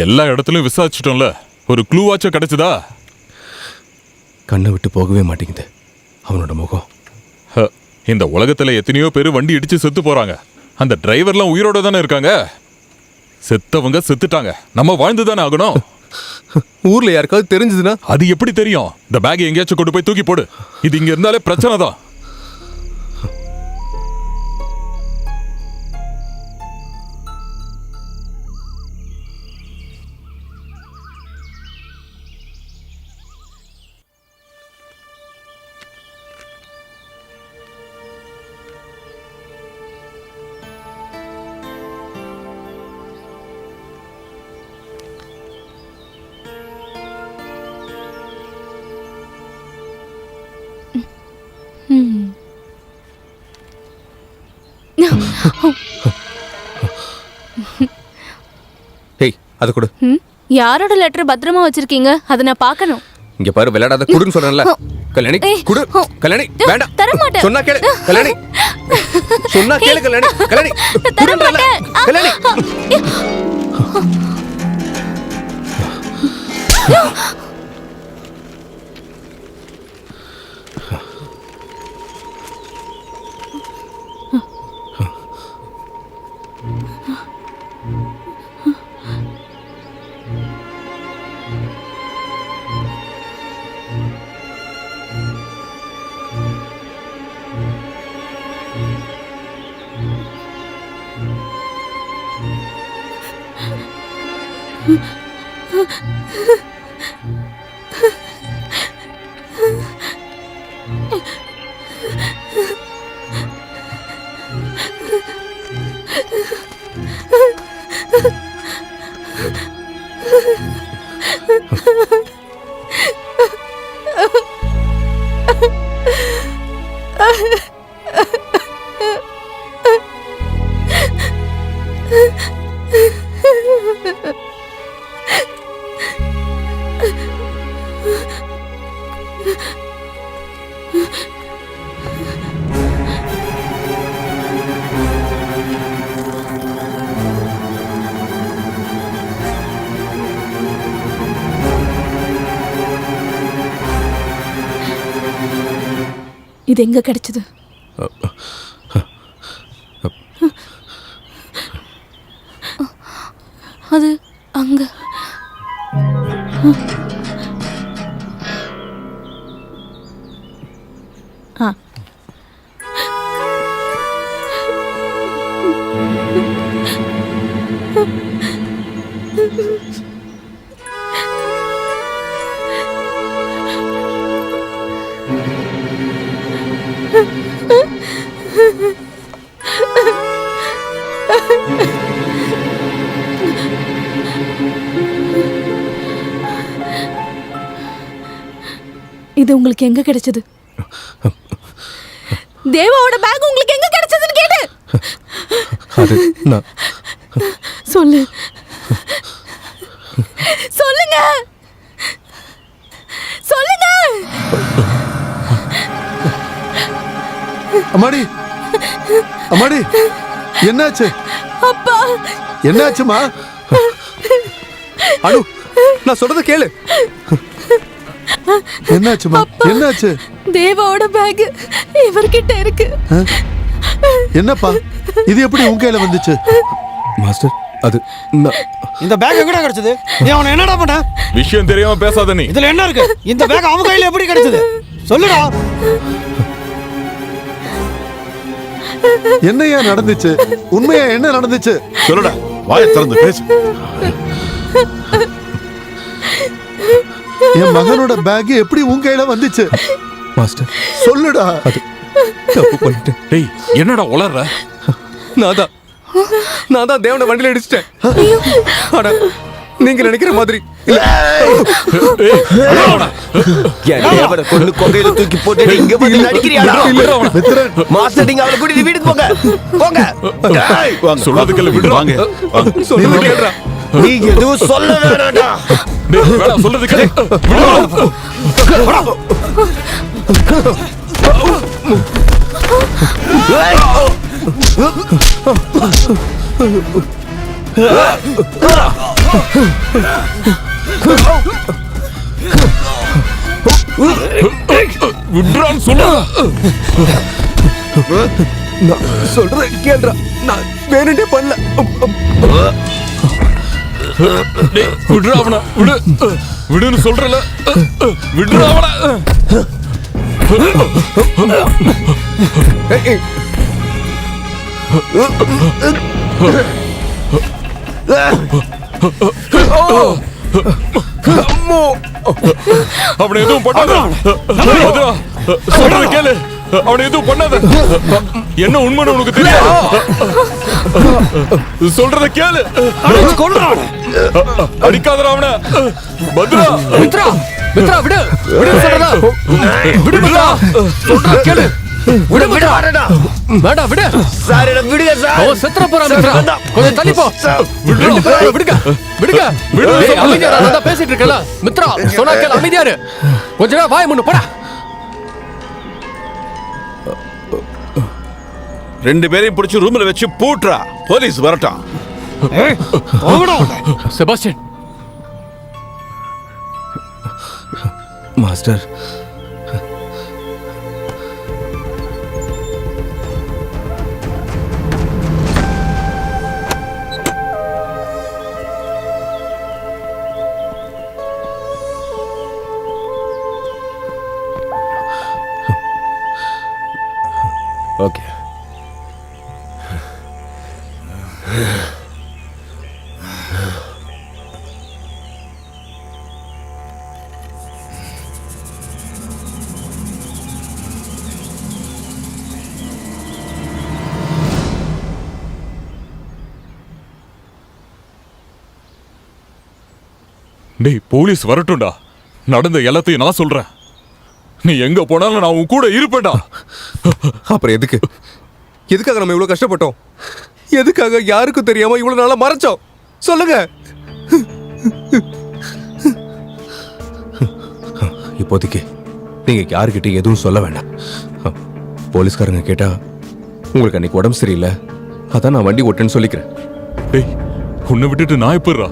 எல்லா இடத்துலயும் விசாரிச்சிட்டோம்ல. ஒரு க்ளூவாச்சும் கிடைச்சதா? கண்ணை விட்டு போகவே மாட்டேங்குது அவனோட முகம். இந்த உலகத்துல எத்தனையோ பேர் வண்டி இடிச்சு செத்து போறாங்க. அந்த டிரைவர்லாம் உயிரோட தானே இருக்காங்க. செத்தவங்க செத்துட்டாங்க. நம்ம வாழ்ந்து தானே ஆகணும். ஊர்ல யாருக்காவது தெரிஞ்சதுன்னா? அது எப்படி தெரியும்? இந்த பேக் எங்கேயாச்சும் கொண்டு போய் தூக்கி போடு. இது இங்க இருந்தாலே பிரச்சனை தான். அது கொடு. யாரோட லெட்டர் பத்திரமா வச்சிருக்கீங்க? அதை நான் பார்க்கணும். இங்க பாரு, விளையாடாத, குடுன்னு சொல்றேன்ல. கல்யாணி குடு. கல்யாணி வேண்டாம். தர மாட்டேன். சொன்னா கேளு கல்யாணி. சொன்னா கேளு கல்யாணி. கல்யாணி தர மாட்டேன். கல்யாணி. இது எங்க கிடைச்சது? அது அங்க. ஆ. இது உங்களுக்கு எங்க கிடைச்சது? தேவாவோட பேக் உங்களுக்கு எங்க கிடைச்சதுன்னு கேளு. அது நான் சொல்லு, சொல்லுங்க, சொல்லுங்க. அம்மாடி, அம்மாடி, என்னாச்சு? அப்பா, என்னாச்சுமா? அனு, நான் சொல்றத கேளு. என்னாச்சுமா? என்னாச்சு? தேவாவோட பேக் இவர்கிட்ட இருக்கு. என்னப்பா இது எப்படி உங்க கையில வந்துச்சு? மாஸ்டர், அது இந்த பேக் எங்கடா கிடைச்சது? நீ அவனை என்னடா பண்ண? விஷயம் தெரியாம பேசாத நீ. இதுல என்ன இருக்கு? இந்த பேக் அவன் கையில எப்படி கிடைச்சது? சொல்லுடா. என்னையா நடந்துச்சு? உண்மையா என்ன நடந்துச்சு? சொல்லுடா, வாயை திறந்து பேசு. என் மகனோட பேக் எப்படி உங்க கையில வந்துச்சு? மாஸ்டர், சொல்லுடா. அது தப்பு பண்ணிட்டேன். டேய், என்னடா உளற? நான் தான் தேவனை வண்டியில இடிச்சிட்டேன். ஆனா நீங்க நினைக்கிற மாதிரி இல்ல. தேவனை கொண்டு கொகையில தூக்கி போட்டு இங்க வந்து நடிக்கிறியாடா? மாஸ்டர், நீங்க அவளை கூட்டிட்டு வீட்டுக்கு போங்க. போங்க. சொல்றதுக்கு இல்ல, விடுறா. வாங்க. சொல்றது கேளுடா. நீ எதுவும் சொல்ல வேணாம்டா. டேய், வேணா, சொல்றதுக்கு இல்ல. விடுறா. விடுறான்னு சொல்ல. நான் சொல்றத கேளுடா. நான் வேணுட்டே பண்ணல. விடுறா அவன. விடு, விடுன்னு சொல்றல. விடுறா அவன. அவனை எதுவும் பண்ணாத. சொல்றத கேளு. அவனை எதுவும் பண்ணாத. என்ன உண்மைன்னு உனக்கு தெரியும். சொல்றத கேளு. அடிக்காதடா அவன. பத்ரா, மித்ரா, மித்ரா, விடு, விடு சொல்றதா. விடு மித்ரா, சொல்றத கேளு. விடு மித்ரா. வேண்டாம், விடு. சார், என்ன விடுங்க சார். அவன் செத்துற போறான் மித்ரா. கொஞ்சம் தள்ளி போ. விடுங்க, விடுங்க, விடுங்க. ஏய், அமைதியா இரு, நான் தான் பேசிட்டு இருக்கேன்ல. மித்ரா, சொன்னா கேளு, அமைதியா இரு. கொஞ்ச நேரம் வாய் மூடு, போடா. ரெண்டு பேரையும் பிடிச்சி ரூம்ல வச்சு பூட்றா. போலீஸ் வரட்டும். செபாஸ்டியன். Master, okay. டேய், போலீஸ் வரட்டும்டா. நடந்த எல்லாத்தையும் நான் சொல்றேன். நீ எங்க போனாலும் நான் உன் கூட இருப்பேன்டா. அப்புறம் எதுக்காக நம்ம இவ்வளவு கஷ்டப்பட்டோம்? எதுக்காக யாருக்கும் தெரியாம இவ்வளவு நாளா மறைச்சோம்? சொல்லுங்க. இப்போதைக்கு நீங்க யாருக்கிட்ட எதுவும் சொல்ல வேண்டாம். போலீஸ்காரங்க கேட்டா உங்களுக்கு அன்னைக்கு உடம்பு சரியில்லை, அதான் நான் வண்டி ஓட்டேன்னு சொல்லிக்கிறேன். டேய், உன்னை விட்டுட்டு நான் எப்படிறா?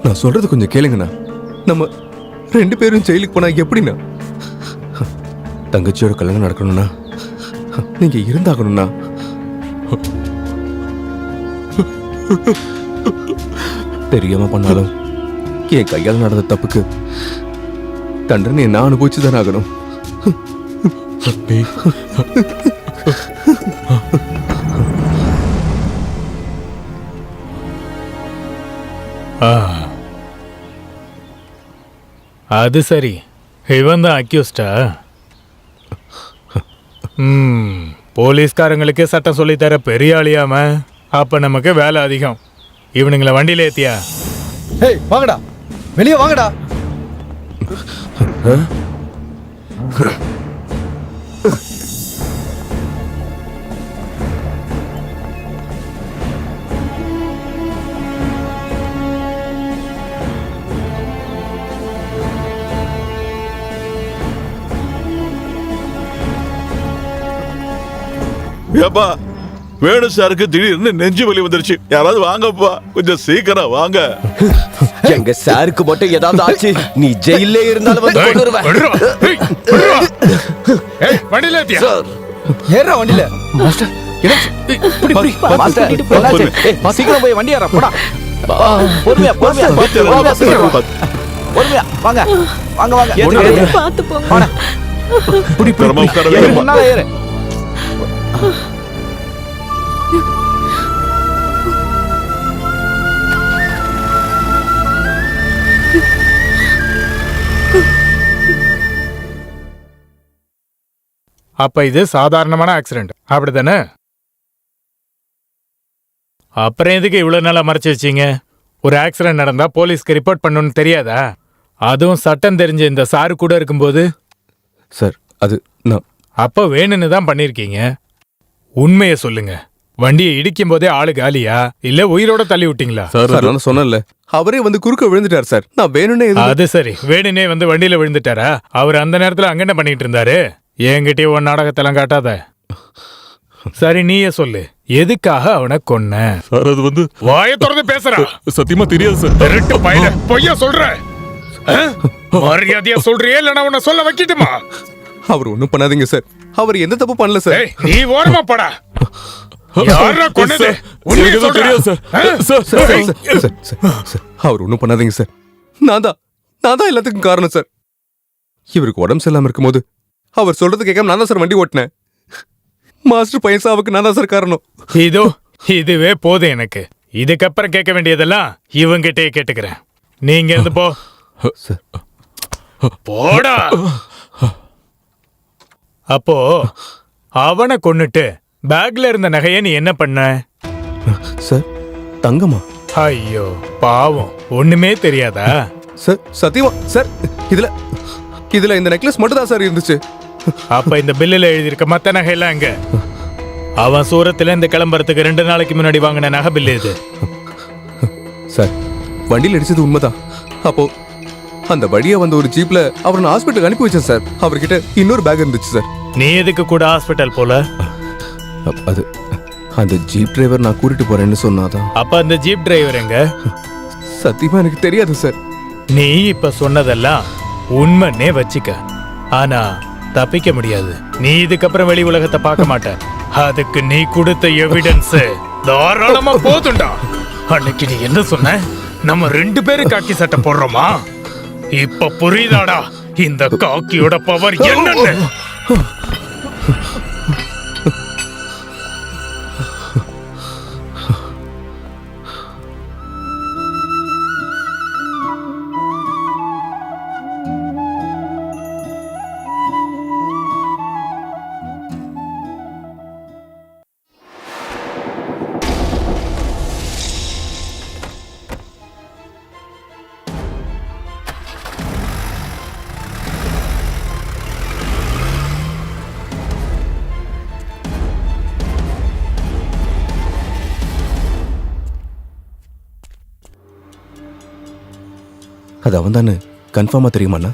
நான் சொல்றது கொஞ்சம் கேளுங்கண்ணா. நம்ம ரெண்டு பேரும் ஜெயிலுக்கு போனா எப்படின்னா, தங்கச்சியோட கல்யாணம் நடக்கணும்னா நீங்க இருந்தாகணும்னா தெரியாம பண்ணாலும் என் கையால் நடந்த தப்புக்கு தண்டனை நான் அனுபவிச்சுதான் ஆகணும். அது சரி, இவன் தான் அக்யூஸ்டா? போலீஸ்காரங்களுக்கே சட்டம் சொல்லித்தர பெரிய ஆளியாம, அப்ப நமக்கு வேலை அதிகம். இவனுங்களை வண்டியில ஏத்தியா? ஹேய் வாங்கடா, வெளியே வாங்கடா. ஏப்பா, வேணு சாருக்கு திடீர்னு நெஞ்சு வலி வந்துருச்சு. யாராவது வாங்கப்பா, கொஞ்சம் சீக்கிரம் வாங்க. எங்க சாருக்கு மட்டும் ஏதாவது ஆச்சு, நீ ஜெயிலே இருந்தாலும் வந்து கொண்டு வருவ. வண்டியில ஏத்தியா? ஏறா வண்டியில. மாஸ்டர், சீக்கிரம் போய் வண்டி ஏற போடா. பொறுமையா பொறுமையா பொறுமையா வாங்க வாங்க வாங்க. பாத்து போங்க. முன்னால ஏறு. அப்ப இது சாதாரணமான ஆக்சிடென்ட், அப்படித்தானே? அப்புறம் எதுக்கு இவ்வளவு நாளா மறைச்சு வச்சீங்க? ஒரு ஆக்சிடென்ட் நடந்தா போலீஸ்க்கு ரிப்போர்ட் பண்ணணும்னு தெரியாதா? அதுவும் சட்டம் தெரிஞ்ச இந்த சாரு கூட இருக்கும்போது. சார், அது நான் அப்ப வேணும்னு தான் பண்ணிருக்கீங்க. உண்மையை சொல்லுங்க. வண்டியை இடிக்கும் போதே ஆளு காலியா, இல்ல உயிரோட தள்ளி விட்டீங்களா? சார், நான் சொன்னேன்ல, அவரே வந்து குறுக்க விழுந்துட்டார் சார். நான் வேணும்னே அது சரி, வேணுனே வந்து வண்டியில விழுந்துட்டாரா? அவர் அந்த நேரத்துல அங்க என்ன பண்ணிட்டு இருந்தாரு? என்கிட்டயே உன் நாடகத்தெல்லாம் காட்டாத. சரி, நீயே சொல்லு, எதுக்காக அவனை கொன்ன? சார், அது வந்து வாயை திறந்து பேசுறா. சத்தியமா தெரியாது சார். திருட்டு பையல, பொய்யா சொல்ற? மரியாதையா சொல்றியே, இல்ல நான் உன்னை சொல்ல வைக்கட்டுமா? அவர் ஒண்ணும் பண்ணாதீங்க சார். அவர் எந்த தப்பு பண்ணல சார். நீ ஓரமா போடா. யாரா கொன்னது? உண்மையை சொல்றா. அவர் ஒண்ணும் பண்ணாதீங்க சார். நான் தான் எல்லாத்துக்கும் காரணம் சார். இவருக்கு உடம்பு சரியில்லாம இருக்கும்போது அவர் சொல்றது கேட்காம நான் தான் சார் வண்டி ஓட்டினேன். மாஸ்டர் பையன் சாவுக்கு நான் தான் சார் காரணம். இதுவே போதும் எனக்கு. இதுக்கப்புறம் கேட்க வேண்டியதெல்லாம் இவங்கிட்டே கேட்டுக்கிறேன். நீங்க இருந்து போ. போடா. அப்போ அவனை கொன்னுட்டு பேக்ல இருந்த நகையை நீ என்ன பண்ண? சார், தங்கமா? ஐயோ பாவம், ஒண்ணுமே தெரியாதா? சார், சத்தியமா சார், இதுல இந்த நெக்லஸ் மட்டும் தான் சார் இருந்துச்சு. அப்ப இந்த பில்லுல எழுதியிருக்க மத்த நகை எல்லாம் எங்க? அவன் சூரத்துல இந்த கிளம்புறதுக்கு 2 நாளைக்கு முன்னாடி வாங்கின நகை பில்லு இது. சார், வண்டியில் அடிச்சது உண்மைதான். அப்போ அந்த வழியா வந்த ஒரு ஜீப்ல அவர் நான் ஹாஸ்பிட்டல் அனுப்பி வச்சேன் சார். அவர்கிட்ட இன்னொரு பேக் இருந்துச்சு சார். நீ எதுக்கு கூட ஹாஸ்பிட்டல் போல? அது அந்த ஜீப் டிரைவர் நான் கூட்டிட்டு போறேன்னு சொன்னாதான். அப்ப அந்த ஜீப் டிரைவர் எங்க? சத்தியமா எனக்கு தெரியாது சார். நீ இப்ப சொன்னதெல்லாம் உண்மைன்னே வச்சுக்க. ஆனா தப்பிக்க முடியாது. நீ இதுக்கப்புறம் வெளி உலகத்தை பார்க்க மாட்ட. அதுக்கு நீ கொடுத்த எவிடன்ஸ் தாராளமா போதுண்டா. அன்னைக்கு நீ என்ன சொன்ன? நம்ம 2 பேரும் காக்கி சட்டை போடுறோமா? இப்ப புரியுதாடா இந்த காக்கியோட பவர் என்னன்னு? அது அவன் தானே? கன்ஃபார்மா தெரியுமாண்ணா?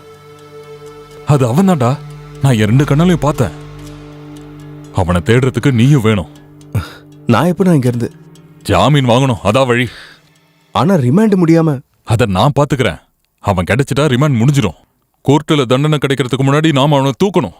அது அவன் தான்டா. நான் 2 கண்ணாலையும் பார்த்தேன். அவனை தேடுறதுக்கு நீயும் வேணும். நான் எப்ப நான் இங்க இருந்து ஜாமீன் வாங்கணும், அதான் வழி. ஆனா ரிமாண்ட் முடியாம. அத நான் பாத்துக்கிறேன். அவன் கிடைச்சிட்டா ரிமாண்ட் முடிஞ்சிடும். கோர்ட்டுல தண்டனை கிடைக்கிறதுக்கு முன்னாடி நாம அவனை தூக்கணும்.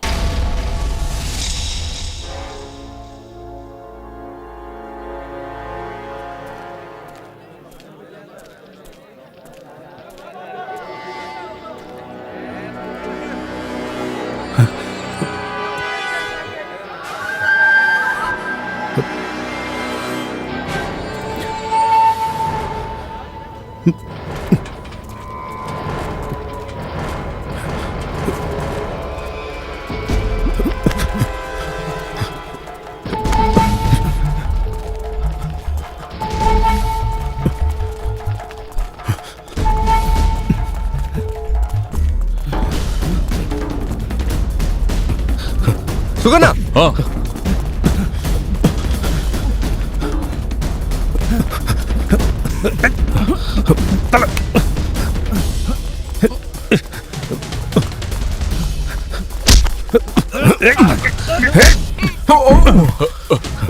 சுகண்ணா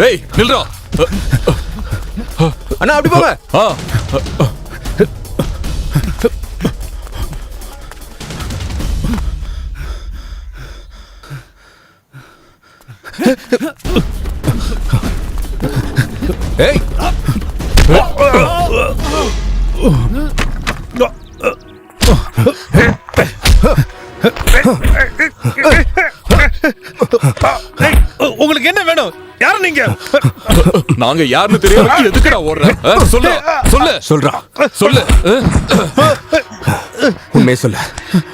ஏய் நில்றா அண்ணா அப்படி போங்க ஏய் உங்களுக்கு என்ன வேணும்? யாரு நீங்க? நாங்க யாருன்னு தெரியாம எதுக்குடா ஓடுற? சொல்லு சொல்லு சொல்லு. உண்மையை சொல்லு.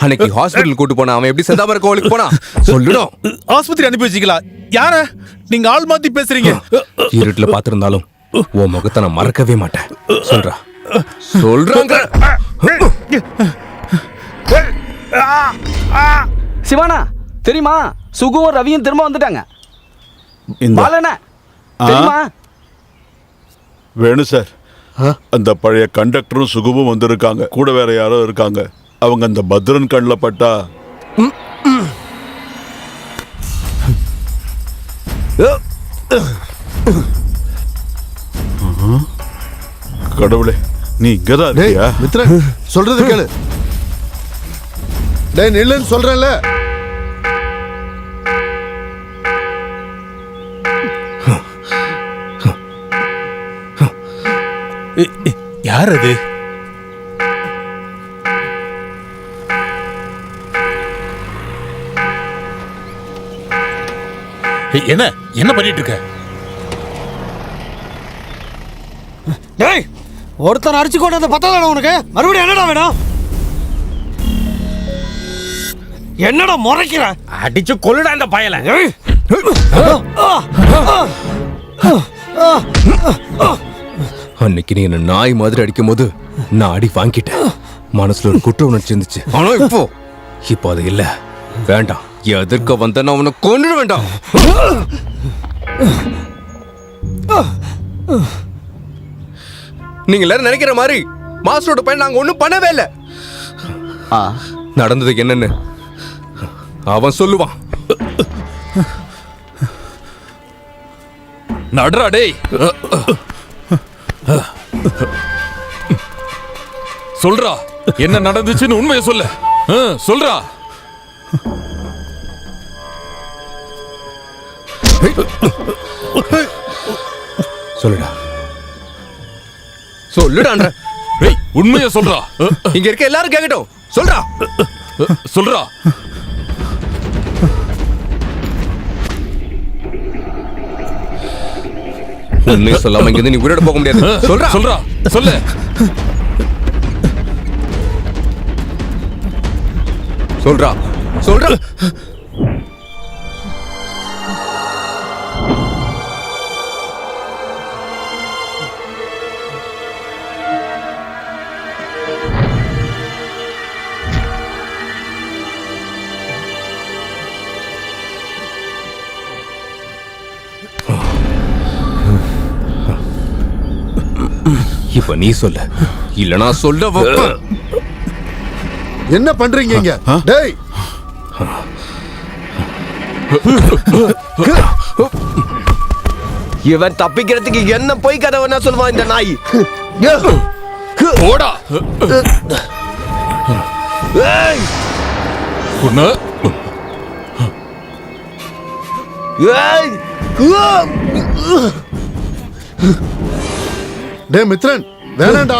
அன்னைக்கு ஹாஸ்பிடல் கூட்டு போனா அவன் எப்படி செந்தாமரை கோவிலுக்கு போனா? சொல்லுடும். ஆஸ்பத்திரி அனுப்பி வச்சிக்கலாம். யார? நீங்க ஆள் மாத்தி பேசுறீங்க. இருட்டுல பாத்திருந்தாலும் உன் முகத்தை நான் மறக்கவே மாட்டேன். சொல்றா சொல்றாங்க. சிவானா தெரியுமா? சுகுவும் ரவியும் திரும்ப வந்துட்டாங்க. வேணு சார், அந்த பழைய கண்டக்டரும் சுகுவும் வந்திருக்காங்க. கூட வேற யாரோ இருக்காங்க. அவங்க அந்த பத்ரன் கண்ணில் பட்டா கடவுளே, நீ இங்கதான் இருக்கியா? மித்ரன் சொல்றது கேளு. டேய் நில்லுன்னு சொல்றேன்ல. யார் அது? என்ன என்ன பண்ணிட்டு இருக்க? டேய் ஒருத்தன் அடிச்சு கொண்டு வந்து பத்தாதடா உனக்கு. மறுபடியும் என்னடா வேணும்? என்னடா முறைக்கிற? அடிச்சு கொல்லுடா இந்த பயல. அன்னைக்கு நீ என்ன நாய் மாதிரி அடிக்கும் போது நான் அடி வாங்கிட்டேன். மனசுல ஒரு குற்ற உணர்ச்சி இருந்துச்சு. ஆனா இப்போ அது இல்ல. வேண்டாம், எதிர்க்க வந்த நான் உன்னை கொண்டு வேண்டாம். நீங்க எல்லாரும் நினைக்கிற மாதிரி மாஸ்டரோட பையன் நாங்க ஒண்ணும் பண்ணவே இல்லை. நடந்தது என்னன்னு அவன் சொல்லுவான். நடுறா டேய். சொல்றா என்ன நடந்துச்சுன்னு உண்மையை சொல்லு. சொல்றா. சொல்லுடா சொல்லுடான்ற. உண்மையை சொல்றா. இங்க இருக்க எல்லாரும் கேட்கட்டும். சொல்றா சொல்றா. உண்மையை சொல்லாம இங்க நீ உயிரோட போக முடியாது. சொல்றா சொல்றா சொல்லு. சொல்றா சொல்றா. இப்ப நீ சொல்ல, இல்லனா சொல்ல. என்ன பண்றீங்க இங்க? டேய் இவன் தப்பிக்கிறதுக்கு என்ன போய் கதை வேணா சொல்லுவான் இந்த நாய். போடா. டே மித்ரன் வேணாண்டா.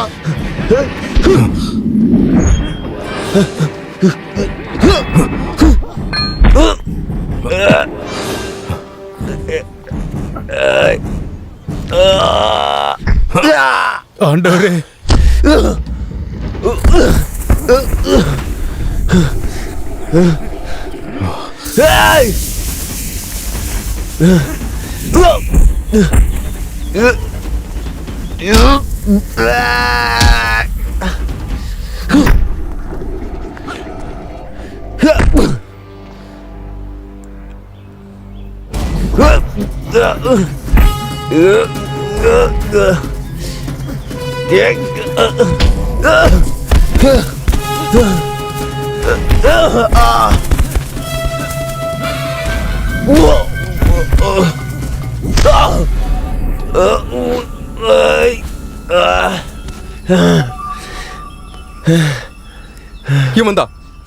ஆண்டவரே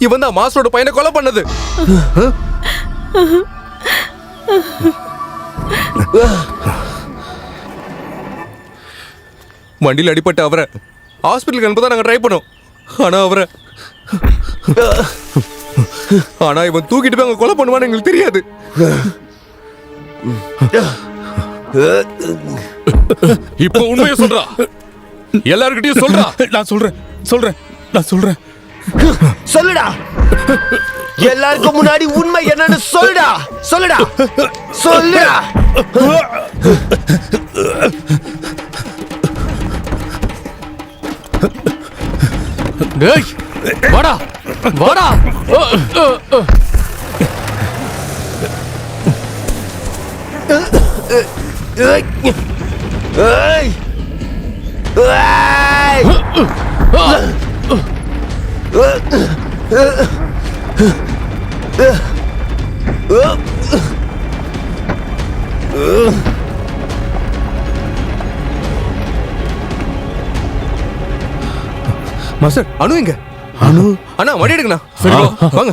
இவன் தான் மாஸ்டரோட பையனை கொலை பண்ணது. வண்டியில் அடிப்பட்ட அவரை ஹாஸ்பிட்டலுக்கு அனுப்பதான் நாங்க ட்ரை பண்ணோம். ஆனா இவன் தூக்கிட்டு போய் அங்க கொலை பண்ணுவான்னு எங்களுக்கு தெரியாது. இப்ப உண்மையை சொல்றா, எல்லார்கிட்டயும் சொல்றா. நான் சொல்றேன். சொல்லுடா, எல்லாருக்கும் முன்னாடி உண்மை என்னன்னு சொல்லுடா. டேய் வாடா. மாஸ்டர், அனு எங்க? அண்ணா வண்டி எடுங்கண்ணா. சரி வாங்க.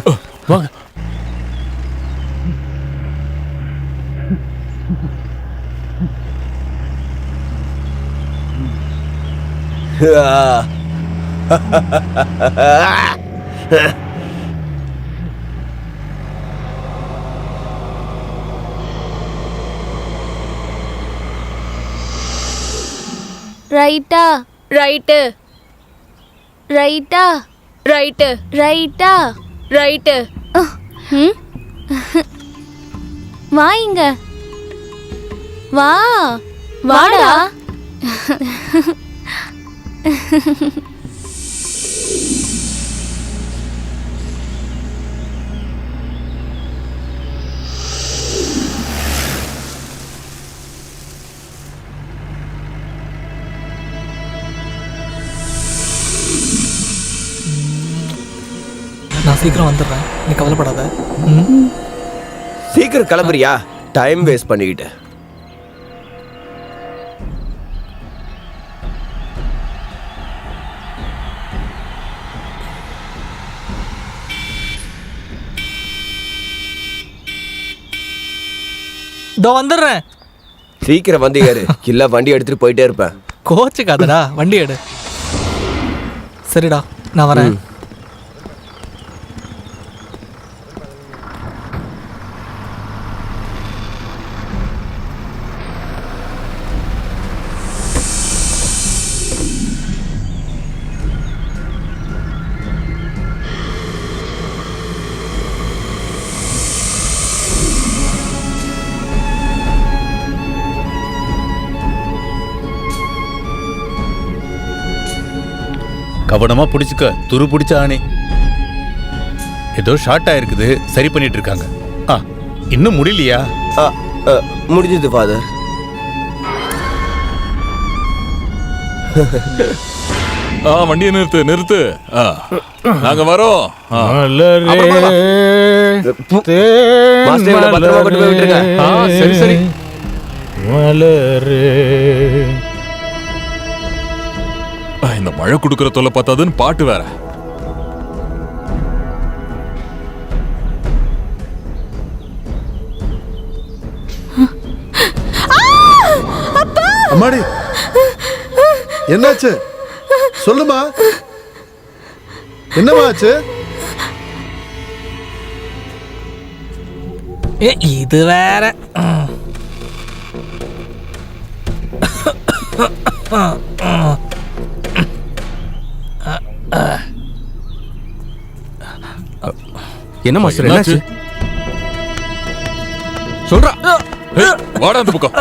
ரைட்டா ரைட்டு ரைட்டா ரைட்டு ரைட்டா ரைட்டு. வா இங்க வா. வாடா. நான் சீக்கிரம் வந்துடுறேன், நீ கவலைப்படாத. சீக்கிரம் கிளம்புறியா? டைம் வேஸ்ட் பண்ணிக்கிட்டு. இதோ வந்துடுறேன். சீக்கிரம் வந்து ஏறு, இல்ல வண்டி எடுத்துட்டு போயிட்டே இருப்பேன். கோச்சுக்காதடா, வண்டி எடு. சரிடா, நான் வரேன். கவனமா பிடிச்சுக்க, துரு பிடிச்ச ஆணி. ஏதோ ஷார்ட் ஆயிருக்குது, சரி பண்ணிட்டு இருக்காங்க. இன்னும் முடியலையா? முடிஞ்சது ஃபாதர். வண்டியை நிறுத்து. நாங்க வரோம். சரி. இந்த மழை குடுக்கற தொல்லை பார்த்தாதுன்னு பாட்டு வேற. அம்மாடி, என்னாச்சு சொல்லுமா? என்னமா ஆச்சு? இது வேற. என்ன மாஸ்டர் என்னாச்சு? சொல்றா. வாடா அந்த பக்கம்.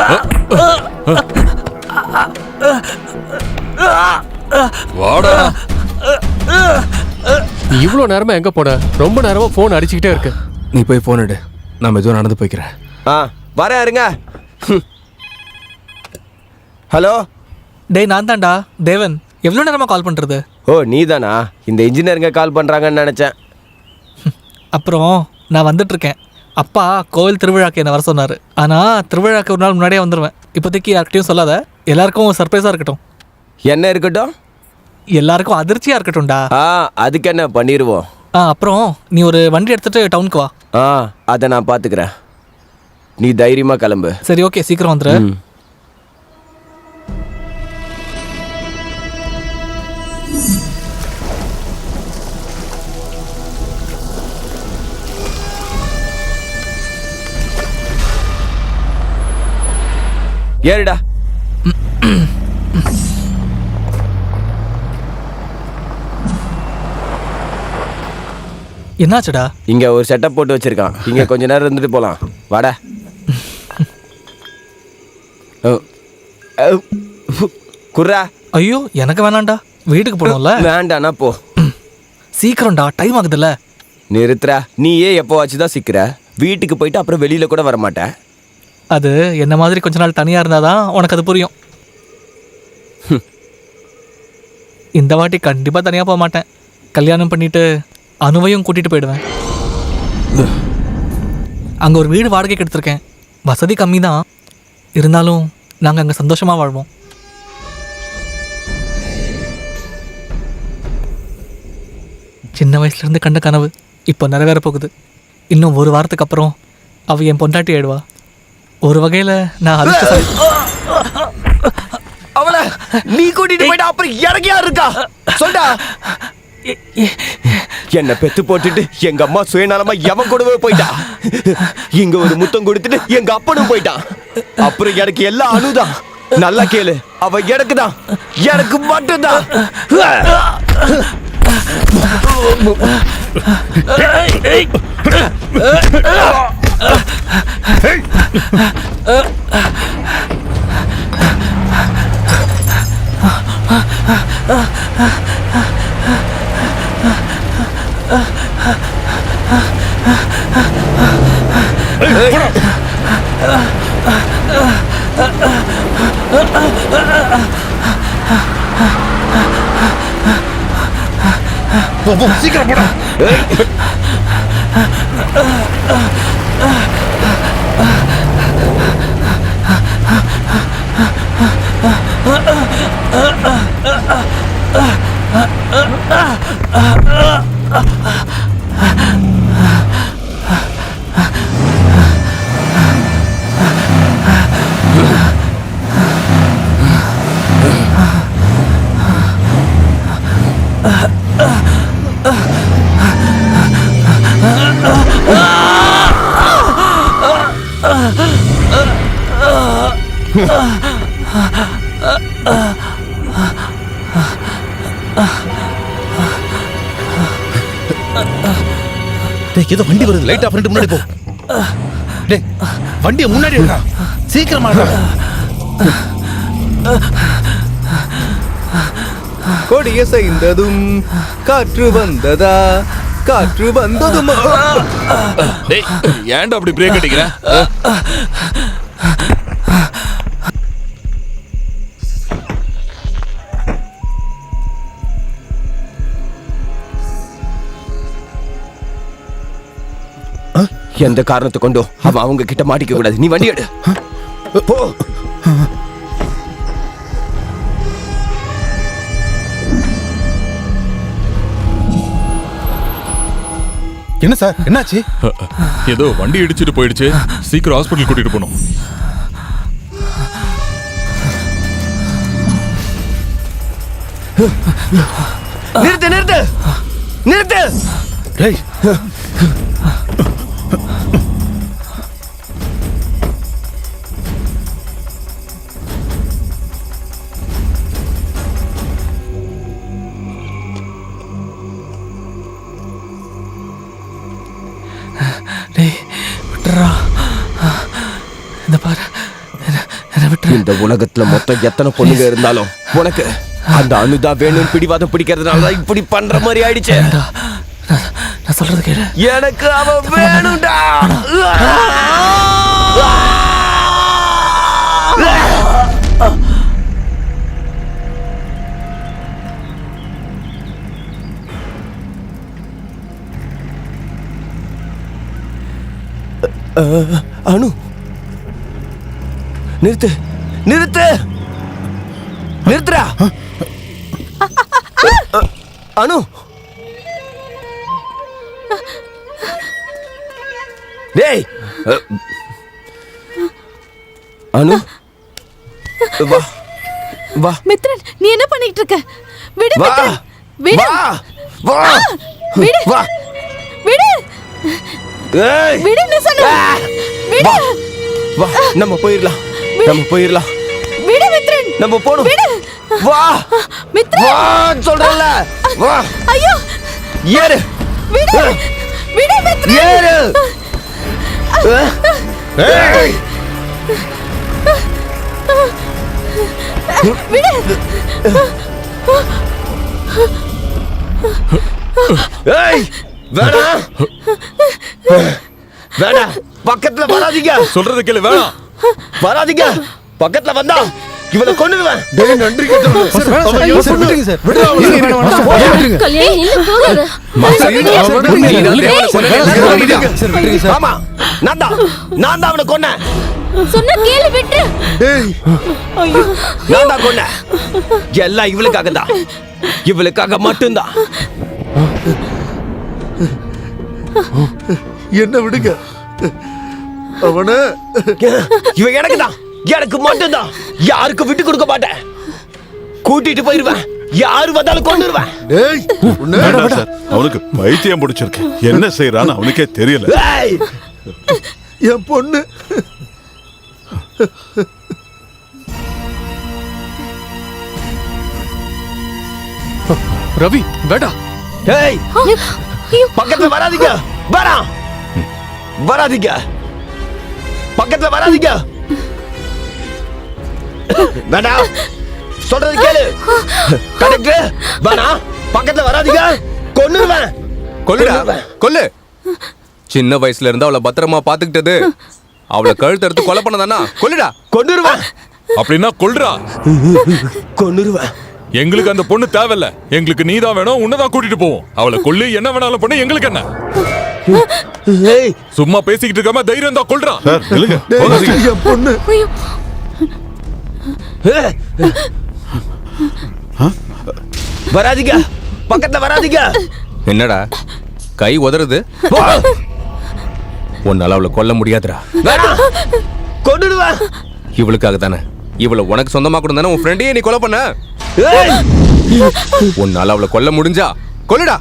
வாடா. நீ இவ்வளவு நேரமா எங்க போன? ரொம்ப நேரமா போன் அடிச்சுக்கிட்டே இருக்கு. நீ போய் போன் எடு, நான் மெதுவா நடந்து போய்க்கிறேன். வரேன் இருங்க. ஹலோ டேய் நான் தான்டா தேவன். எவ்வளோ நேரமா கால் பண்றது? ஓ நீதானா? இந்த இன்ஜினியருங்க கால் பண்றாங்கன்னு நினைச்சேன். அப்புறம் நான் வந்துட்டு இருக்கேன். அப்பா கோவில் திருவிழாக்கு என்ன வர சொன்னாரு. ஆனா திருவிழாக்கு ஒரு நாள் முன்னாடியே வந்துடுவேன். இப்போதைக்கு யார்கிட்டையும் சொல்லாத, எல்லாருக்கும் சர்ப்ரைஸா இருக்கட்டும். என்ன இருக்கட்டும்? எல்லாருக்கும் அதிர்ச்சியா இருக்கட்டும்டா. அதுக்கு என்ன பண்ணிடுவோம். அப்புறம் நீ ஒரு வண்டி எடுத்துட்டு டவுனுக்கு வா. அதை நான் பாத்துக்கிறேன். நீ தைரியமா கிளம்பு. சரி ஓகே, சீக்கிரம் வந்துரு. ஏறிடா. என்னாச்சுடா? இங்க ஒரு செட்டப் போட்டு வச்சிருக்கான். இங்க கொஞ்ச நேரம் இருந்துட்டு போலாம். வாடா. குர்ரா. ஐயோ எனக்கு வேணாம்டா, வீட்டுக்கு போகணும்ல. வேண்டானா போ. சீக்கிரம்டா, டைம் ஆகுதுல்ல. நிறுத்துறா. நீயே எப்போ வச்சுதான் சிக்கிற. வீட்டுக்கு போயிட்டு அப்புறம் வெளியில கூட வர மாட்டேன். அது என்ன மாதிரி கொஞ்ச நாள் தனியா இருந்தாதான் உனக்கு அது புரியும். இந்த வாட்டி கண்டிப்பா தனியா போக மாட்டேன். கல்யாணம் பண்ணிட்டு அனுவையும் கூட்டிட்டு போயிடுவேன். அங்க ஒரு வீடு வாடகைக்கு எடுத்திருக்கேன். வசதி கம்மி தான், இருந்தாலும் நாங்க அங்க சந்தோஷமா வாழ்வோம். சின்ன வயசுல இருந்து கண்ட கனவு இப்போ நிறைவேற போகுது. இன்னும் ஒரு வாரத்துக்கு அப்புறம் அவ என் பொண்டாட்டி ஆயிடுவா. ஒரு வகையில நான் அதிர்ஷ்டசாலி. அவளை நீ கூட்டிட்டு போயிட்டா அப்புறம் எனக்கு யார் இருக்கா? சொல்டா. என்ன பெத்து போட்டுட்டு எங்க அம்மா சுயநலமா எவன் கூடவே போயிட்டா. இங்க ஒரு முத்தம் கொடுத்துட்டு எங்க அப்பனும் போயிட்டான். அப்புறம் எனக்கு எல்லாம் அனுதான். நல்லா கேளு, அவ எனக்கு தான், எனக்கு மட்டும்தான். சீக்கிரம் போடா. ஏதோ வண்டி வருது, லைட்டா ஃப்ரண்ட் முன்னாடி போ. டேய் வண்டியை முன்னாடி விடுறா, சீக்கிரமா. கொடிய செய்ததும் காற்று வந்ததா, காற்று வந்ததும். டேய் ஏன்டா அப்படி பிரேக் அடிக்கிற? எந்த காரணத்தை கொண்டோ அவன் அவங்க கிட்ட மாட்டிக்க கூடாது. நீ வண்டி எடு போ. என்ன சார் என்னாச்சு? ஏதோ வண்டி இடிச்சிட்டு போயிடுச்சு, சீக்கிரம் ஹாஸ்பிட்டல் கூட்டிட்டு போகணும். நிறுத்து நிறுத்து நிறுத்து. டேய் இந்த உலகத்துல மொத்தம் எத்தனை பொண்ணுங்க இருந்தாலும் உனக்கு அந்த அணுதான் வேணும்னு பிடிவாதம் பிடிக்கிறதுனாலதான் இப்படி பண்ற மாதிரி ஆயிடுச்சு. நான் சொல்றது கேளு. எனக்கு அவன் வேணும்டா. அனு நிறுத்து நிறுத்து நிறுத்துறா. அனு டேய் அனு வா வா. மித்ரன் நீ என்ன பண்ணிட்டு இருக்க? விடு வா மித்ரன். விடு. வா விடு. வா. விடு. ஏய் விடுன்னு சொன்ன. விடு. வா நம்ம போயிரலாம். நம்ம போயிரலாம். விடு மித்ரன். நம்ம போணும். விடு. வா மித்ரன். வா சொல்றல. வா. ஐயோ. ஏறு. விடு. விடு மித்ரன். ஏறு. ஏய். விடு. ஏய் வேணாம் வேணாம் பக்கத்துல வராதீங்க. சொல்றது கேளு. வேணாம் வராதீங்க. பக்கத்துல வந்தா இவனை கொன்னுடுவேன். டேய் நன்றி கேட்டோம் சார். வேணாம் சார். ஐயோ சார் விட்டுருங்க சார். விடுங்க. கல்யாணி இல்ல போகாத. ஆமா நான் தான் அவனை கொன்னேன். சொன்ன கேளு விட்டு. டேய் நான் தான் கொன்னேன். எல்லாம் இவளுக்காக தான். இவளுக்காக மட்டும்தான். என்ன விடுங்க அவன. இவன் எனக்கு தான். எனக்கு மட்டும்தான். யாருக்கு விட்டு கொடுக்க மாட்டேன். கூட்டிட்டு போயிருவேன். யாரு வந்தாலும் கொண்டுருவேன். டேய் வேண்டாம் சார். அவனுக்கு பைத்தியம் பிடிச்சிருக்கு. என்ன செய்யறான்னு அவனுக்கே தெரியல. என் பொண்ணு ரவி வேடா. ஏய் பக்கத்துல வராதீங்க. வராதீங்க. பக்கத்துல வராதீங்க. வேண்டாம் சொல்றது கேளு. கணக்கு வேணாம். பக்கத்துல வராதீங்க. கொன்னுடுவேன். கொல்லுடா கொல்லு. சின்ன வயசுல இருந்து அவளை பத்திரமா பாத்துக்கிட்டது அவளை கழுத்து எடுத்து கொலை பண்ணதானா? கொல்லுடா. கொன்னுடுவேன். அப்படின்னா கொல்றா. கொன்னுடுவேன். எங்களுக்கு அந்த பொண்ணு தேவையில்ல. எங்களுக்கு நீதான் வேணும். உன்னதான் கூட்டிட்டு போவோம். அவளை கொல்லு. என்ன வேணாலும் பண்ணு. எங்களுக்கு என்ன? சும்மா பேசிக்கிட்டு இருக்காம தைரியம் தான் கொல்றா. என் பொண்ணு. வராதீங்க. பக்கத்துல வராதீங்க. என்னடா கை உதறுது? உன்னால அவளை கொல்ல முடியாதுடா. கொன்னுடுவேன். இவளுக்காக தானே. இவளை உனக்கு சொந்தமா கூட தானே உன் ஃப்ரெண்டையே நீ கொலை பண்ண. உன்னால அவளை கொல்ல முடிஞ்சா கொல்லுடா.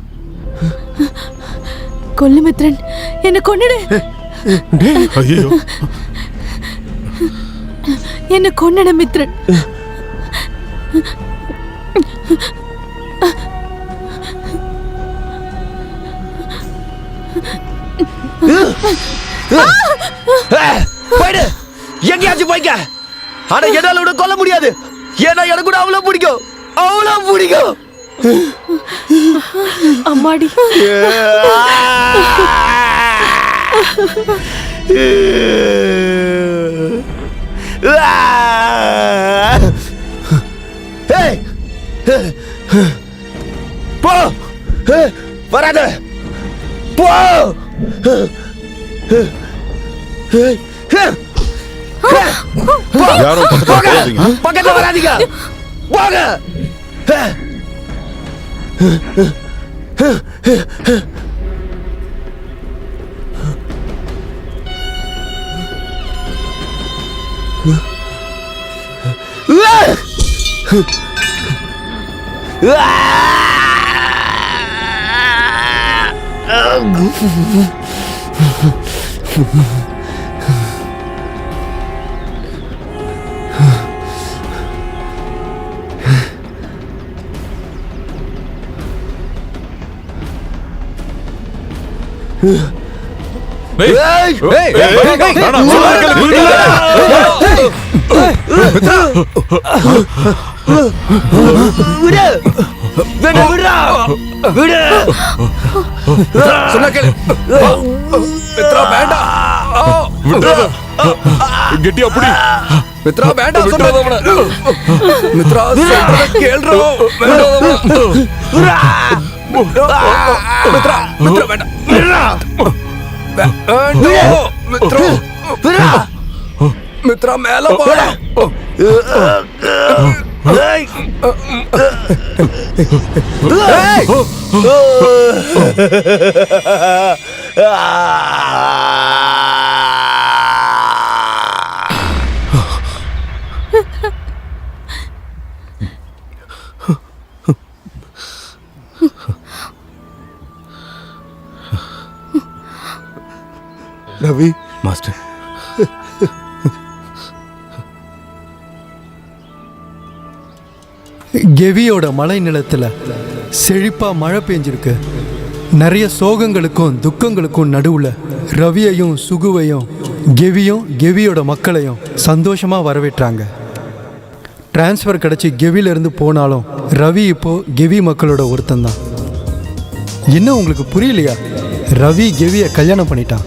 கொல்லு மித்ரன். என்ன கொன்னுடு. ஐயோ என்ன கொன்னுடு மித்ரன். போயிடு. எங்கேயாச்சும் போய்க்க. ஆனா என்னால விட கொல்ல முடியாது. ஏன்னா எனக்கு கூட அவ்வளவு பிடிக்கும். அவ்வளவு பிடிக்கும். அம்மாடி. போ. வராத. போ. யாரும் பக்கத்துல வராதீங்க. போங்க. சொன்னா கேளு. மித்ரா வேண்டாம். கெட்டியா புடி. மித்ரா வேண்டாம் சொன்னதவன. மித்ரா சொல்றத கேளுடா. மித்ரா மித்ரா வேண்டாம். மித்ரா மித்ரா மேல போடா. ரவி மாஸ்டர், கெவியோட மலை நிலத்துல செழிப்பா மழை பெஞ்சிருக்கு. நிறைய சோகங்களுக்கும் துக்கங்களுக்கும் நடுவுல ரவியையும் சுகுவையும் கெவியும் கெவியோட மக்களையும் சந்தோஷமா வரவேற்றாங்க. டிரான்ஸ்ஃபர் கிடைச்சி கெவில இருந்து போனாலும் ரவி இப்போ கெவி மக்களோட ஒருத்தன் தான். என்ன உங்களுக்கு புரியலையா? ரவி கெவிய கல்யாணம் பண்ணிட்டான்.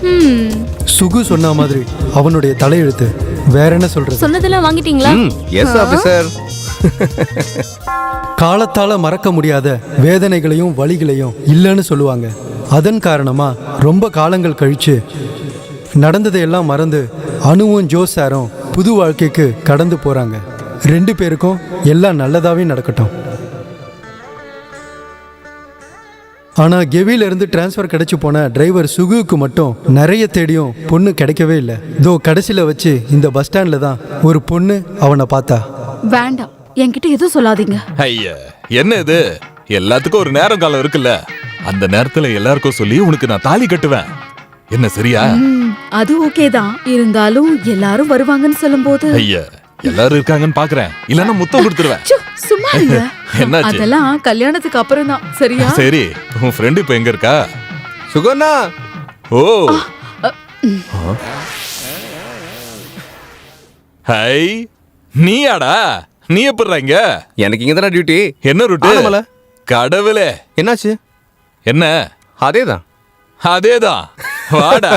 சுகு சொன்ன மாதிரி அவனுடைய தலையெழுத்து. வேற என்ன சொல்றது? சொன்னதெல்லாம் வாங்கிட்டீங்களா? S officer. காலத்தால மறக்க முடியாத வேதனைகளையும் வலிகளையும் இல்லைன்னு சொல்லுவாங்க. அதன் காரணமா ரொம்ப காலங்கள் கழிச்சு நடந்ததையெல்லாம் மறந்து அனுவும் ஜோசாரும் புது வாழ்க்கைக்கு கடந்து போறாங்க. 2 பேருக்கும் எல்லாம் நல்லதாவே நடக்கட்டும். ஆனா கெவில இருந்து டிரான்ஸ்ஃபர் கிடைச்சு போன டிரைவர் சுகுவுக்கு மட்டும் நிறைய தேடியும் பொண்ணு கிடைக்கவே இல்லை. தோ கடைசியில வச்சு இந்த பஸ் ஸ்டாண்ட்ல தான் ஒரு பொண்ணு அவனை பார்த்தா. வேண்டாம், என்கிட்ட எதுவும் சொல்லாதீங்க. ஐயா, என்ன இது? எல்லாத்துக்கும் ஒரு நேரம் காலம் இருக்குல்ல. அந்த நேரத்துல எல்லாருக்கும் சொல்லி உனக்கு நான் தாலி கட்டுவேன். என்ன சரியா? அது ஓகே தான். இருந்தாலும் எல்லாரும் வருவாங்கன்னு சொல்லும்போது ஐயா, எல்லாரும் இருக்காங்கன்னு பாக்குறேன். இல்லன்னா முத்தம் கொடுத்துருவேன். சும்மா இல்ல. என்னாச்சு? அதெல்லாம் கல்யாணத்துக்கு அப்புறம் தான். சரியா? சரி, உன் ஃப்ரெண்ட் இப்ப எங்க இருக்கா? சுகண்ணா. ஓ, ஹை, நீயாடா? நீ எப்படிடா இங்க? எனக்கு இங்க தானே டியூட்டி. என்ன ரூட்டு? கடவுளே, என்னாச்சு? என்ன? அதேதான் அதேதான். வாடா.